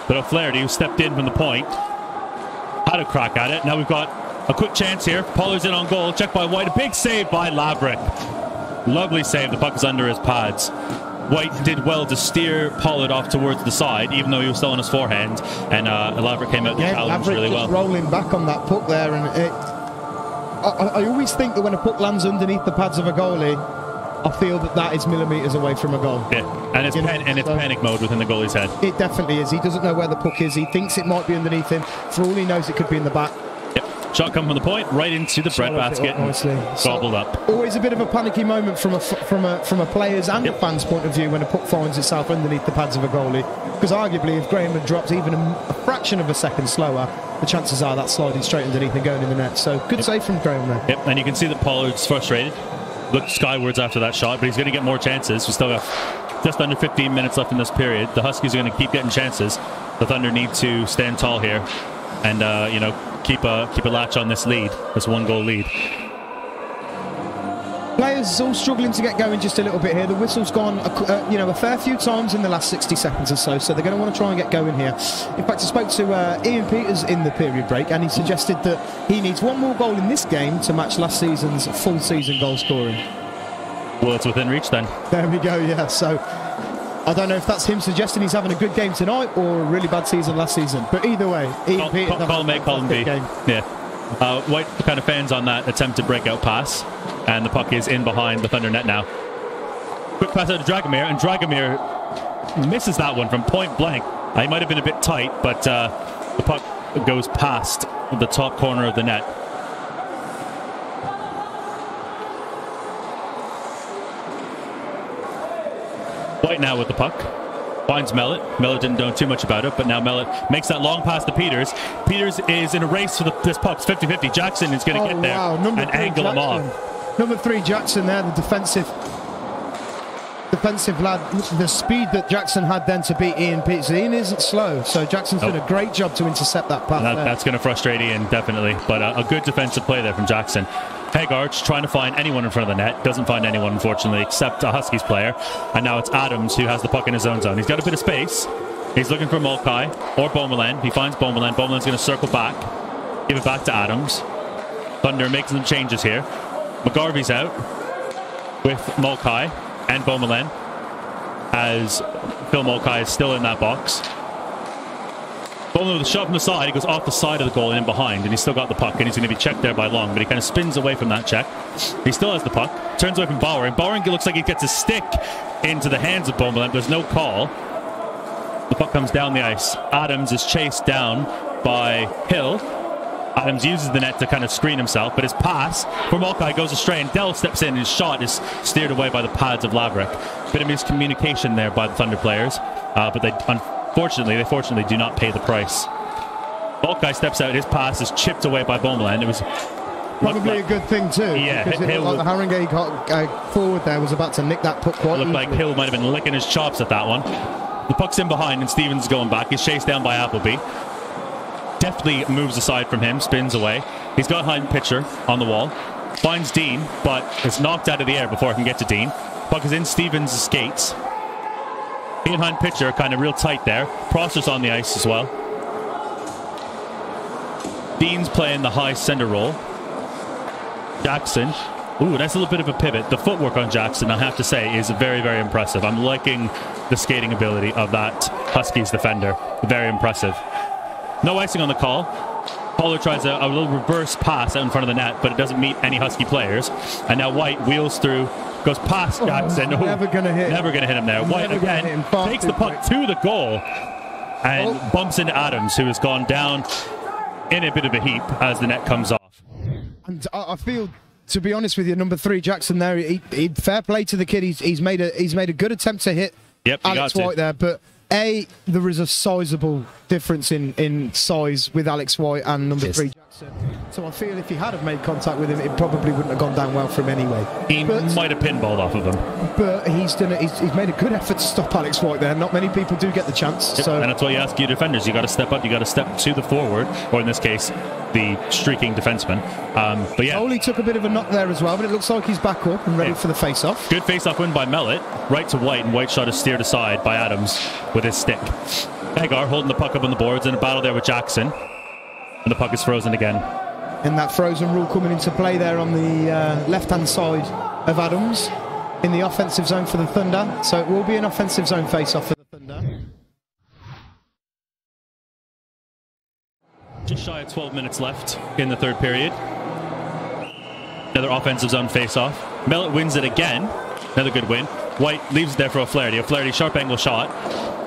B: But O'Flaherty, who stepped in from the point, had a crack at it. Now we've got a quick chance here. Pollard's in on goal. Checked by White. A big save by Laverick. Lovely save. The puck is under his pads. White did well to steer Pollard off towards the side, even though he was still on his forehand. And Laverick came out and challenged really well.
C: Rolling back on that puck there, and I always think that when a puck lands underneath the pads of a goalie, I feel that is millimetres away from a goal.
B: Yeah, and it's panic mode within the goalie's head.
C: It definitely is. He doesn't know where the puck is. He thinks it might be underneath him. For all he knows, it could be in the back.
B: Yep. Shot coming from the point, right into the bread basket, and gobbled up.
C: Always a bit of a panicky moment from a player's and a fan's point of view when a puck finds itself underneath the pads of a goalie. Because arguably, if Graham had dropped even a fraction of a second slower, the chances are that's sliding straight underneath and going in the net. So good save from Graham there.
B: Yep, and you can see that Pollard's frustrated. Looked skywards after that shot, but he's going to get more chances. We still got just under 15 minutes left in this period. The Huskies are going to keep getting chances. The Thunder need to stand tall here and you know, keep a latch on this lead, this 1-goal lead.
C: Players all struggling to get going just a little bit here. The whistle's gone you know, a fair few times in the last 60 seconds or so, so they're going to want to try and get going here. In fact, I spoke to Ian Peters in the period break, and he suggested that he needs 1 more goal in this game to match last season's full season goal scoring.
B: Well, it's within reach then.
C: There we go, yeah. So I don't know if that's him suggesting he's having a good game tonight or a really bad season last season, but either way, Ian Peters
B: call him B. Yeah. White kind of fans on that attempted breakout pass, and the puck is in behind the Thunder net now. Quick pass out to Dragomir, and Dragomir misses that one from point blank. He might have been a bit tight, but the puck goes past the top corner of the net. White now with the puck. Finds Mellett. Mellett didn't know too much about it, but now Mellett makes that long pass to Peters. Peters is in a race for this puck. It's 50-50. Jackson is going to get there and angle him off.
C: Number 3, Jackson there, the defensive lad. The speed that Jackson had then to beat Ian Peters. Ian isn't slow, so Jackson's done a great job to intercept that pass.
B: That's going to frustrate Ian, definitely. But a good defensive play there from Jackson. Hagar just trying to find anyone in front of the net. Doesn't find anyone, unfortunately, except a Huskies player. And now it's Adams who has the puck in his own zone. He's got a bit of space. He's looking for Mulcahy or Beaumoulin. He finds Beaumoulin. Beaumoulin's going to circle back. Give it back to Adams. Thunder making some changes here. McGarvey's out with Mulcahy and Beaumoulin, as Phil Mulcahy is still in that box. Beaumoulin with a shot from the side. He goes off the side of the goal and in behind, and he's still got the puck, and he's going to be checked there by Long, but he kind of spins away from that check. He still has the puck. Turns away from Bauer, and Bauer looks like he gets a stick into the hands of Beaumoulin. There's no call. The puck comes down the ice. Adams is chased down by Hill. Adams uses the net to kind of screen himself, but his pass for Mulcahy goes astray, and Dell steps in, and his shot is steered away by the pads of Laverick. Bit of miscommunication there by the Thunder players, but they fortunately do not pay the price. Mulcahy steps out, his pass is chipped away by Beaumoulin. It was
C: probably a good thing too.
B: Yeah,
C: because it looked like the Haringey forward there was about to nick that puck quite easily.
B: Looked like Hill might have been licking his chops at that one. The puck's in behind, and Stevens going back. He's chased down by Appleby. Deftly moves aside from him, spins away. He's got Hein Pitcher on the wall. Finds Dean, but is knocked out of the air before he can get to Dean. Puck is in Stevens' skates. He and Hein Pitcher are kind of real tight there. Prosser's on the ice as well. Dean's playing the high center role. Jackson. Ooh, nice little bit of a pivot. The footwork on Jackson, I have to say, is very, very impressive. I'm liking the skating ability of that Huskies defender. Very impressive. No icing on the call. Pollard tries a little reverse pass out in front of the net, but it doesn't meet any Husky players. And now White wheels through, goes past Jackson.
C: Never going to hit.
B: Never going to hit him there. White again takes the puck to the goal and bumps into Adams, who has gone down in a bit of a heap as the net comes off.
C: And I feel, to be honest with you, number 3 Jackson there. He fair play to the kid. He's made a good attempt to hit Alex White there, but there is a sizable difference in size with Alex White and number 3 Jackson. So I feel if he had have made contact with him, it probably wouldn't have gone down well for him anyway.
B: He might have pinballed off of him.
C: But he's made a good effort to stop Alex White there. Not many people do get the chance. So.
B: And that's why you ask your defenders. You got to step up. You got to step to the forward, or in this case, the streaking defenseman. But yeah,
C: Foley took a bit of a knock there as well, but it looks like he's back up and ready for the face-off.
B: Good face-off win by Mellett, right to White, and White's shot is steered aside by Adams with his stick. Hagar holding the puck up on the boards in a battle there with Jackson, and the puck is frozen again.
C: And that frozen rule coming into play there on the left-hand side of Adams in the offensive zone for the Thunder. So it will be an offensive zone face-off for the Thunder.
B: Just shy of 12 minutes left in the third period. Another offensive zone face-off. Mellett wins it again. Another good win. White leaves it there for O'Flaherty. O'Flaherty, sharp angle shot,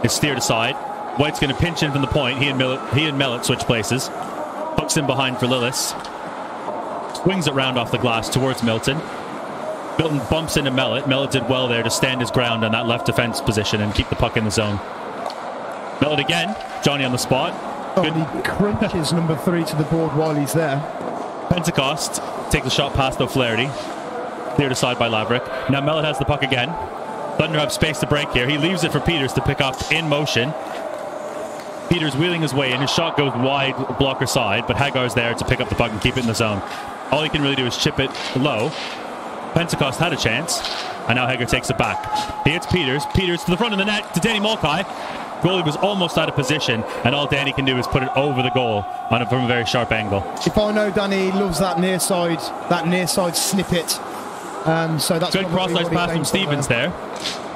B: is steered aside. White's going to pinch in from the point. He and Mellett switch places. Hooks in behind for Lillis. Swings it round off the glass towards Milton. Milton bumps into Mellett. Mellett did well there to stand his ground on that left defense position and keep the puck in the zone. Mellett again. Johnny on the spot.
C: Good. He crunches number 3 to the board while he's there.
B: Pentecost takes a shot past O'Flaherty. Cleared aside by Laverick. Now Mellett has the puck again. Thunder have space to break here. He leaves it for Peters to pick up in motion. Peters wheeling his way in. His shot goes wide blocker side, but Hagar's there to pick up the puck and keep it in the zone. All he can really do is chip it low. Pentecost had a chance, and now Hagar takes it back. He hits Peters. Peters to the front of the net to Danny Mulcahy. Goalie was almost out of position, and all Danny can do is put it over the goal from a very sharp angle.
C: If I know Danny loves that near side snippet. So that's
B: good cross-ice pass from Stevens there.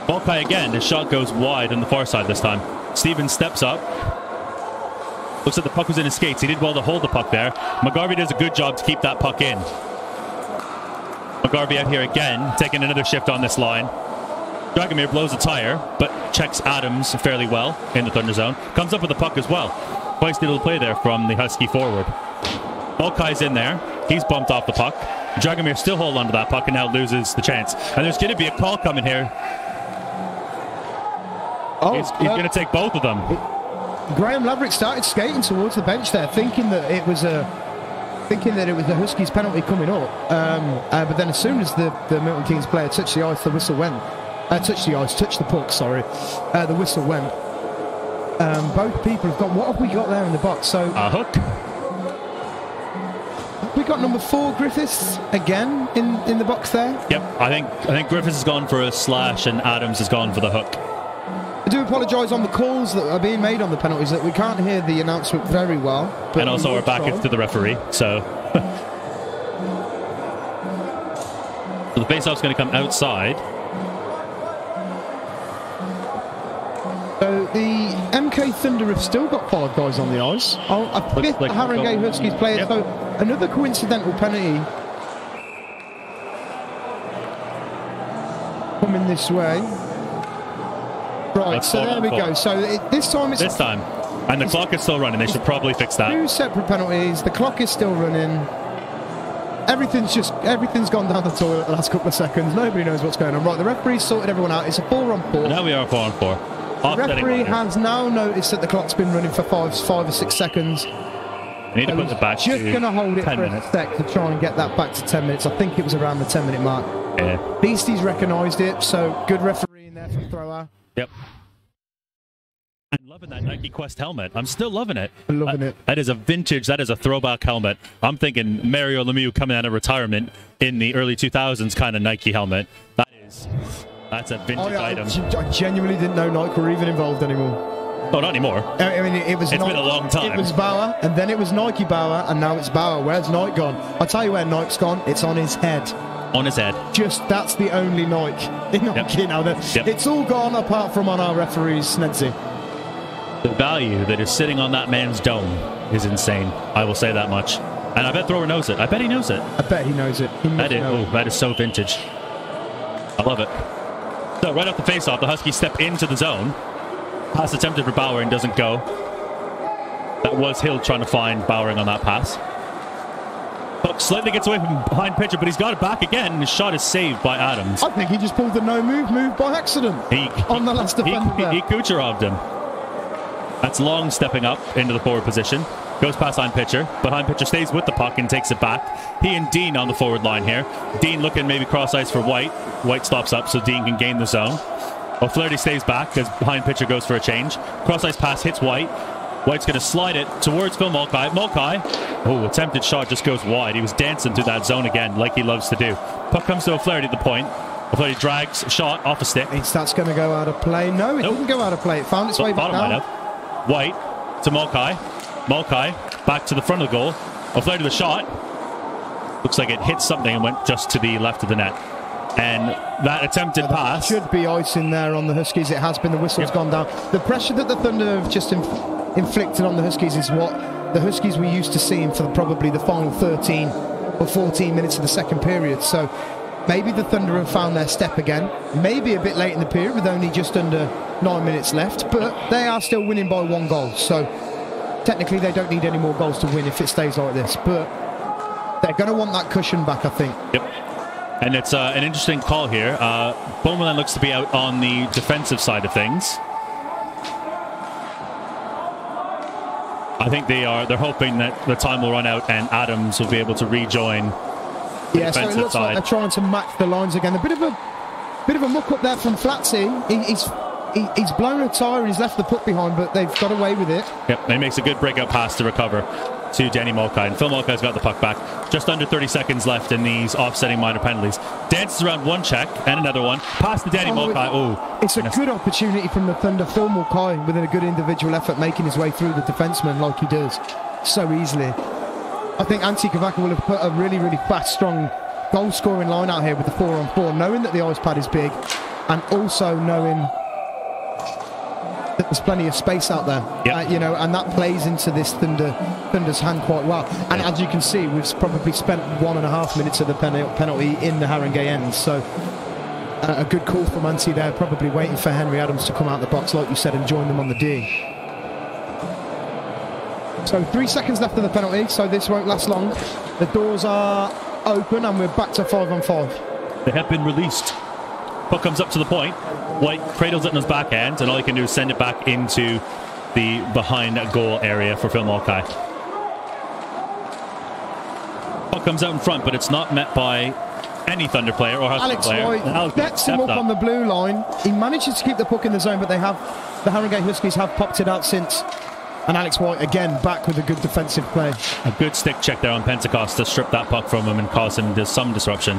B: Mulcahy again. His shot goes wide on the far side this time. Stevens steps up. Looks like the puck was in his skates. He did well to hold the puck there. McGarvey does a good job to keep that puck in. McGarvey out here again, taking another shift on this line. Dragomir blows a tire, but checks Adams fairly well in the Thunder zone. Comes up with the puck as well. Nice little play there from the Husky forward. Mulcahy's in there. He's bumped off the puck. Dragomir still holding onto that puck and now loses the chance. And there's going to be a call coming here. He's going to take both of them.
C: Graham Laverick started skating towards the bench there, thinking that it was a Huskies penalty coming up. But then as soon as the Milton Keynes player touched the ice, the whistle went. Touched the puck, sorry. The whistle went. Both people have got, what have we got there in the box? So
B: a hook.
C: We we got number 4 Griffiths again in the box there.
B: Yep, I think Griffiths has gone for a slash and Adams has gone for the hook.
C: I do apologise on the calls that are being made on the penalties that we can't hear the announcement very well.
B: And also we're back into the referee, so... So the face-off's going to come outside.
C: So the MK Thunder have still got 5 guys on the ice. A fifth
B: like
C: Haringey Huskies player.
B: Yep.
C: So another coincidental penalty coming this way. Right,
B: That's
C: so there we go. So this time it's...
B: This time. And the clock is still running. They should probably fix that.
C: 2 separate penalties. The clock is still running. Everything's gone down the toilet the last couple of seconds. Nobody knows what's going on. Right, the referee's sorted everyone out. It's a 4-on-4.
B: Now we are 4-on-4.
C: The referee has now noticed that the clock's been running for 5 or 6 seconds.
B: I need to put the back
C: just going to hold it for
B: minutes.
C: a sec to try and get that back to 10 minutes. I think it was around the 10-minute mark.
B: Yeah.
C: Beastie's recognised it, so good refereeing there from Thrower.
B: Yep. I'm loving that Nike Quest helmet. I'm still loving it.
C: I'm loving it.
B: That is a vintage, that is a throwback helmet. I'm thinking Mario Lemieux coming out of retirement in the early 2000s kind of Nike helmet. That's a vintage item.
C: I genuinely didn't know Nike were even involved anymore.
B: Oh, not anymore.
C: I mean, it's
B: been a long time.
C: It was Bauer, and then it was Nike Bauer, and now it's Bauer. Where's Nike gone? I'll tell you where Nike's gone. It's on his head.
B: On his head.
C: Just, that's the only Nike in Nike now.
B: Yep.
C: It's all gone apart from on our referee's Snedzy.
B: The value that is sitting on that man's dome is insane. I will say that much. And I bet Thrower knows it. I bet he knows it.
C: I bet he knows it.
B: That is so vintage. I love it. So right off the face-off, the Huskies step into the zone. Pass attempted for Bowering doesn't go. That was Hill trying to find Bowering on that pass. Puck slightly gets away from behind pitcher, but he's got it back again, and his shot is saved by Adams.
C: I think he just pulled the no-move by accident on the last defender.
B: He Kucherov'd him. That's Long stepping up into the forward position. Goes past behind pitcher. Behind pitcher stays with the puck and takes it back. He and Dean on the forward line here. Dean looking maybe cross ice for White. White stops up so Dean can gain the zone. O'Flaherty stays back as behind pitcher goes for a change. Cross ice pass hits White. White's going to slide it towards Phil Mulcahy. Mulcahy, attempted shot just goes wide. He was dancing through that zone again like he loves to do. Puck comes to O'Flaherty at the point. O'Flaherty drags shot off a stick.
C: That's going to go out of play. No, it didn't go out of play. It found its way back down.
B: White to Mulcahy. Mulcahy back to the front of the goal. O'Flaherty the shot. Looks like it hit something and went just to the left of the net. And that attempted pass
C: should be ice in there on the Huskies. It has been. The whistle's gone down. The pressure that the Thunder have just inflicted on the Huskies is what the Huskies were used to seeing for probably the final 13 or 14 minutes of the second period. So maybe the Thunder have found their step again. Maybe a bit late in the period with only just under 9 minutes left, but they are still winning by 1 goal. So technically they don't need any more goals to win if it stays like this, but they're going to want that cushion back, I think.
B: Yep. And it's an interesting call here. Bowman looks to be out on the defensive side of things. I think they're hoping that the time will run out and Adams will be able to rejoin the defensive
C: so it looks
B: side.
C: like they're trying to match the lines again. A bit of a muck up there from Flatsy. He's blown a tyre and he's left the puck behind, but they've got away with it.
B: Yep, and he makes a good breakout pass to recover to Danny Mulcahy. And Phil Mulcahy's got the puck back. Just under 30 seconds left in these offsetting minor penalties. Dances around one check and another one. Pass to Danny Mulcahy.
C: It's a good opportunity from the Thunder. Phil Mulcahy with a good individual effort making his way through the defenseman like he does so easily. I think Antti Kavaka will have put a really, really fast, strong goal-scoring line out here with the 4-on-4, knowing that the ice pad is big and also knowing that there's plenty of space out there,
B: yep.
C: And that plays into this Thunder's hand quite well. And as you can see, we've probably spent 1.5 minutes of the penalty in the Haringey end. So a good call from Antti there, probably waiting for Henry Adams to come out the box, like you said, and join them on the D. So 3 seconds left of the penalty, so this won't last long. The doors are open and we're back to 5-on-5.
B: They have been released. Puck comes up to the point. White cradles it in his backhand, and all he can do is send it back into the behind goal area for Phil Mulcahy. Puck comes out in front, but it's not met by any Thunder player or Husky player.
C: White gets him up on the blue line. He manages to keep the puck in the zone, but the Haringey Huskies have popped it out since. And Alex White, again, back with a good defensive play.
B: A good stick check there on Pentecost to strip that puck from him and cause him some disruption.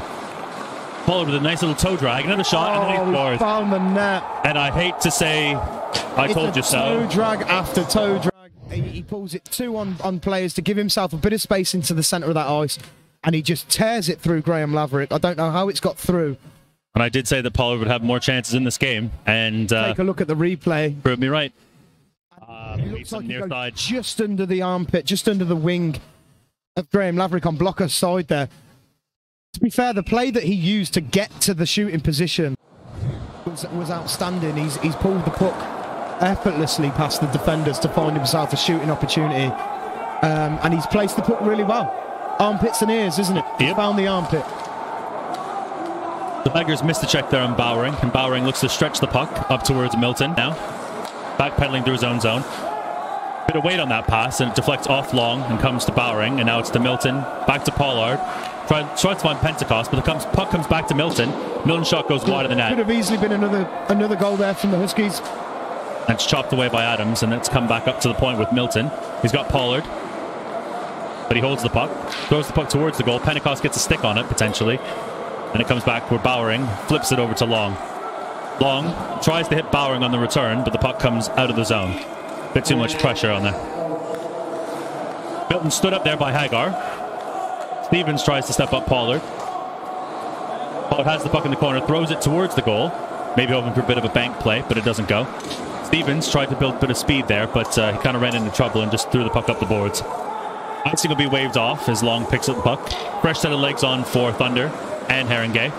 B: Followed with a nice little toe drag, another shot, and then he scores.
C: Found the net.
B: And I hate to say, I told you so.
C: Toe drag after toe drag. He pulls it 2 on players to give himself a bit of space into the centre of that ice, and he just tears it through Graham Laverick. I don't know how it's got through.
B: And I did say that Pollard would have more chances in this game, and
C: take a look at the replay.
B: Proved me right.
C: It looks like he goes just under the armpit, just under the wing of Graham Laverick on blocker's side there. To be fair, the play that he used to get to the shooting position was outstanding. He's pulled the puck effortlessly past the defenders to find himself a shooting opportunity. And he's placed the puck really well. Armpits and ears, isn't it? He found the armpit.
B: The Tigers missed the check there on Bowering, and Bowering looks to stretch the puck up towards Milton now. Backpedaling through his own zone. Bit of weight on that pass, and it deflects off long and comes to Bowering, and now it's to Milton. Back to Pollard. Tries to find Pentecost, but the puck comes back to Milton. Milton's shot goes wide of the net.
C: Could have easily been another goal there from the Huskies.
B: And it's chopped away by Adams, and it's come back up to the point with Milton. He's got Pollard, but he holds the puck. Throws the puck towards the goal. Pentecost gets a stick on it, potentially. And it comes back where Bowering flips it over to Long. Long tries to hit Bowering on the return, but the puck comes out of the zone. Bit too much pressure on there. Milton stood up there by Hagar. Stevens tries to step up Pollard. Pollard has the puck in the corner, throws it towards the goal. Maybe hoping for a bit of a bank play, but it doesn't go. Stevens tried to build a bit of speed there, but he kind of ran into trouble and just threw the puck up the boards. Icing will be waved off as Long picks up the puck. Fresh set of legs on for Thunder and Haringey.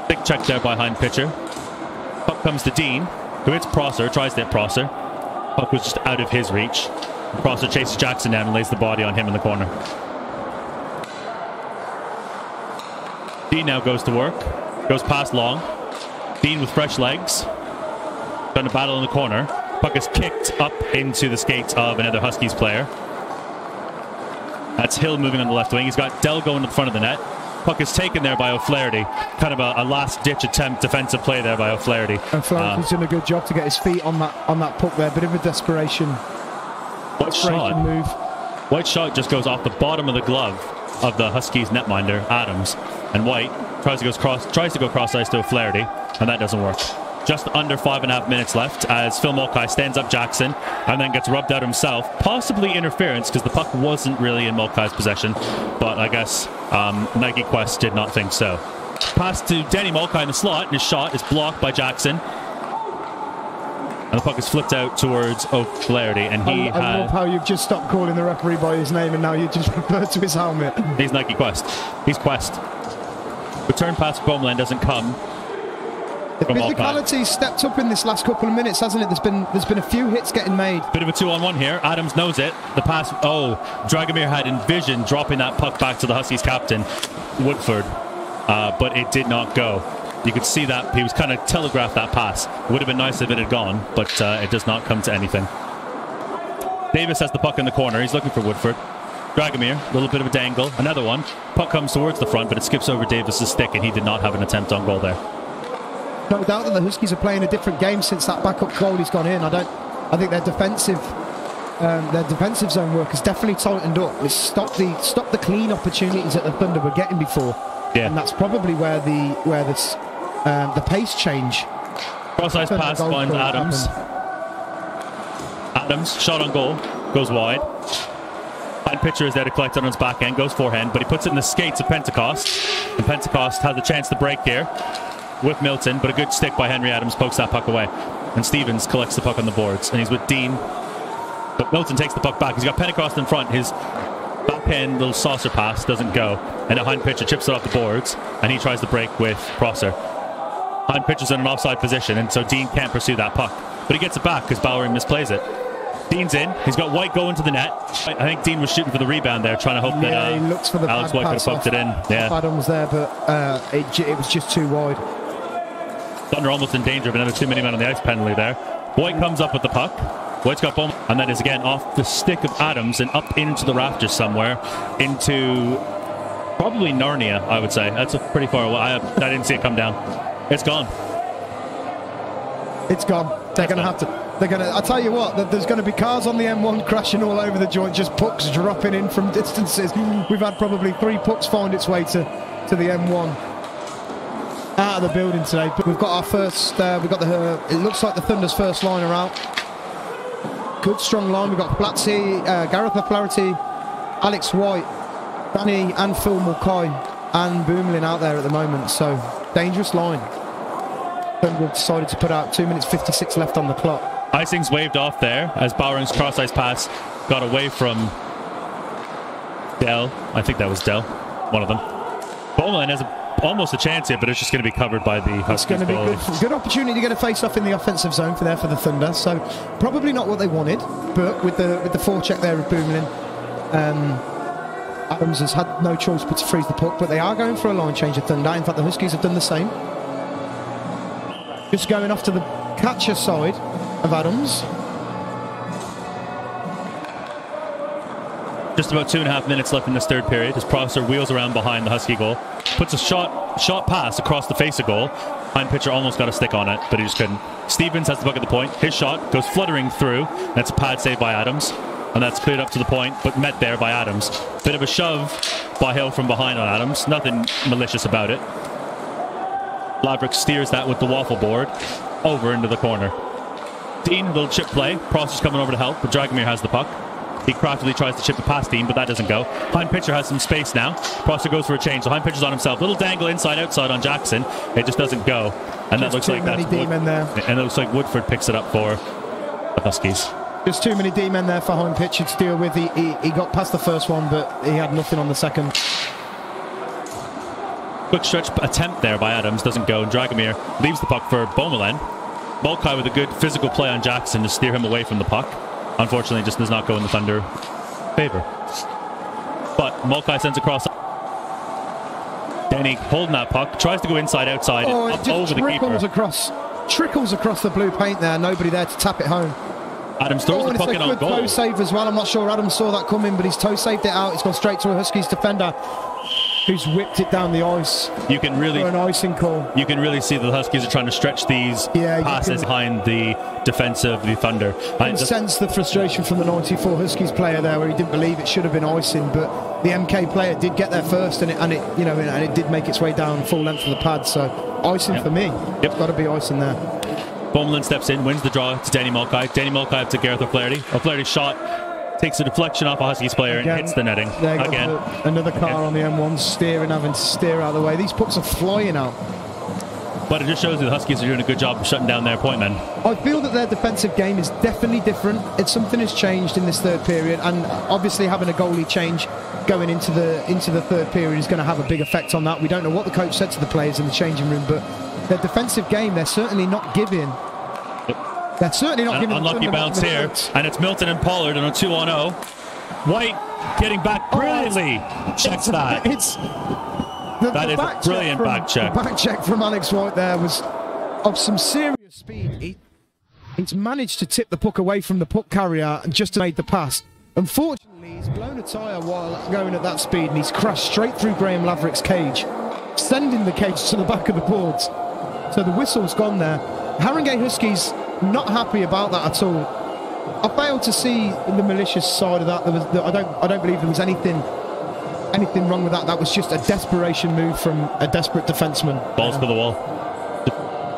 B: Big check there by Hein Pitcher. Puck comes to Dean, who hits Prosser, tries to hit Prosser. Puck was just out of his reach. Prosser chases Jackson down and lays the body on him in the corner. Dean now goes to work. Goes past Long. Dean with fresh legs. Trying to battle in the corner. Puck is kicked up into the skates of another Huskies player. That's Hill moving on the left wing. He's got Dell going to the front of the net. Puck is taken there by O'Flaherty. Kind of a last-ditch attempt, defensive play there by O'Flaherty.
C: O'Flaherty's done a good job to get his feet on that puck there. Bit of a desperation move.
B: White's shot just goes off the bottom of the glove of the Huskies netminder, Adams. And White tries to go cross ice to O'Flaherty, and that doesn't work. Just under 5.5 minutes left as Phil Mulcahy stands up Jackson and then gets rubbed out himself. Possibly interference because the puck wasn't really in Mulcahy's possession, but I guess Nike Quest did not think so. Pass to Danny Mulcahy in the slot, and his shot is blocked by Jackson. And the puck is flipped out towards O'Flaherty, and
C: I love how you've just stopped calling the referee by his name and now you just refer to his helmet.
B: He's Nike Quest. He's Quest. Return pass for Bomeland doesn't come.
C: The physicality's stepped up in this last couple of minutes, hasn't it? There's been a few hits getting made.
B: Bit of a 2-on-1 here. Adams knows it. The pass. Dragomir had envisioned dropping that puck back to the Huskies captain, Woodford, but it did not go. You could see that he was kind of telegraphed that pass. It would have been nice if it had gone, but it does not come to anything. Davis has the puck in the corner. He's looking for Woodford. Dragomir, a little bit of a dangle. Another one. Puck comes towards the front, but it skips over Davis's stick, and he did not have an attempt on goal there.
C: No doubt that the Huskies are playing a different game since that backup goalie's gone in. I think their defensive zone work has definitely tightened up. It's stopped the clean opportunities that the Thunder were getting before.
B: Yeah.
C: And that's probably where the pace change.
B: Cross-ice pass finds Adams. Adams, shot on goal, goes wide. And Pitcher is there to collect on his back end, goes forehand, but he puts it in the skates of Pentecost. And Pentecost had the chance to break here with Milton, but a good stick by Henry Adams pokes that puck away. And Stevens collects the puck on the boards, and he's with Dean. But Milton takes the puck back. He's got Pentecost in front. His backhand little saucer pass doesn't go, and a Hein Pitcher chips it off the boards, and he tries to break with Prosser. Hein Pitcher's in an offside position, and so Dean can't pursue that puck. But he gets it back because Bowering misplays it. Dean's in. He's got White going to the net. I think Dean was shooting for the rebound there, trying to hope that
C: he looks for the
B: Alex White could have poked it in. Yeah.
C: Adam was there, but it was just too wide.
B: Thunder almost in danger of another too many men on the ice penalty there. White comes up with the puck. White's got Bowman, and that is again off the stick of Adams and up into the rafters somewhere, into probably Narnia, I would say. That's pretty far away. I didn't see it come down. It's gone.
C: It's gone. They're going to They're gonna. I tell you what, there's going to be cars on the M1 crashing all over the joint, just pucks dropping in from distances. We've had probably 3 pucks find its way to the M1 out of the building today. But we've got our first. We've got the. It looks like the Thunder's first line are out. Good strong line. We've got Flatsy, Gareth O'Flaherty, Alex White, Danny and Phil Mulcahy and Boomerlin out there at the moment. So dangerous line. Thunder decided to put out 2 minutes 56 left on the clock.
B: Icing's waved off there as Bowring's cross-ice pass got away from Dell. I think that was Dell, one of them. Bowman has almost a chance here, but it's just going to be covered by the Huskies.
C: It's going to be good opportunity to get a face-off in the offensive zone for the Thunder. So probably not what they wanted, but with the forecheck there of Boomerlin, Adams has had no choice but to freeze the puck. But they are going for a line change of Thunder. In fact, the Huskies have done the same. Just going off to the catcher side of Adams.
B: Just about 2.5 minutes left in this third period as Prosser wheels around behind the Husky goal, puts a shot pass across the face of goal. Hind pitcher almost got a stick on it, but he just couldn't. Stevens has the puck at the point. His shot goes fluttering through. That's a pad save by Adams, and that's cleared up to the point, but met there by Adams. Bit of a shove by Hill from behind on Adams. Nothing malicious about it. Laverick steers that with the waffle board over into the corner. Dean, little chip play. Prosser's coming over to help, but Dragomir has the puck. He craftily tries to chip it past Dean, but that doesn't go. Hind pitcher has some space now. Prosser goes for a change, so Hind pitcher's on himself. Little dangle inside outside on Jackson. It just doesn't go. And that looks like that's
C: D-men there.
B: And it looks like Woodford picks it up for the Huskies.
C: Just too many D-men there for Hind pitcher to deal with. He got past the first one, but he had nothing on the second.
B: Quick stretch attempt there by Adams, doesn't go, and Dragomir leaves the puck for Bowman. Mulcahy with a good physical play on Jackson to steer him away from the puck. Unfortunately, just does not go in the Thunder favor. But Mulcahy sends across. Denny holding that puck, tries to go inside outside, and up over the keeper.
C: Trickles across the blue paint there, nobody there to tap it home.
B: Adams throws the puck in on goal.
C: Toe save as well. I'm not sure Adams saw that coming, but he's toe saved it out. It's gone straight to a Huskies defender, who's whipped it down the ice.
B: You can really
C: for an icing call.
B: You can really see the Huskies are trying to stretch these passes behind the defense of the Thunder.
C: I can sense the frustration from the 94 Huskies player there, where he didn't believe it should have been icing, but the MK player did get there first, and it did make its way down full length of the pad. So icing for me. It's got to be icing there.
B: Bowman steps in, wins the draw to Danny Mulcahy. Danny Mulcahy up to Gareth O'Flaherty. O'Flaherty's shot takes a deflection off a Huskies player and hits the netting. Again.
C: Another car on the M1 having to steer out of the way. These pucks are flying out.
B: But it just shows you the Huskies are doing a good job of shutting down their point men.
C: I feel that their defensive game is definitely different. Something has changed in this third period, and obviously having a goalie change going into the third period is going to have a big effect on that. We don't know what the coach said to the players in the changing room, but their defensive game, they're certainly not giving. They're certainly not giving.
B: Unlucky bounce here, and it's Milton and Pollard on a 2-on-0. White getting back brilliantly. Checks that. That is a brilliant back check.
C: The back check from Alex White there was of some serious speed. He's managed to tip the puck away from the puck carrier and just made the pass. Unfortunately, he's blown a tyre while going at that speed, and he's crashed straight through Graham Laverick's cage, sending the cage to the back of the boards. So the whistle's gone there. Haringey Huskies not happy about that at all. I failed to see the malicious side of that. I don't believe there was anything wrong with that. That was just a desperation move from a desperate defenseman.
B: Balls for the wall.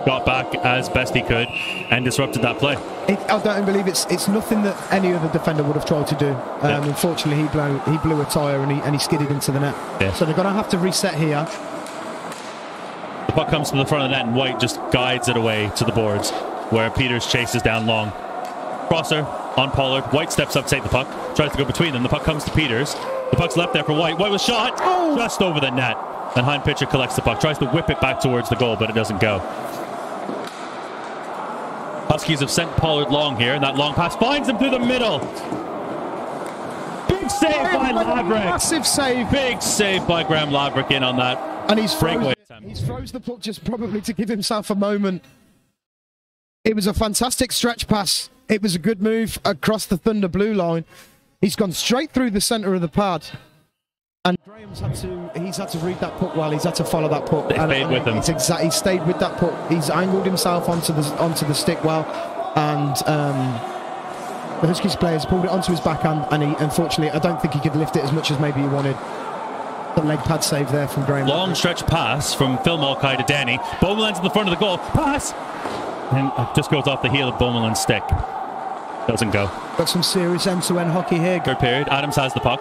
B: Got back as best he could and disrupted that play.
C: I don't believe it's nothing that any other defender would have tried to do. Unfortunately, he blew a tyre and he skidded into the net. Yeah. So they're going to have to reset here.
B: The puck comes to the front of the net and White just guides it away to the boards, where Peters chases down long. Crosser on Pollard. White steps up to take the puck. Tries to go between them. The puck comes to Peters. The puck's left there for White. White was shot just over the net. And Hind pitcher collects the puck. Tries to whip it back towards the goal, but it doesn't go. Huskies have sent Pollard long here, and that long pass finds him through the middle. Big save by Laverick.
C: Massive save.
B: Big save by Graham Laverick in on that.
C: And he's froze the puck just probably to give himself a moment. It was a fantastic stretch pass. It was a good move across the Thunder blue line. He's gone straight through the centre of the pad. And Graham's had to read that puck well. He's had to follow that puck.
B: They stayed with him.
C: He stayed with that puck. He's angled himself onto the stick well. and the Huskies players pulled it onto his backhand, and he, unfortunately, I don't think he could lift it as much as maybe he wanted. The leg pad save there from Graham.
B: Long stretch pass from Phil Mulcahy to Danny. Beaumoulin to the front of the goal. Pass! And it just goes off the heel of Beaumoulin's stick. Doesn't go.
C: Got some serious end-to-end hockey here.
B: Third period. Adams has the puck.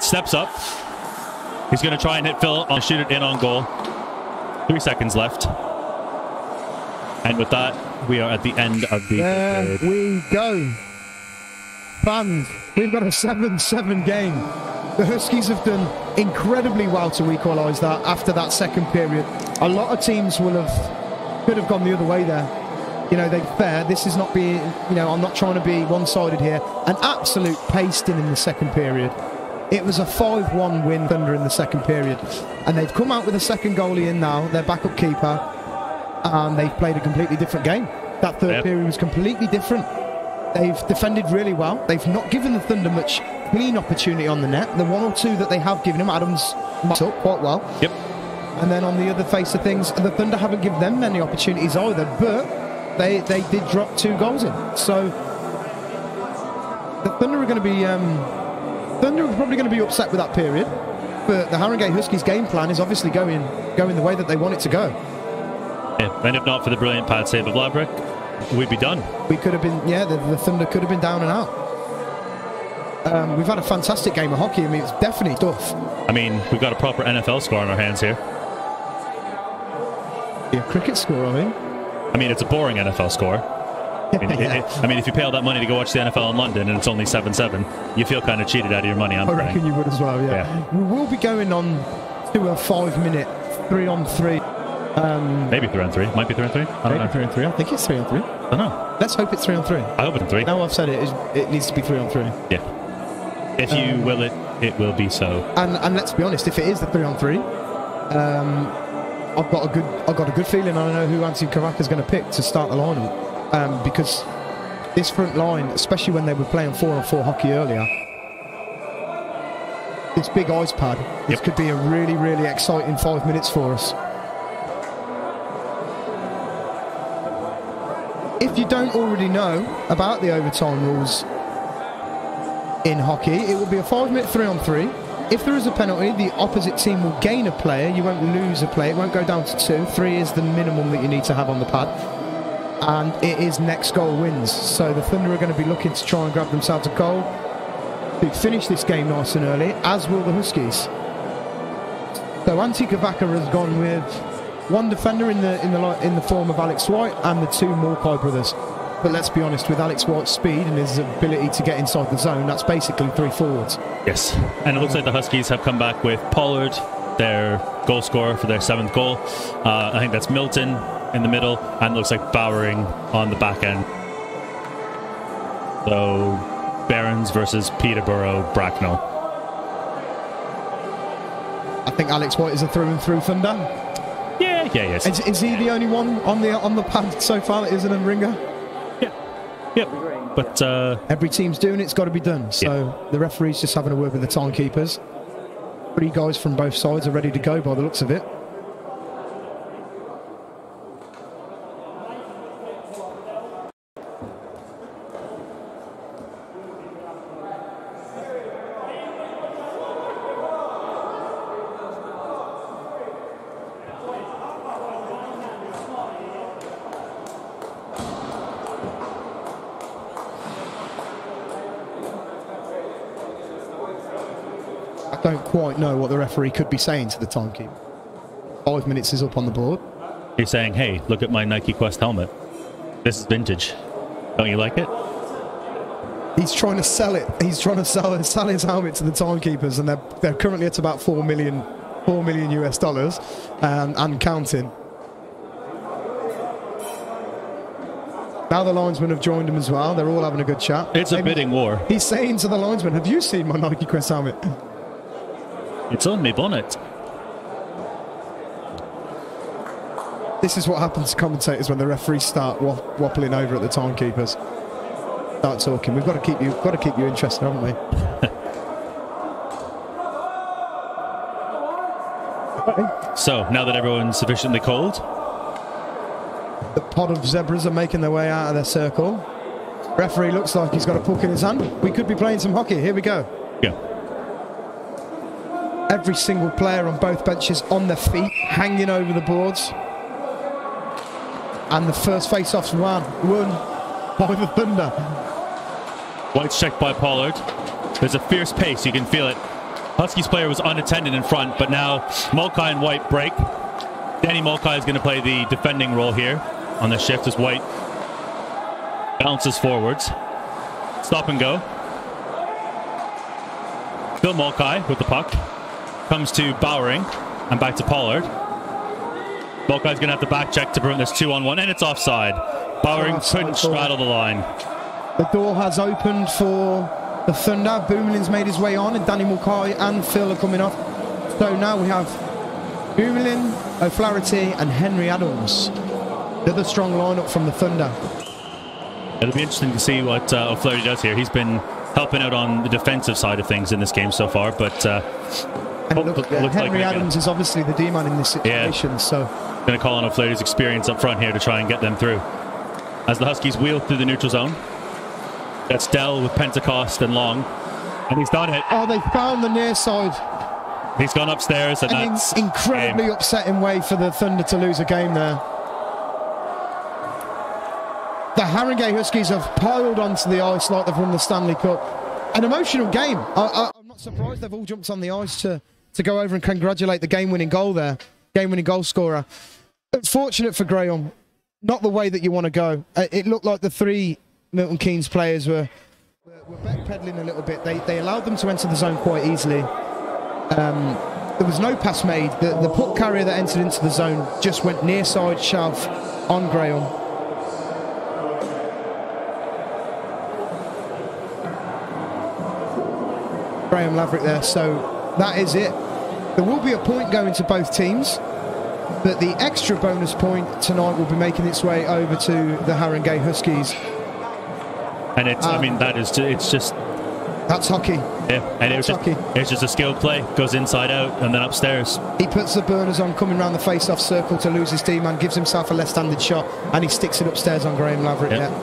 B: Steps up. He's going to try and hit Phil and shoot it in on goal. 3 seconds left. And with that, we are at the end of the
C: There we go. Fans, we've got a 7-7 game. The Huskies have done incredibly well to equalise that after that second period. A lot of teams could have gone the other way there. You know, they're fair. This is not being, you know, I'm not trying to be one-sided here. An absolute pasting in the second period. It was a 5-1 win, Thunder, in the second period. And they've come out with a second goalie in now, their backup keeper, and they've played a completely different game. That third period was completely different. They've defended really well. They've not given the Thunder much clean opportunity on the net. The one or two that they have given him, Adams marked up quite well.
B: Yep.
C: And then on the other face of things, the Thunder haven't given them many opportunities either, but they did drop 2 goals in. So the Thunder are going to be Thunder are probably going to be upset with that period. But the Haringey Huskies game plan is obviously going the way that they want it to go.
B: Yeah. And if not for the brilliant pad save of Laverick, we'd be done.
C: We could have been, yeah, the Thunder could have been down and out. We've had a fantastic game of hockey. I mean, it's definitely tough.
B: I mean, we've got a proper NFL score on our hands here.
C: Yeah, cricket score,
B: I mean, it's a boring NFL score. I mean, if you pay all that money to go watch the NFL in London and it's only 7-7, you feel kind of cheated out of your money.
C: I reckon you would as well, yeah. We will be going on to a 5-minute 3-on-3.
B: Maybe 3-on-3. Might be 3-on-3. I don't know.
C: 3-on-3. I think it's 3-on-3.
B: I don't know.
C: Let's hope it's 3-on-3.
B: I hope it's 3.
C: Now I've said it, it needs to be 3-on-3.
B: Yeah. If you will it will be so.
C: And let's be honest, if it is the 3-on-3, I've got a good feeling I know who Antti Kavak is going to pick to start the lineup. Because this front line, especially when they were playing 4-on-4 hockey earlier, this big ice pad, this could be a really, really exciting 5 minutes for us. If you don't already know about the overtime rules in hockey, it will be a 5-minute 3-on-3. If there is a penalty, the opposite team will gain a player. You won't lose a player. It won't go down to 2. 3 is the minimum that you need to have on the pad. And it is next goal wins. So the Thunder are going to be looking to try and grab themselves a goal to finish this game nice and early, as will the Huskies. So Antti Kavaka has gone with one defender in the form of Alex White and the 2 Mulcahy brothers. But let's be honest, with Alex White's speed and his ability to get inside the zone, that's basically 3 forwards.
B: Yes, and it looks like the Huskies have come back with Pollard, their goal scorer for their 7th goal. I think that's Milton in the middle, and it looks like Bowering on the back end. So Barons versus Peterborough Bracknell.
C: I think Alex White is a through and through Thunder.
B: Yeah, yes.
C: Is he the only one on the pad so far that isn't a ringer?
B: Yep. But
C: every team's doing it, it's got to be done. So the referee's just having a word with the timekeepers. 3 guys from both sides are ready to go by the looks of it. I don't quite know what the referee could be saying to the timekeeper. 5 minutes is up on the board.
B: He's saying, hey, look at my Nike Quest helmet. This is vintage. Don't you like it?
C: He's trying to sell it. He's trying to sell his helmet to the timekeepers, and they're currently at about $4 million US dollars and counting. Now the linesmen have joined him as well. They're all having a good chat.
B: It's a bidding war.
C: He's saying to the linesman, have you seen my Nike Quest helmet?
B: It's on me bonnet.
C: This is what happens to commentators when the referees start waffling over at the timekeepers. Start talking. We've got to keep you interested, haven't we?
B: So now that everyone's sufficiently cold,
C: The pod of zebras are making their way out of their circle. Referee looks like he's got a puck in his hand. We could be playing some hockey. Here we go.
B: Yeah.
C: Every single player on both benches on their feet, hanging over the boards. And the first face-off's won by the Thunder.
B: White's checked by Pollard. There's a fierce pace. You can feel it. Huskies player was unattended in front, but now Mulcahy and White break. Danny Mulcahy is going to play the defending role here on the shift as White bounces forwards. Stop and go. Phil Mulcahy with the puck. Comes to Bowering and back to Pollard. Mulcahy's going to have to back check to prevent this 2-on-1, and it's offside. Bowering couldn't straddle the line.
C: The door has opened for the Thunder. Boomerlin's made his way on, and Danny Mulcahy and Phil are coming off. So now we have Boomerlin, O'Flaherty and Henry Adams. Another strong lineup from the Thunder.
B: It'll be interesting to see what O'Flaherty does here. He's been helping out on the defensive side of things in this game so far, but
C: Henry Adams is obviously the D-man in this situation, so
B: going to call on O'Flaherty's experience up front here to try and get them through. As the Huskies wheel through the neutral zone, that's Dell with Pentecost and Long, and he's done it.
C: Oh, they found the near side.
B: He's gone upstairs, and that's
C: incredibly upsetting way for the Thunder to lose a game there. The Haringey Huskies have piled onto the ice like they've won the Stanley Cup. An emotional game. I'm not surprised they've all jumped on the ice to go over and congratulate the game-winning goal there. Game-winning goal scorer. Fortunate for Graham. Not the way that you want to go. It looked like the three Milton Keynes players were backpedaling a little bit. They allowed them to enter the zone quite easily. There was no pass made. The puck carrier that entered into the zone just went near side shove on Graham. Graham Laverick there, so that is it. There will be a point going to both teams, but the extra bonus point tonight will be making its way over to the Haringey Huskies.
B: And it's, I mean, it's just...
C: That's hockey.
B: Yeah, and it's just a skill play. Goes inside out and then upstairs. He
C: puts the burners on, coming around the face-off circle to lose his D-man, gives himself a left-handed shot, and he sticks it upstairs on Graham Laverick.
B: Yep.
C: Yeah.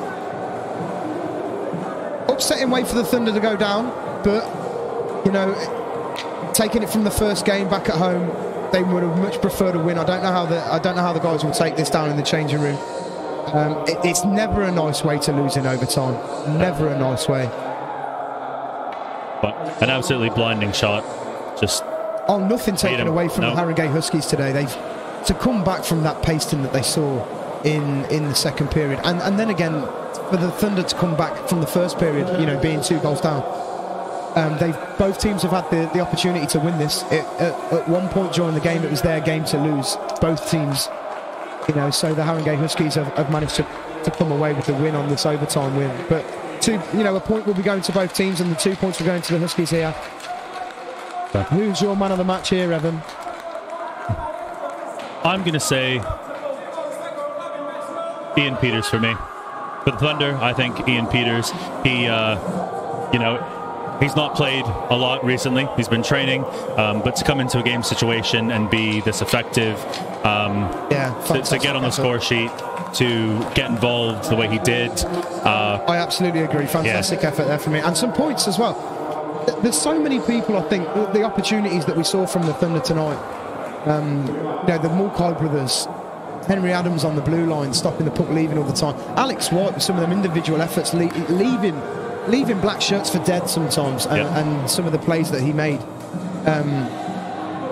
C: Upsetting way for the Thunder to go down, but, you know, taking it from the first game back at home, they would have much preferred a win. I don't know how the guys will take this down in the changing room. It's never a nice way to lose in overtime. Never a nice way.
B: But an absolutely blinding shot. Just
C: nothing taken away from the Haringey Huskies today. To come back from that pasting that they saw in the second period, and then again for the Thunder to come back from the first period, you know, being 2 goals down. Both teams have had the opportunity to win this. At one point during the game, it was their game to lose. Both teams, you know, so the Haringey Huskies have managed to come away with the win on this overtime win. But a point will be going to both teams, and the 2 points will go into the Huskies here. Who's your man of the match here, Evan?
B: I'm going to say Ian Peters for me. For the Thunder, I think Ian Peters, he's not played a lot recently. He's been training, but to come into a game situation and be this effective, to get on the score sheet, to get involved the way he did.
C: I absolutely agree. Fantastic effort there for me. And some points as well. There's so many people, I think, the opportunities that we saw from the Thunder tonight. The Mulcahy brothers, Henry Adams on the blue line, stopping the puck, leaving all the time. Alex White with some of them individual efforts, leaving black shirts for dead sometimes, and some of the plays that he made.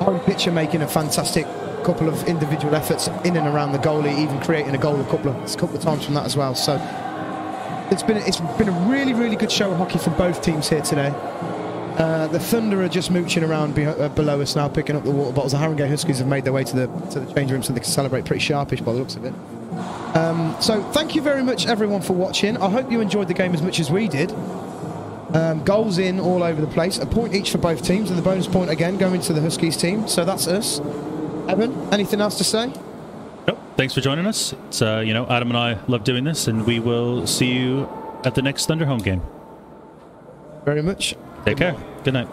C: Home pitcher making a fantastic couple of individual efforts in and around the goalie, even creating a goal a couple of times from that as well. So it's been a really, really good show of hockey from both teams here today. The Thunder are just mooching around below us now, picking up the water bottles. The Haringey Huskies have made their way to the change room so they can celebrate pretty sharpish by the looks of it. So thank you very much everyone for watching. I hope you enjoyed the game as much as we did. Goals in all over the place. A point each for both teams, and the bonus point again going to the Huskies team. So that's us. Evan, anything else to say?
B: Nope. Thanks for joining us. It's Adam and I love doing this, and we will see you at the next Thunder home game.
C: Very much.
B: Take care. Good night.